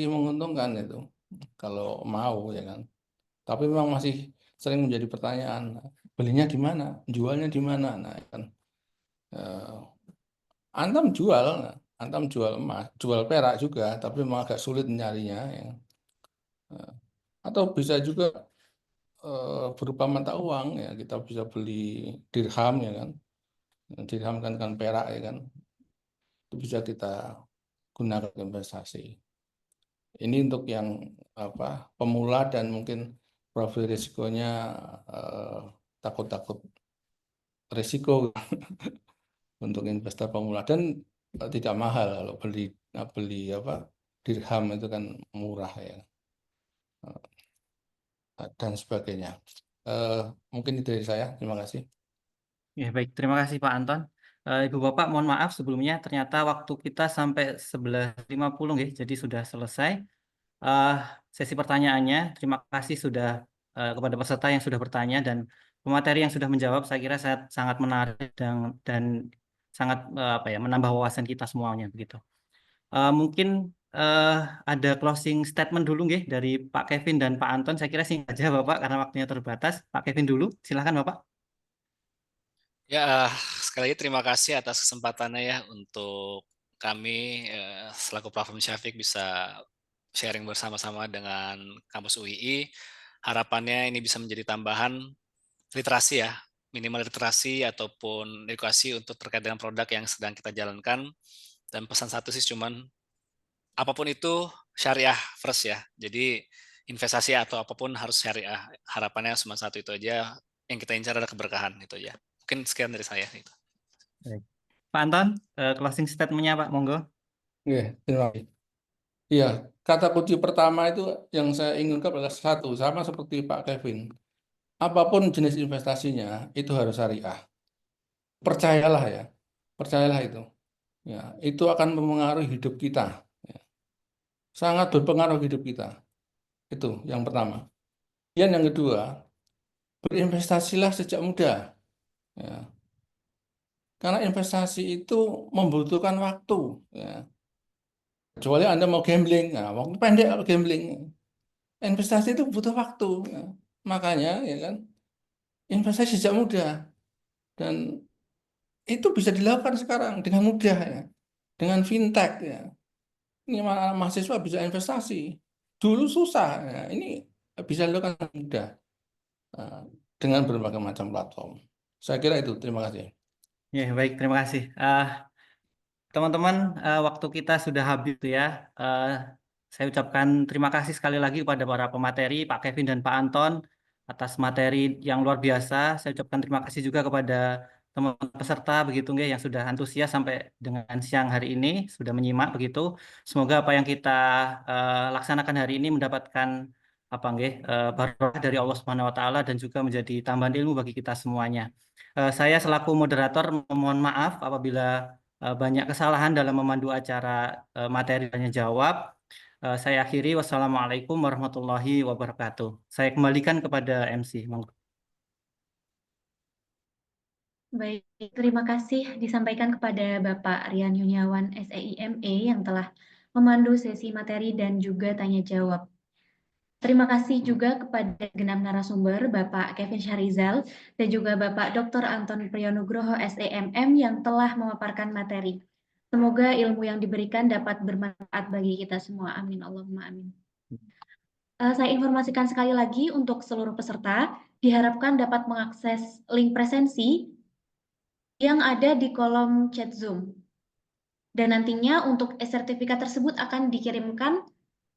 S6: menguntungkan itu kalau mau ya kan. Tapi memang masih sering menjadi pertanyaan, belinya di mana? Jualnya di mana? Nah, kan Antam jual emas, jual perak juga, tapi memang agak sulit nyarinya ya. Atau bisa juga berupa mata uang ya, kita bisa beli dirham ya kan. Dirham kan perak ya kan. Itu bisa kita gunakan investasi. Ini untuk yang apa pemula dan mungkin profil risikonya takut-takut risiko untuk investor pemula dan tidak mahal kalau beli apa dirham itu kan murah ya dan sebagainya. Mungkin itu dari saya. Terima kasih.
S4: Ya, baik. Terima kasih Pak Anton. Ibu Bapak, mohon maaf sebelumnya ternyata waktu kita sampai 11.50 ya, jadi sudah selesai sesi pertanyaannya. Terima kasih sudah kepada peserta yang sudah bertanya dan pemateri yang sudah menjawab. Saya kira sangat menarik dan sangat apa ya menambah wawasan kita semuanya begitu. Mungkin ada closing statement dulu nggih dari Pak Kevin dan Pak Anton. Saya kira singkat saja Bapak karena waktunya terbatas. Pak Kevin dulu, silakan Bapak.
S5: Ya, sekali lagi terima kasih atas kesempatannya ya untuk kami selaku platform Syafiq bisa sharing bersama-sama dengan kampus UII. Harapannya ini bisa menjadi tambahan literasi ya minimal literasi ataupun edukasi untuk terkait dengan produk yang sedang kita jalankan. Dan pesan satu sih cuman apapun itu syariah first ya. Jadi investasi atau apapun harus syariah. Harapannya cuma satu itu aja. Yang kita incar adalah keberkahan itu aja. Mungkin sekian dari saya. Gitu.
S4: Baik. Pak Anton, closing statement-nya Pak, monggo.
S6: Oke, terima kasih. Iya, kata kunci pertama itu yang saya ingin ungkap adalah satu, sama seperti Pak Kevin. Apapun jenis investasinya, itu harus syariah. Percayalah ya, percayalah itu. Ya, itu akan mempengaruhi hidup kita. Ya. Sangat berpengaruh hidup kita. Itu yang pertama. Yang kedua, berinvestasilah sejak muda. Ya. Karena investasi itu membutuhkan waktu. Ya. Kecuali Anda mau gambling, nah, waktu pendek kalau gambling. Investasi itu butuh waktu. Ya. Makanya, ya kan, investasi sejak muda. Dan itu bisa dilakukan sekarang dengan mudah, ya. Dengan fintech, ya. Ini mahasiswa bisa investasi. Dulu susah, ya. Ini bisa dilakukan mudah. Nah, dengan berbagai macam platform. Saya kira itu. Terima kasih.
S4: Ya, baik, terima kasih. Teman-teman, waktu kita sudah habis ya. Saya ucapkan terima kasih sekali lagi kepada para pemateri, Pak Kevin dan Pak Anton, atas materi yang luar biasa. Saya ucapkan terima kasih juga kepada teman peserta begitu nggih yang sudah antusias sampai dengan siang hari ini, sudah menyimak begitu. Semoga apa yang kita laksanakan hari ini mendapatkan apa nggih barokah dari Allah Subhanahu wa taala dan juga menjadi tambahan ilmu bagi kita semuanya. Saya selaku moderator mohon maaf apabila banyak kesalahan dalam memandu acara materi tanya jawab. Saya akhiri. Wassalamualaikum warahmatullahi wabarakatuh. Saya kembalikan kepada MC. Monggo.
S1: Baik, terima kasih disampaikan kepada Bapak Rian Yuniawan, SEIME, yang telah memandu sesi materi dan juga tanya jawab. Terima kasih juga kepada genap narasumber Bapak Kevin Syahrizal dan juga Bapak Dr. Anton Priyonugroho, SEMM, yang telah memaparkan materi. Semoga ilmu yang diberikan dapat bermanfaat bagi kita semua. Amin. Allahumma amin. Saya informasikan sekali lagi untuk seluruh peserta, diharapkan dapat mengakses link presensi yang ada di kolom chat Zoom. Dan nantinya untuk sertifikat tersebut akan dikirimkan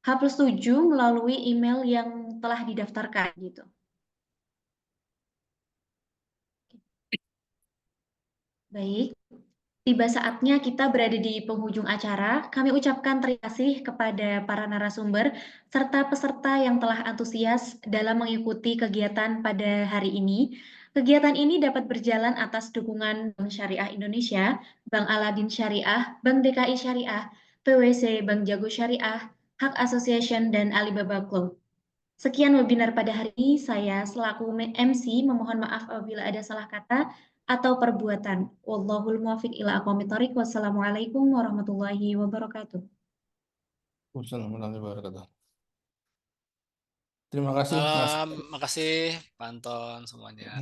S1: H+7 melalui email yang telah didaftarkan gitu. Baik, tiba saatnya kita berada di penghujung acara. Kami ucapkan terima kasih kepada para narasumber serta peserta yang telah antusias dalam mengikuti kegiatan pada hari ini. Kegiatan ini dapat berjalan atas dukungan Bank Syariah Indonesia, Bank Aladin Syariah, Bank DKI Syariah, PwC, Bank Jago Syariah, Hak Association, dan Alibaba Cloud. Sekian webinar pada hari ini. Saya selaku MC memohon maaf apabila ada salah kata atau perbuatan. Wallahul muwaffiq ila aqwamit thoriq. Wassalamualaikum warahmatullahi wabarakatuh.
S6: Wassalamualaikum warahmatullahi wabarakatuh. Terima kasih, Mas.
S5: Makasih Pak Anton semuanya.